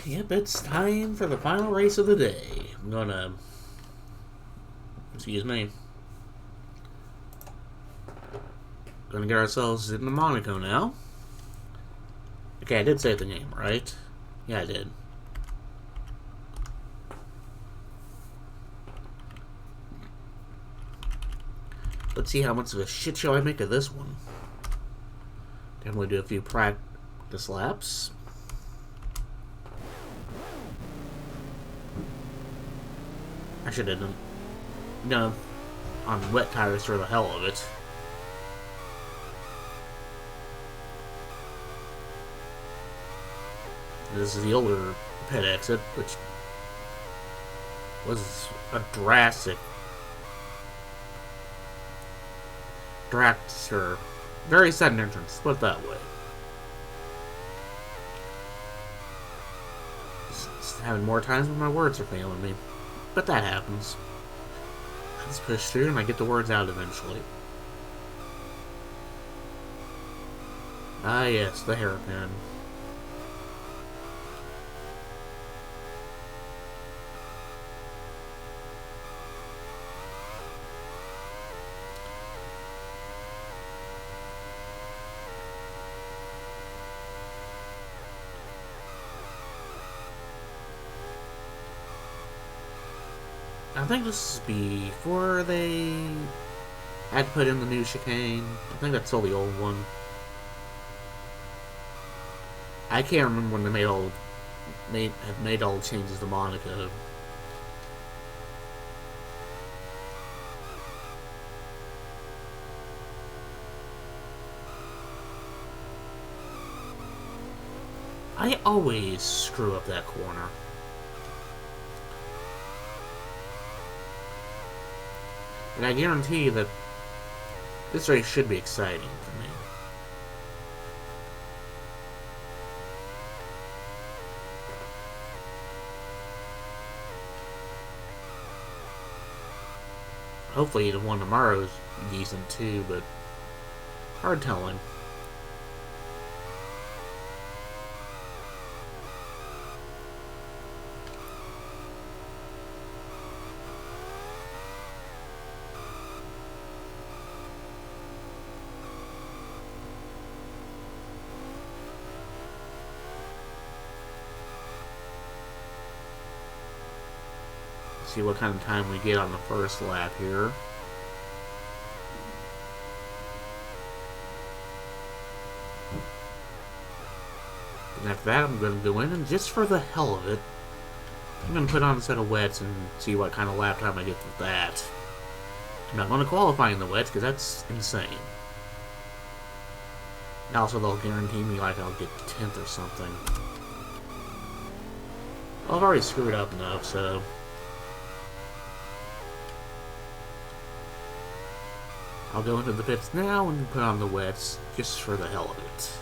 Yep, it's time for the final race of the day. I'm gonna... Excuse me. Gonna get ourselves into Monaco now. Okay, I did save the game, right? Yeah, I did. Let's see how much of a shit show I make of this one. Definitely do a few practice laps. I should have done on wet tires for the hell of it. This is the older pit exit, which was a drastic, very sudden entrance, put it that way. Just having more times when my words are failing me. But that happens. I just push through and I get the words out eventually. Ah yes, the hairpin. I think this is before they had to put in the new chicane. I think that's still the old one. I can't remember when they made all the changes to Monaco. I always screw up that corner. And I guarantee that this race should be exciting for me. Hopefully the one tomorrow is decent too, but hard telling. See what kind of time we get on the first lap here. And after that, I'm going to go in and just for the hell of it, I'm going to put on a set of wets and see what kind of lap time I get with that. I'm not going to qualify in the wets because that's insane. And also, they'll guarantee me like I'll get 10th or something. Well, I've already screwed up enough, so... I'll go into the pits now and put on the wets, just for the hell of it.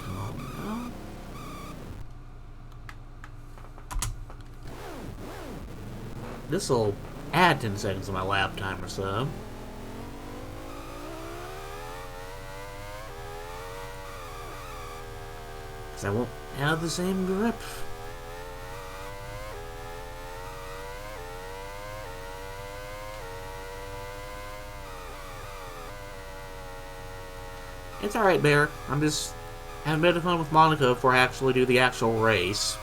Come on now. This'll add 10 seconds to my lap time or so. Because I won't have the same grip. It's alright, Bear. I'm just having a bit of fun with Monaco before I actually do the actual race.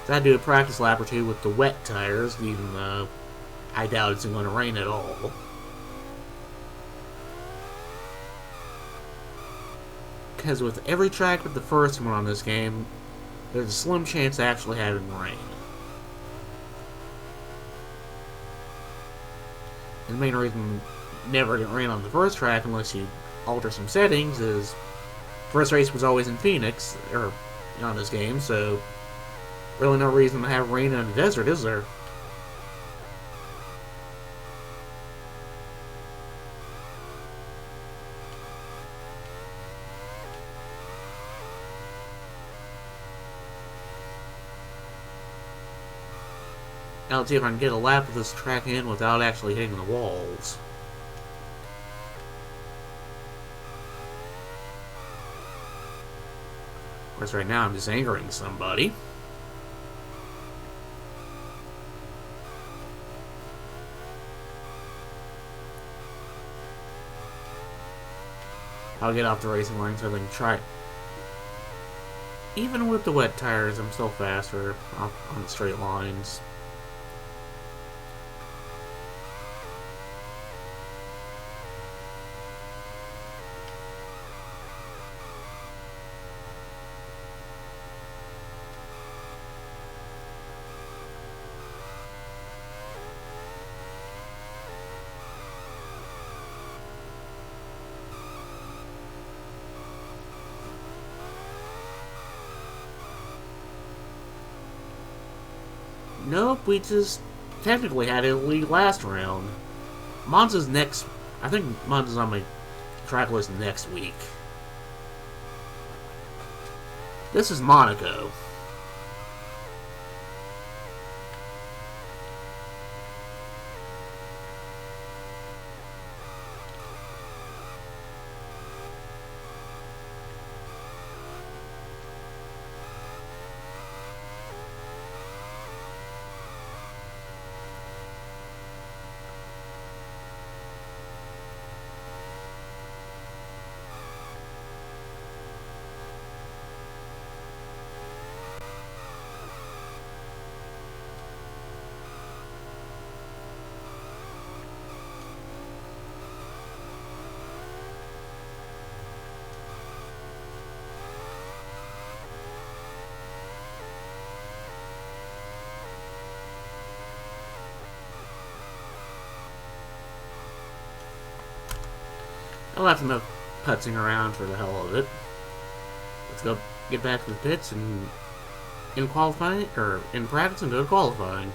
So I do a practice lap or two with the wet tires, even though I doubt it's going to rain at all. Because with every track but the first one on this game, there's a slim chance of actually having rain. And the main reason you never get rain on the first track unless you alter some settings is first race was always in Phoenix, or on this game, so really no reason to have rain in the desert, is there? I'll see if I can get a lap of this track in without actually hitting the walls. Of course, right now I'm just angering somebody. I'll get off the racing line so I can try. Even with the wet tires, I'm still faster on straight lines. Nope, we just technically had a lead last round. Monza's next. I think Monza's on my track list next week. This is Monaco. I'll have enough putzing around for the hell of it. Let's go get back to the pits and in qualifying, or in practice and go to qualifying.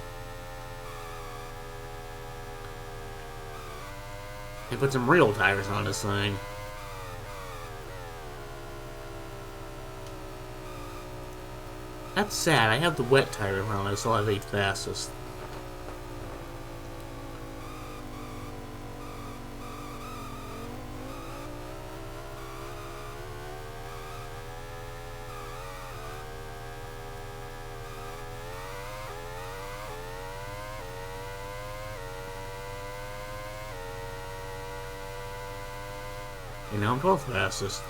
And put some real tires on this thing. That's sad. I have the wet tire on. I still have 8th fastest. And now I'm 12th fastest.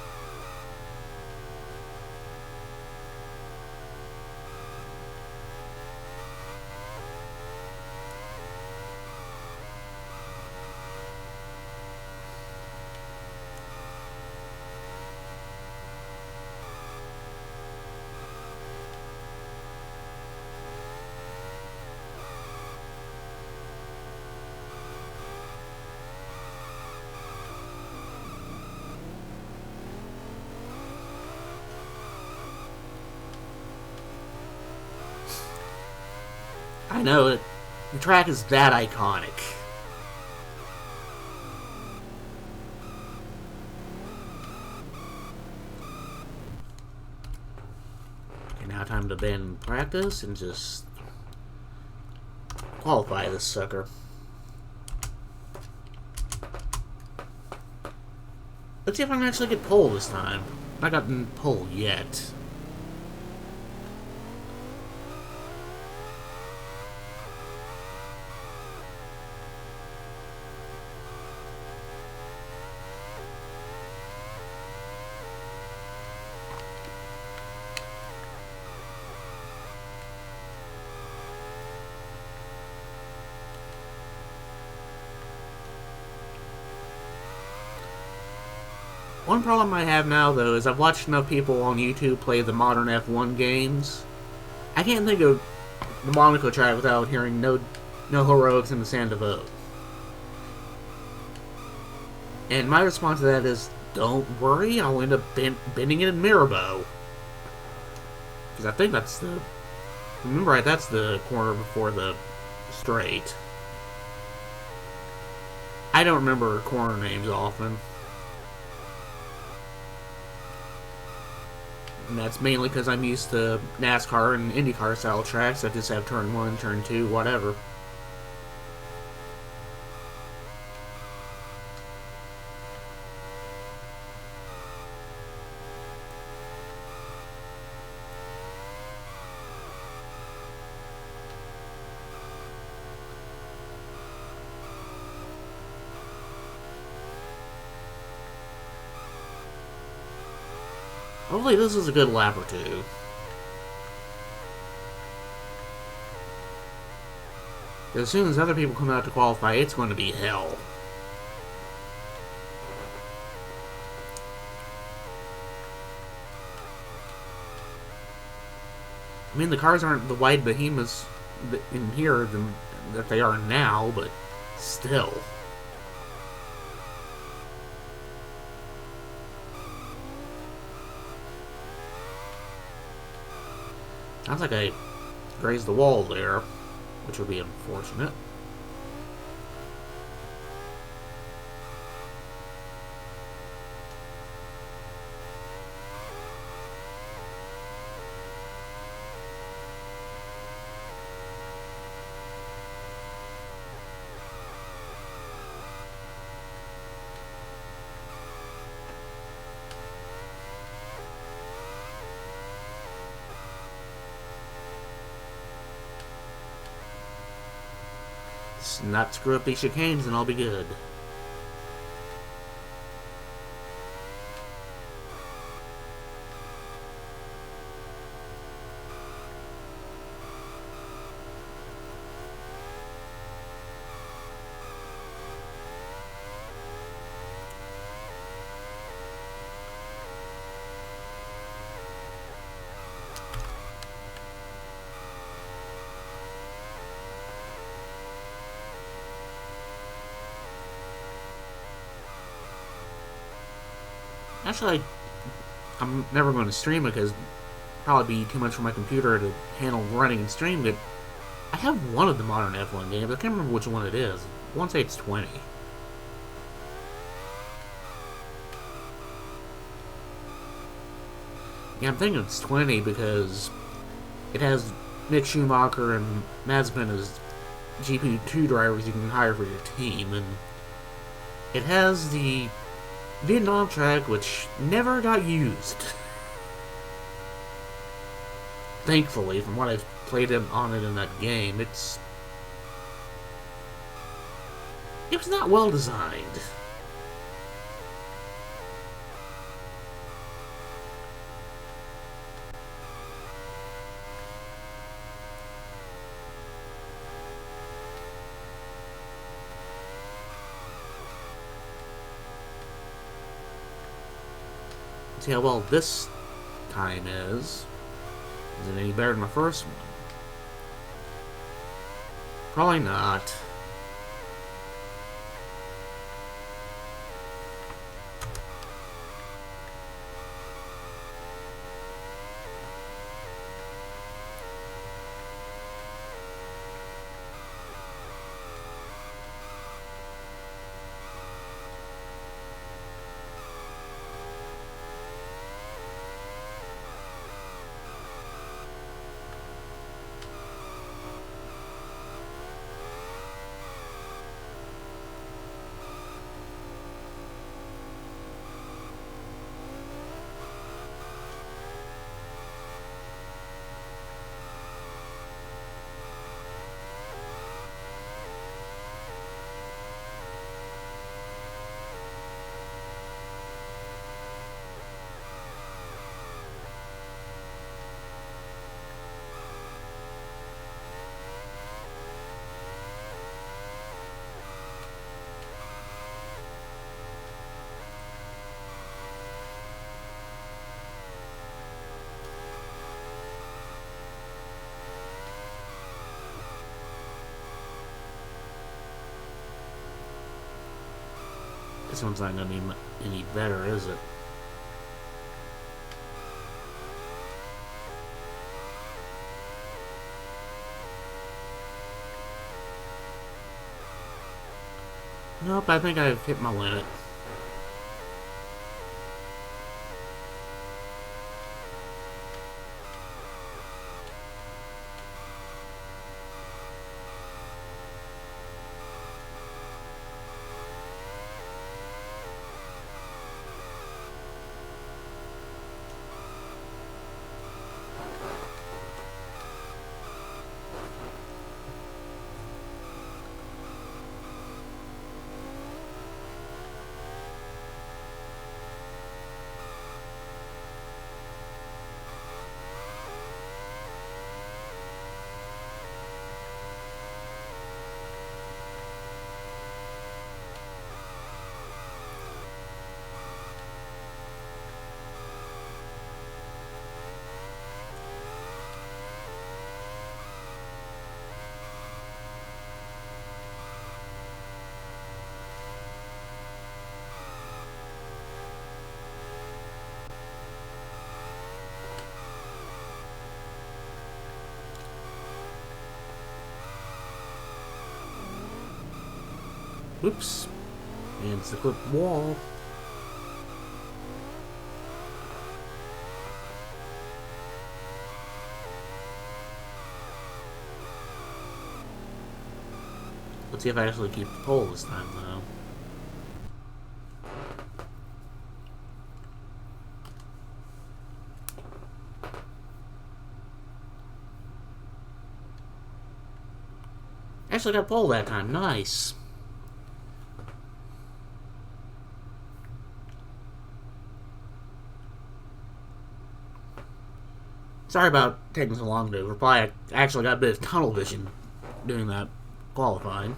I know it. The track is that iconic. Okay, now time to abandon practice and just qualify this sucker. Let's see if I can actually get pole this time. I've not gotten pole yet. One problem I have now, though, is I've watched enough people on YouTube play the modern F1 games. I can't think of the Monaco track without hearing no heroics in the sand to vote. And my response to that is, don't worry, I'll end up bending it in Mirabeau. Because I think that's the... Remember right, that's the corner before the straight. I don't remember corner names often. And that's mainly because I'm used to NASCAR and IndyCar style tracks that just have turn 1, turn 2, whatever. Hopefully this is a good lap or two. As soon as other people come out to qualify, it's going to be hell. I mean, the cars aren't the wide behemoths in here that they are now, but still. Sounds like I grazed the wall there, which would be unfortunate. Let's not screw up these chicanes and I'll be good. Actually, I'm never going to stream it because it'd probably be too much for my computer to handle running and stream it. I have one of the modern F1 games. I can't remember which one it is. I want to say it's 20. Yeah, I'm thinking it's 20 because it has Mick Schumacher and Mazepin as GP2 drivers you can hire for your team, and it has the Vietnam track, which never got used. Thankfully, from what I've played on it in that game, it was not well designed. See how well this time is. Is it any better than my first one? Probably not. This one's not going to be any better, is it? Nope, I think I've hit my limit. Oops. And it's the clip wall. Let's see if I actually keep the pole this time, though. Actually got pole that time. Nice. Sorry about taking so long to reply. I actually got a bit of tunnel vision doing that qualifying.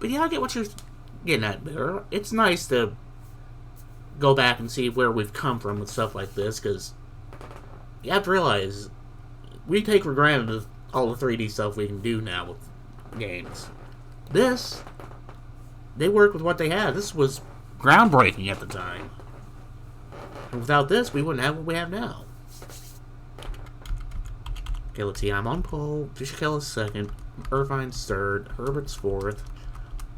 But yeah, I get what you're getting at there. It's nice to go back and see where we've come from with stuff like this, because you have to realize we take for granted all the 3D stuff we can do now with games. This, they worked with what they had. This was groundbreaking at the time. And without this, we wouldn't have what we have now. Okay, let's see. I'm on pole. Fishkill is second. Irvine's third. Herbert's fourth.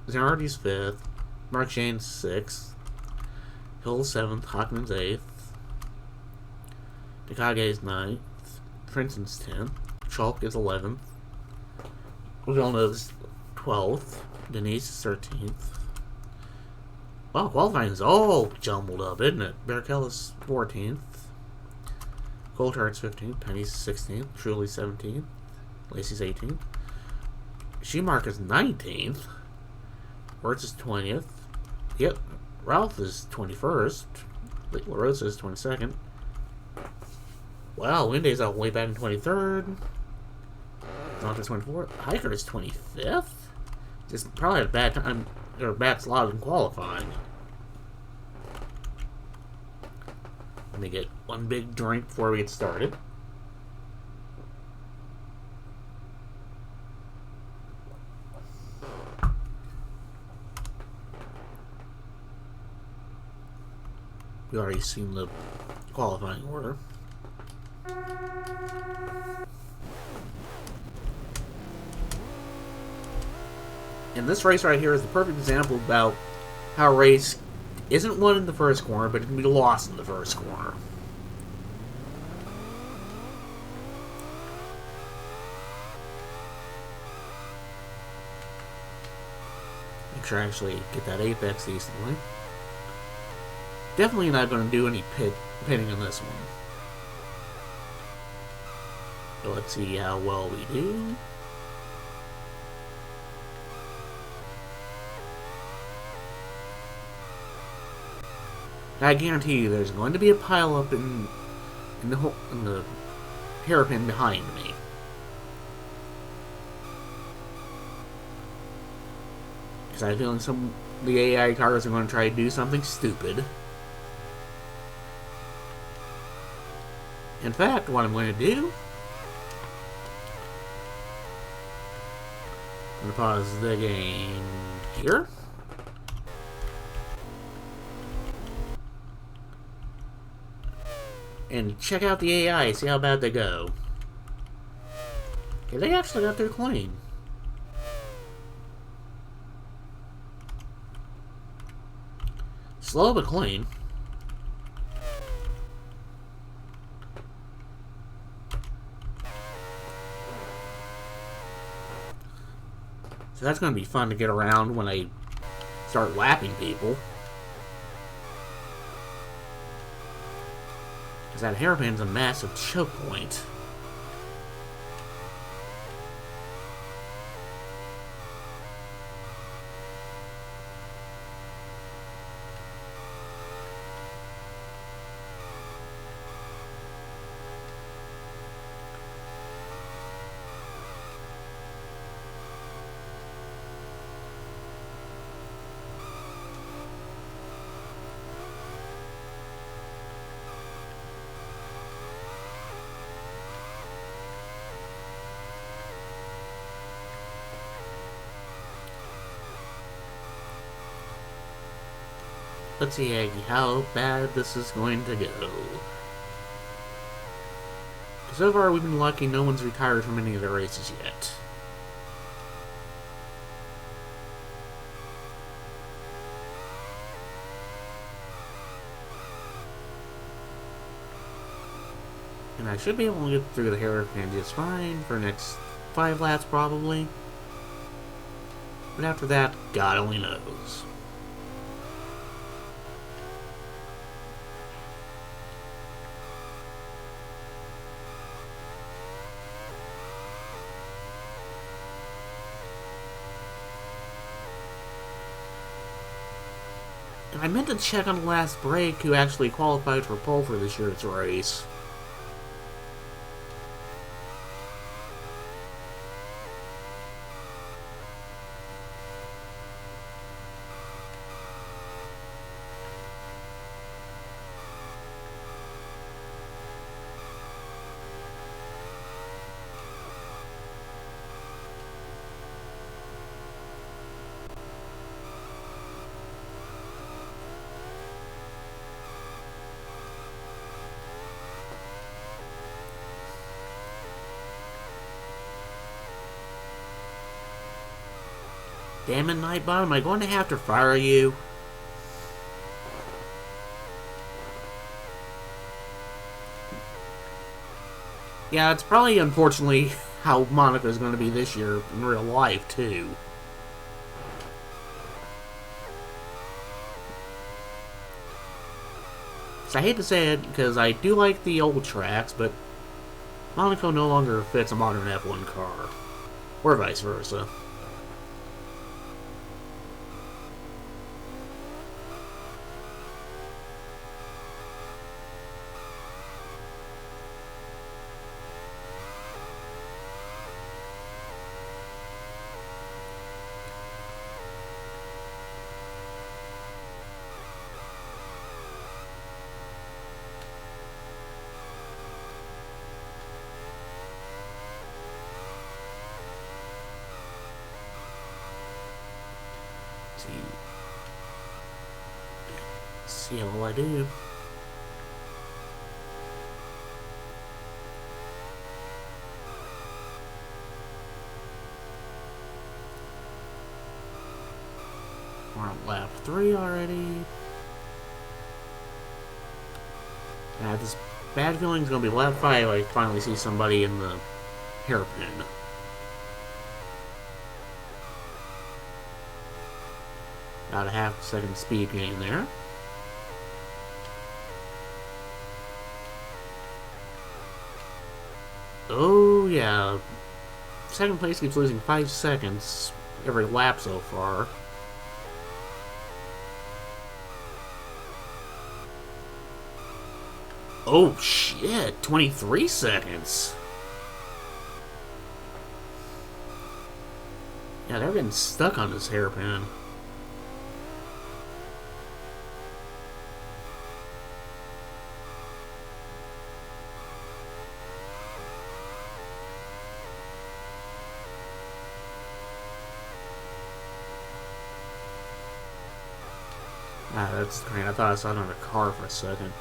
Zanardi's fifth. Mark Shane's sixth. Hill's seventh. Hockman's eighth. Takage's ninth. Princeton's 10th. Chalk is 11th. Villeneuve's 12th. Denise is 13th. Wow, qualifying is all jumbled up, isn't it? Barrichello is 14th. Coulthard's 15th. Penny's 16th. Truly's 17th. Lacey's 18th. Schumacher's 19th. Wirtz is 20th. Yep. Ralph is 21st. LaRosa is 22nd. Wow, Winday's out way back in 23rd. Zonka's 24th. Hiker is 25th. Just probably had a bad time, or a bad slot in qualifying. Let me get one big drink before we get started. We've already seen the qualifying order. And this race right here is the perfect example about how a race isn't won in the first corner, but it can be lost in the first corner. Make sure I actually get that apex decently. Definitely not going to do any pitting on this one. So let's see how well we do. I guarantee you there's going to be a pile up in the hairpin behind me. Because I have a feeling some of the AI cars are going to try to do something stupid. In fact, what I'm going to do, I'm going to pause the game here. And check out the AI, see how bad they go. Okay, they actually got through clean. Slow but clean. So that's going to be fun to get around when I start lapping people. Because that hairpin's a massive choke point. Let's see how bad this is going to go. So far, we've been lucky no one's retired from any of the races yet. And I should be able to get through the hairpin just fine for the next 5 laps probably. But after that, God only knows. And I meant to check on the last break who actually qualified for pole for this year's race. Damn it, Nightbot, am I going to have to fire you? Yeah, it's probably, unfortunately, how Monaco is going to be this year in real life, too. I hate to say it, because I do like the old tracks, but Monaco no longer fits a modern F1 car. Or vice versa. See how well I do. We're on lap 3 already. I have this bad feeling it's going to be lap 5. I finally see somebody in the hairpin. About a half-second speed gain there. Oh, yeah. Second place keeps losing 5 seconds every lap so far. Oh, shit. 23 seconds. Yeah, they're getting stuck on this hairpin. Ah, that's great. I thought I saw it on a car for a second.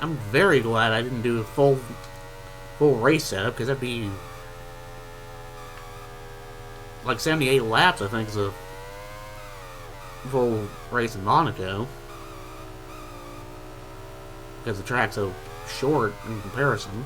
I'm very glad I didn't do a full race setup, because that'd be like 78 laps, I think, is a full race in Monaco, because the track's so short in comparison.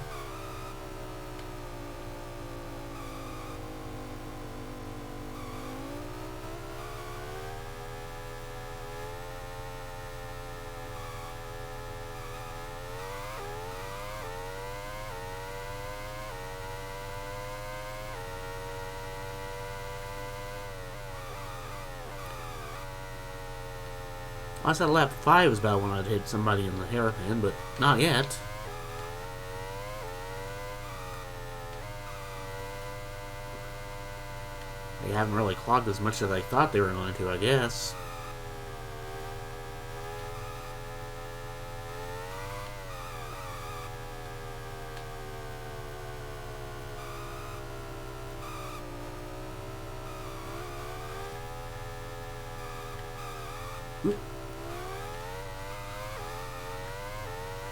I said lap 5 was about when I'd hit somebody in the hairpin, but not yet. They haven't really clogged as much as I thought they were going to, I guess.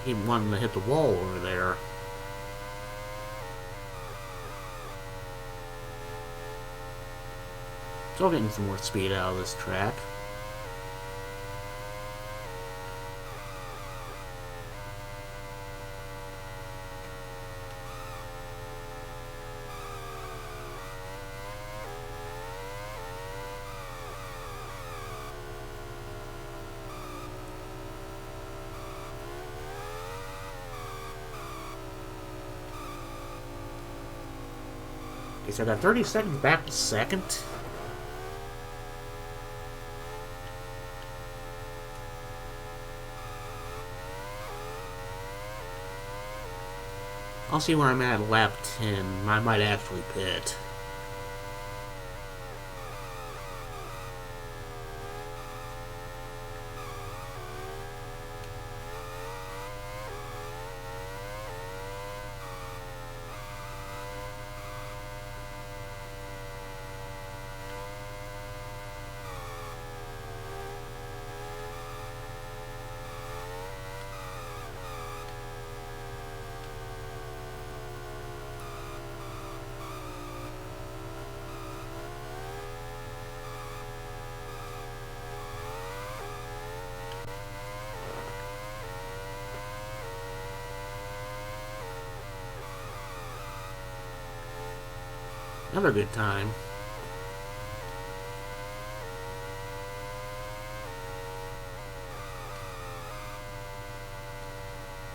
He wanted to hit the wall over there. Still getting some more speed out of this track. Okay, so I got 30 seconds back to second. I'll see where I'm at lap 10. I might actually pit. Another good time.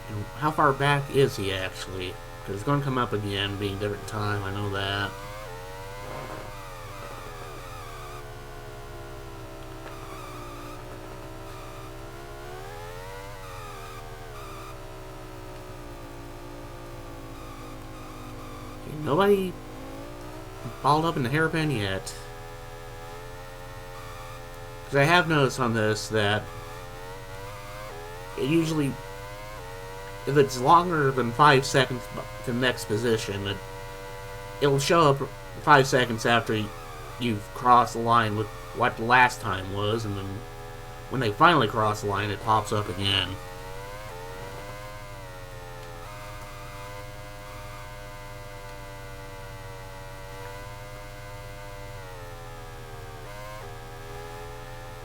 And how far back is he actually? Because it's going to come up again, being a different time, I know that. Okay, nobody balled up in the hairpin yet. Because I have noticed on this that it usually, if it's longer than 5 seconds to the next position, it'll show up 5 seconds after you've crossed the line with what the last time was, and then when they finally cross the line, it pops up again.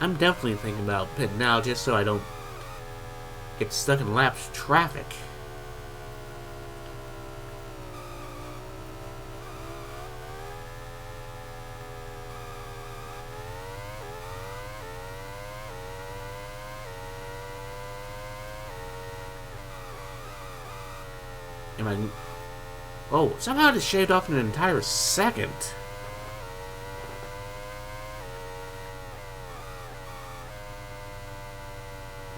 I'm definitely thinking about pitting now just so I don't get stuck in lapsed traffic. Am I... Oh, somehow I just shaved off an entire second.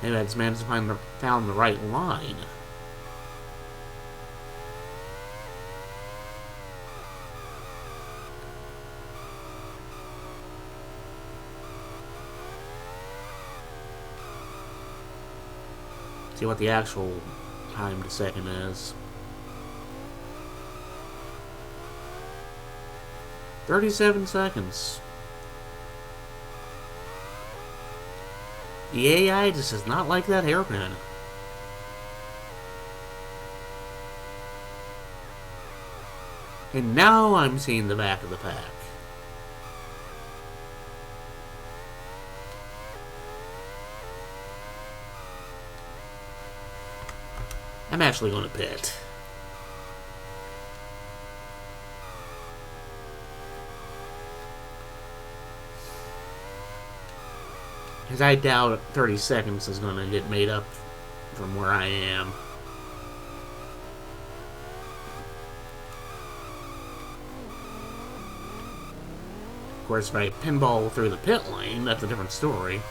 Maybe I just managed to found the right line. See what the actual time to second is. 37 seconds. The AI just does not like that hairpin. And now I'm seeing the back of the pack. I'm actually going to pit. Because I doubt 30 seconds is going to get made up from where I am. Of course, if I pinball through the pit lane, that's a different story.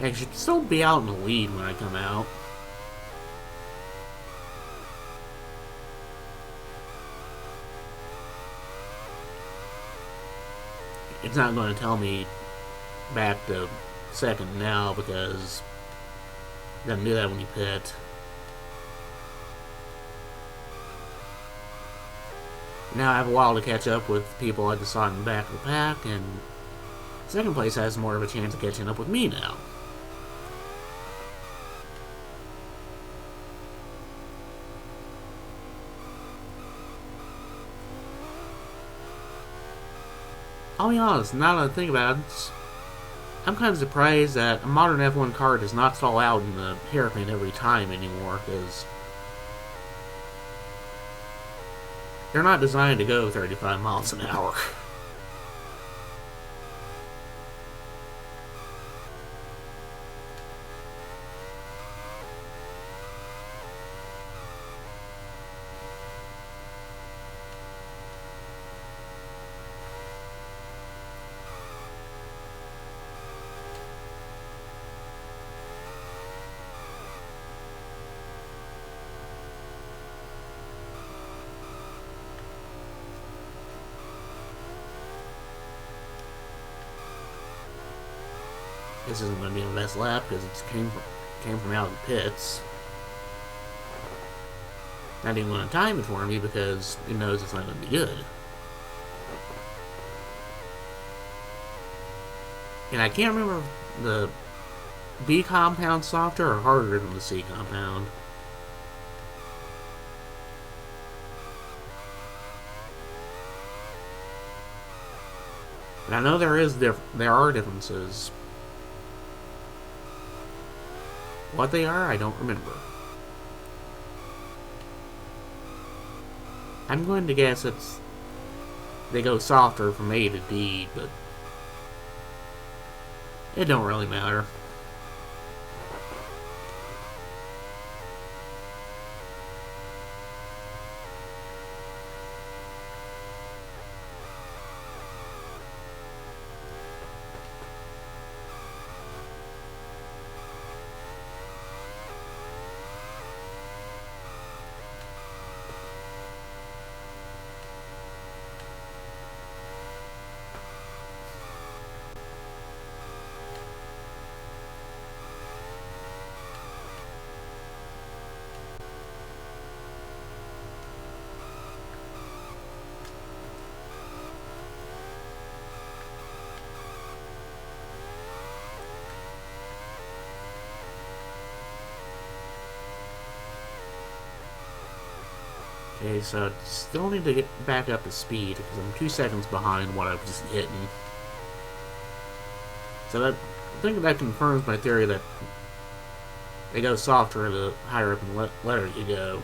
I should still be out in the lead when I come out. It's not going to tell me back to second now because it doesn't do that when you pit. Now I have a while to catch up with people I just saw in the back of the pack, and second place has more of a chance of catching up with me now. I'll be honest, now that I think about it, I'm kind of surprised that a modern F1 car does not stall out in the hairpin every time anymore, because they're not designed to go 35 miles an hour. This isn't going to be the best lap because it came from out of the pits. Not even going to time it for me because it knows it's not going to be good. And I can't remember if the B compound softer or harder than the C compound. But I know there are differences. What they are, I don't remember. I'm going to guess they go softer from A to D, but it don't really matter. Okay, so I still need to get back up to speed because I'm 2 seconds behind what I was just hitting. So I think that confirms my theory that they go softer the higher up in the letter you go.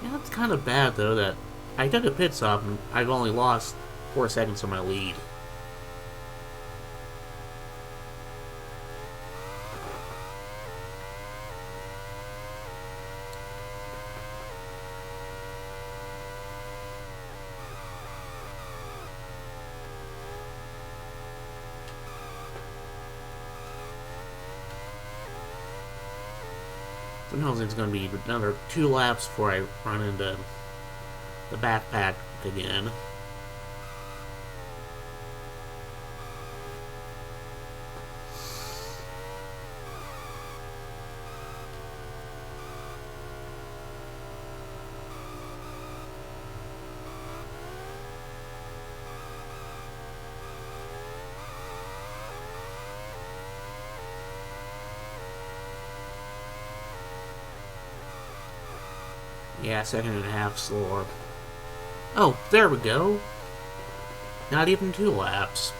Yeah, it's kind of bad though that I took a pit stop and I've only lost 4 seconds of my lead. Sometimes it's going to be another 2 laps before I run into the backpack again. Yeah, 2.5 slower. Oh, there we go. Not even 2 laps.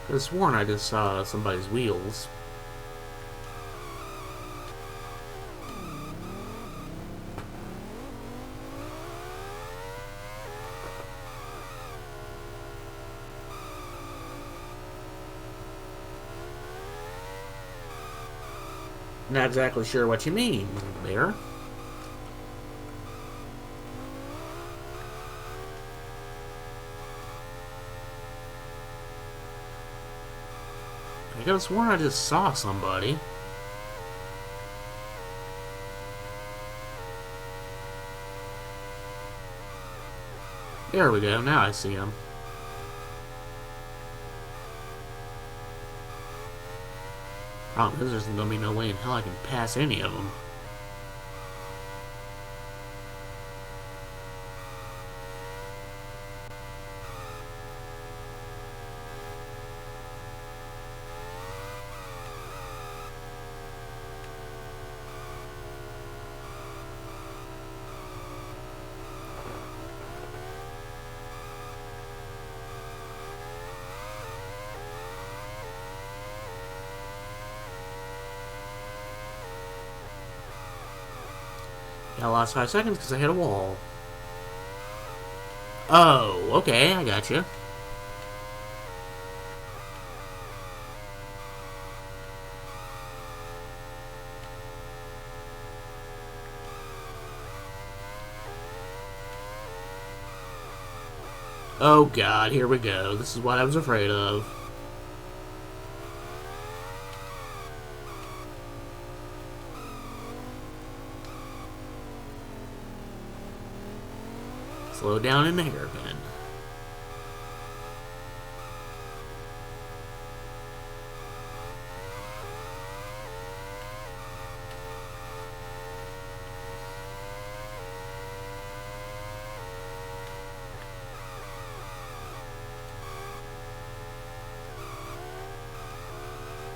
I could have sworn I just saw somebody's wheels. Not exactly sure what you mean there. I could have sworn I just saw somebody. There we go, now I see him. Problem is, there's gonna be no way in hell I can pass any of them. I lost 5 seconds because I hit a wall. Oh, okay, I got you. Oh god, here we go. This is what I was afraid of. Slow down in the hairpin.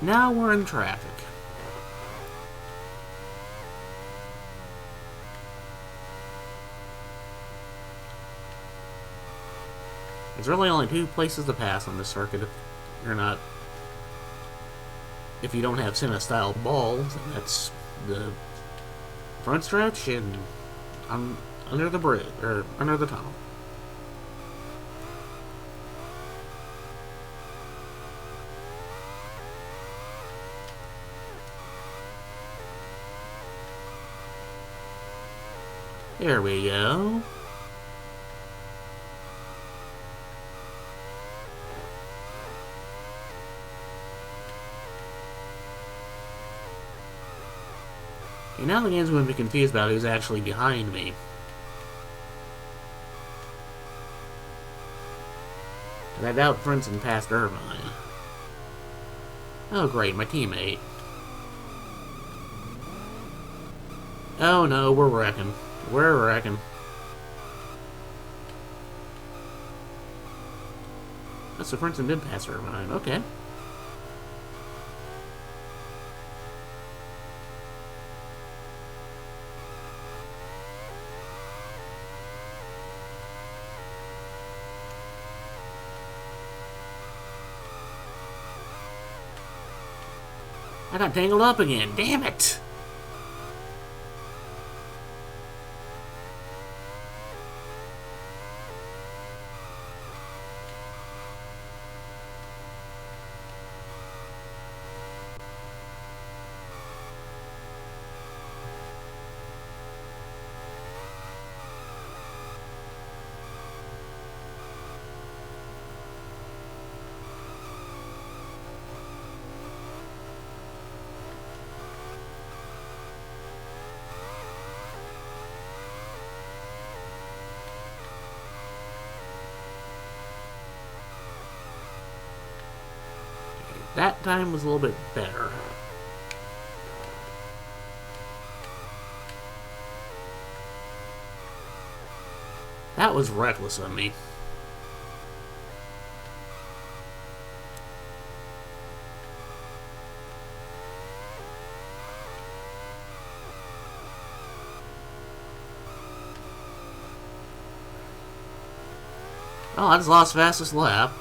Now we're in traffic. There's really only 2 places to pass on this circuit if you're not... If you don't have Senna-style balls, and that's the front stretch and under the bridge, or under the tunnel. There we go. Okay, now the game's going to be confused about who's actually behind me. And I doubt Princeton passed Irvine. Oh great, my teammate. Oh no, we're wrecking. We're wrecking. Oh, so Princeton did pass Irvine, okay. I got tangled up again, damn it! That time was a little bit better. That was reckless of me. Oh, I just lost fastest lap.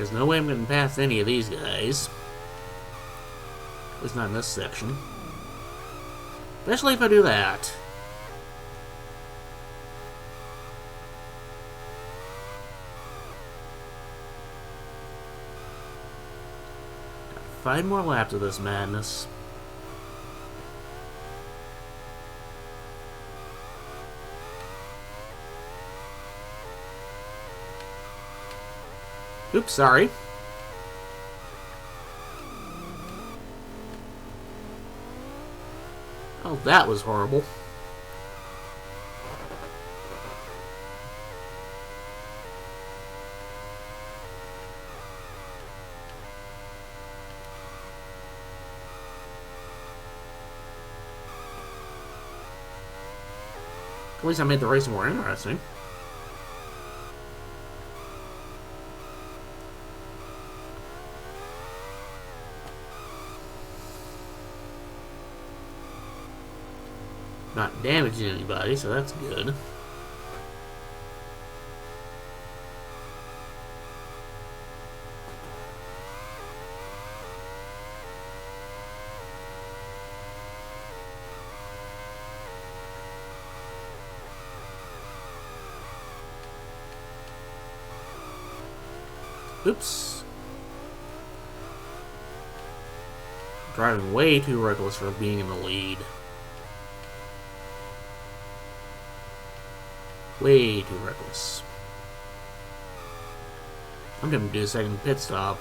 There's no way I'm getting past any of these guys. At least not in this section. Especially if I do that. Got 5 more laps of this madness. Oops, sorry. Oh, that was horrible. At least I made the race more interesting. Not damaging anybody, so that's good. Oops. Driving way too reckless for being in the lead. Way too reckless. I'm gonna do a second pit stop.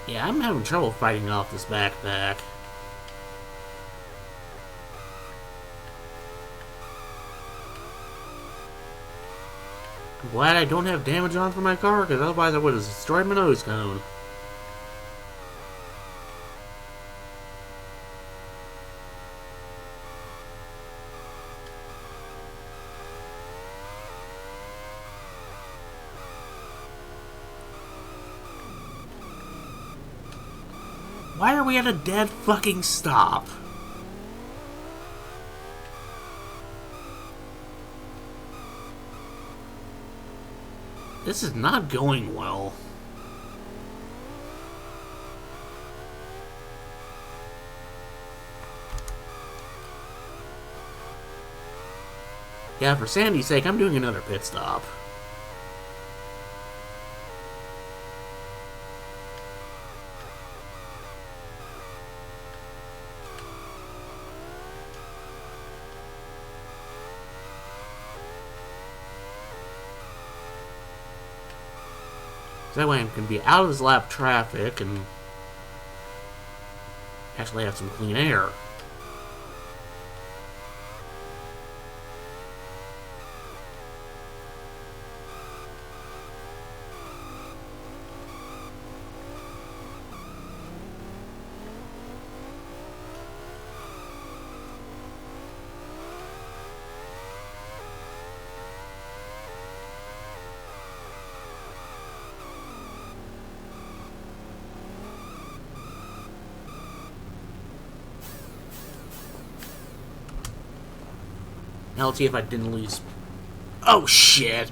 Yeah, I'm having trouble fighting off this backpack. I'm glad I don't have damage on for my car, because otherwise I would have destroyed my nose cone. Why are we at a dead fucking stop? This is not going well. Yeah, for Sandy's sake, I'm doing another pit stop. That way I can be out of this lap traffic and actually have some clean air. Now let's see if I didn't lose. Oh shit!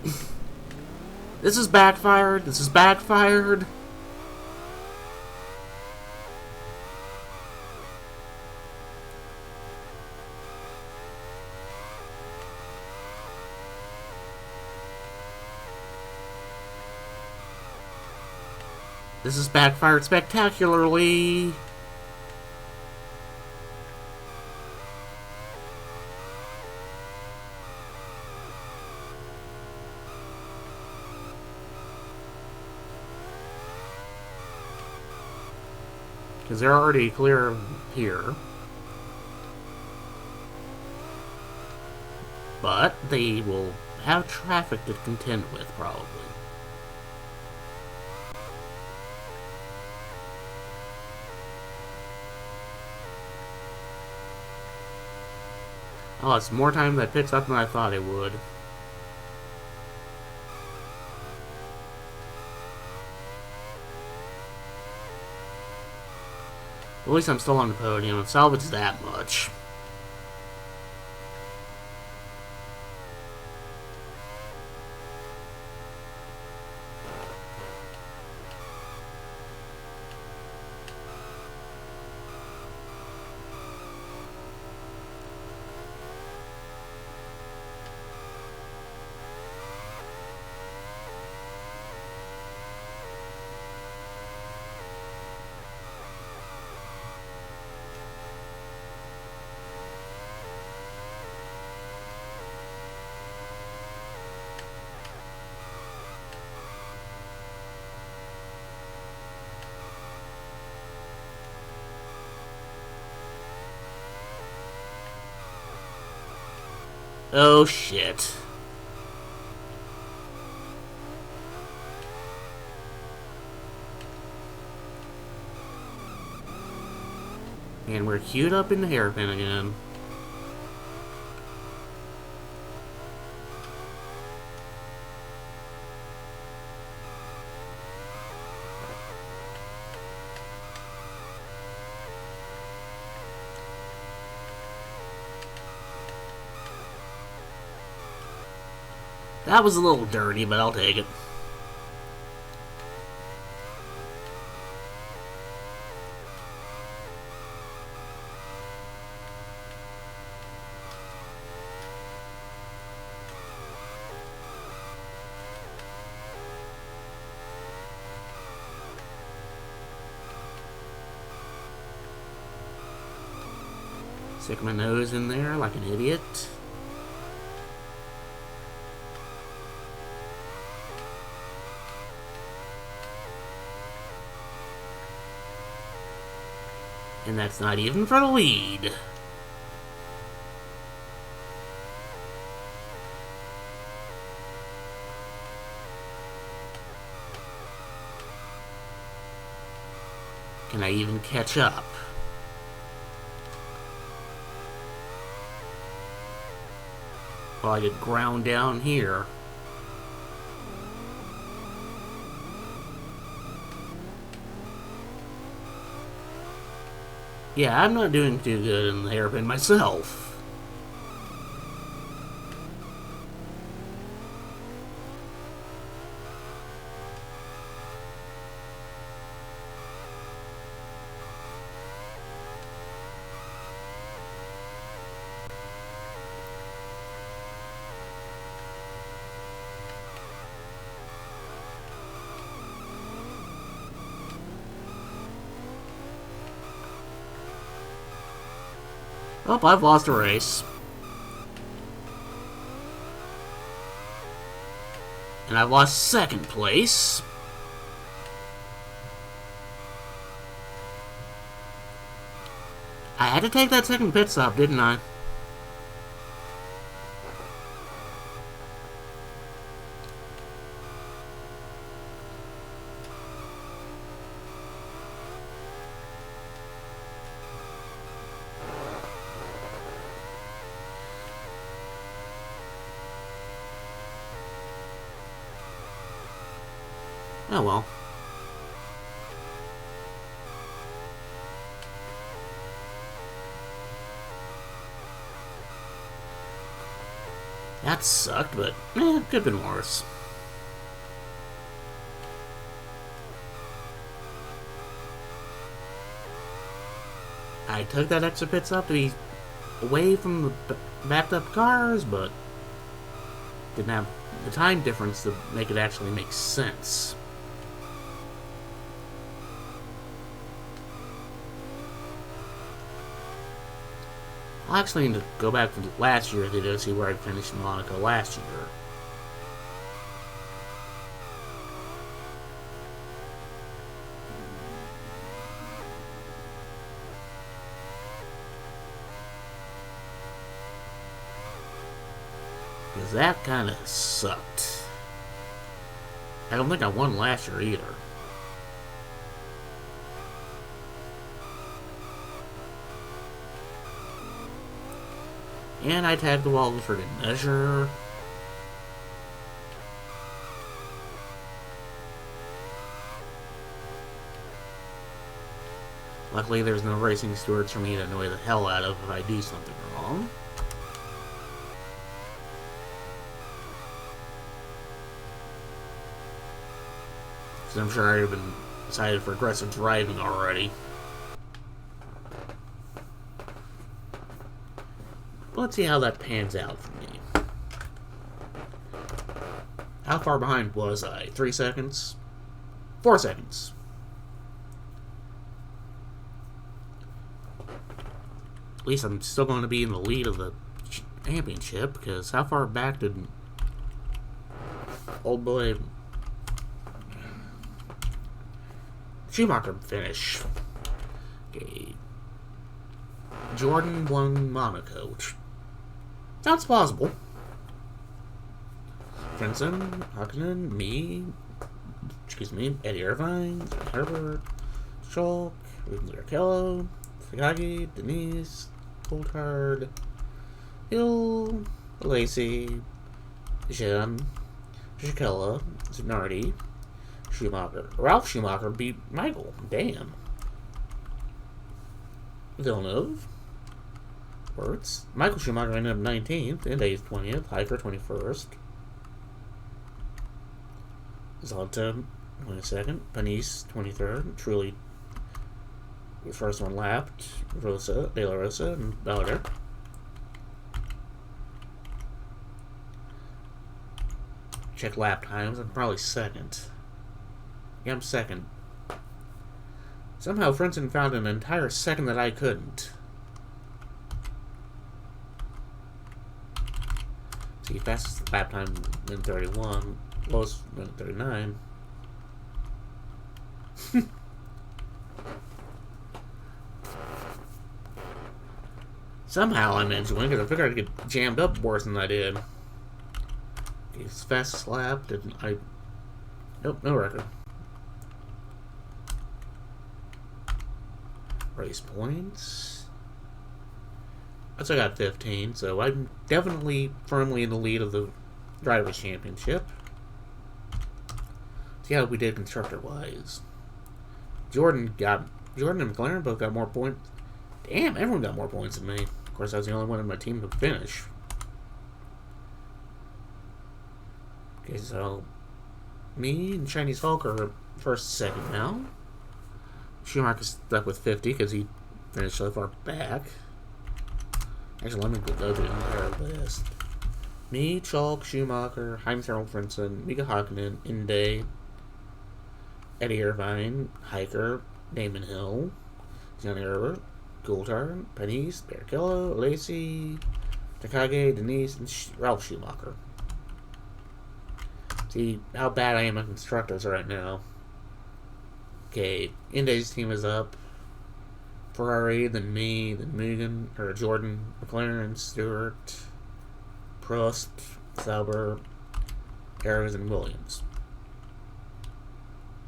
This is backfired. This is backfired. This is backfired spectacularly. Because they're already clear here. But they will have traffic to contend with, probably. Oh, it's more time that pits up than I thought it would. At least I'm still on the podium. Salvage that much. Oh shit. And we're queued up in the hairpin again. That was a little dirty, but I'll take it. Stick my nose in there like an idiot. And that's not even for the lead. Can I even catch up? Well, I get ground down here. Yeah, I'm not doing too good in the hairpin myself. Oh, I've lost a race. And I've lost second place. I had to take that second pit stop, didn't I? Oh well. That sucked, but could have been worse. I took that extra pit stop to be away from the backed up cars, but didn't have the time difference to make it actually make sense. I'll actually need to go back to last year to see where I finished in Monaco last year. Because that kind of sucked. I don't think I won last year either. And I tagged the wall for the measure. Luckily, there's no racing stewards for me to annoy the hell out of if I do something wrong. Because I'm sure I've been decided for aggressive driving already. But let's see how that pans out for me. How far behind was I? 3 seconds? 4 seconds. At least I'm still going to be in the lead of the championship, because how far back did old boy Schumacher finish? Okay. Jordan won Monaco, which sounds plausible. Frentzen, Hakkinen, Eddie Irvine, Herbert, Schulk, Barrichello, Takagi, Denise, Coulthard, Hill, Lacey, Jim, Shikella, Zanardi, Schumacher. Ralph Schumacher beat Michael. Damn. Villeneuve, Wirtz. Michael Schumacher ended up 19th, Indes 20th, Hiker 21st. Zonta 22nd, Panis 23rd, Truly the first one lapped, Rosa, De La Rosa, and Ballard. Check lap times, I'm probably second. Yeah, I'm second. Somehow Frentzen found an entire second that I couldn't. See, fastest lap time in 31. Lowest 39. Somehow I managed to win because I figured I'd get jammed up worse than I did. It's fastest lap. Did I? Nope, no record. Race points. I got 15, so I'm definitely firmly in the lead of the Drivers' Championship. See how we did constructor-wise. Jordan and McLaren both got more points. Damn, everyone got more points than me. Of course, I was the only one in my team to finish. Okay, so me and Chinese Hulk are first, second now. Schumacher's stuck with 50 because he finished so far back. Actually, let me go to the entire list. Me, Chalk, Schumacher, Heinz Harald Frentzen, Mika Hakkinen, Inde, Eddie Irvine, Hiker, Damon Hill, Johnny Herbert, Coulthard, Panis, Barrichello, Lacey, Takagi, Denise, and Ralph Schumacher. See how bad I am at constructors right now. Okay, Inde's team is up. Ferrari, then me, then Megan, or Jordan, McLaren, Stewart, Prost, Sauber, Harris, and Williams.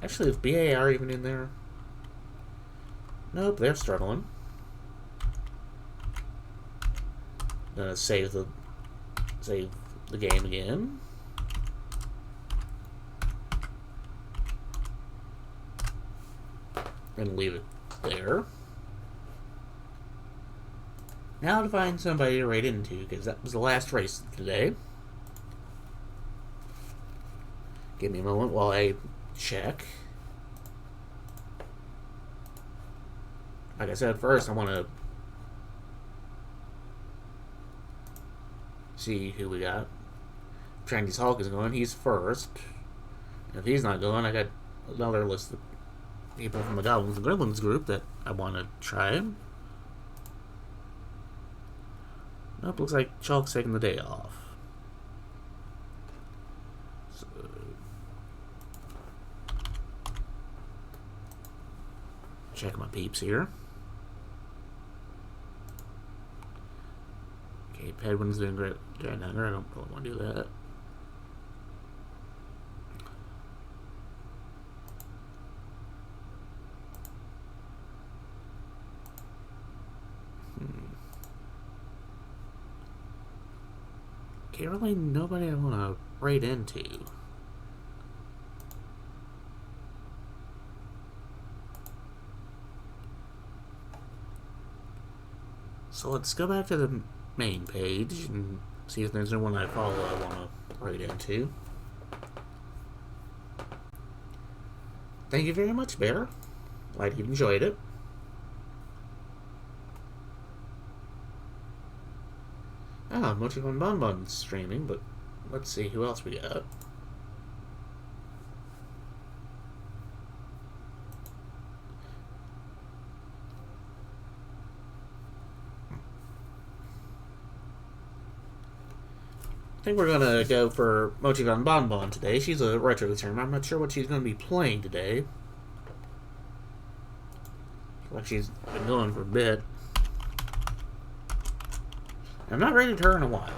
Actually, is BAR even in there? Nope, they're struggling. Gonna save the game again. And leave it there. Now to find somebody to raid into, because that was the last race today. Give me a moment while I check. Like I said, first I want to see who we got. Chinese Hulk is going. He's first. And if he's not going, I got another list of people from the Goblins and Gremlins group that I want to try. Nope, looks like Chalk's taking the day off. So, check my peeps here. Okay, Pedwin's doing great. I don't really want to do that. Okay, really nobody I want to raid into. So let's go back to the main page and see if there's anyone I follow I want to write into. Thank you very much, Bear. Glad you enjoyed it. Ah, Mochicon Bonbon's streaming, but let's see who else we got. I think we're gonna go for Mochicon Bonbon today. She's a retro streamer. I'm not sure what she's gonna be playing today. Like she's been going for a bit. I've not rated her in a while.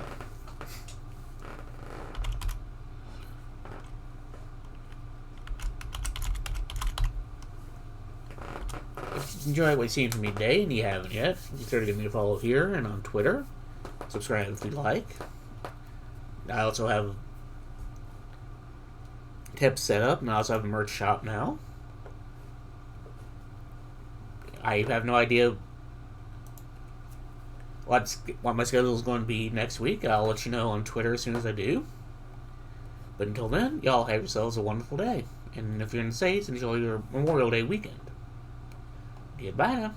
If you enjoy what you've seen from me today and you haven't yet, consider giving me a follow here and on Twitter. Subscribe if you like. I also have tips set up, and I also have a merch shop now. I have no idea what my schedule is going to be next week. I'll let you know on Twitter as soon as I do. But until then, y'all have yourselves a wonderful day. And if you're in the States, enjoy your Memorial Day weekend. Goodbye now.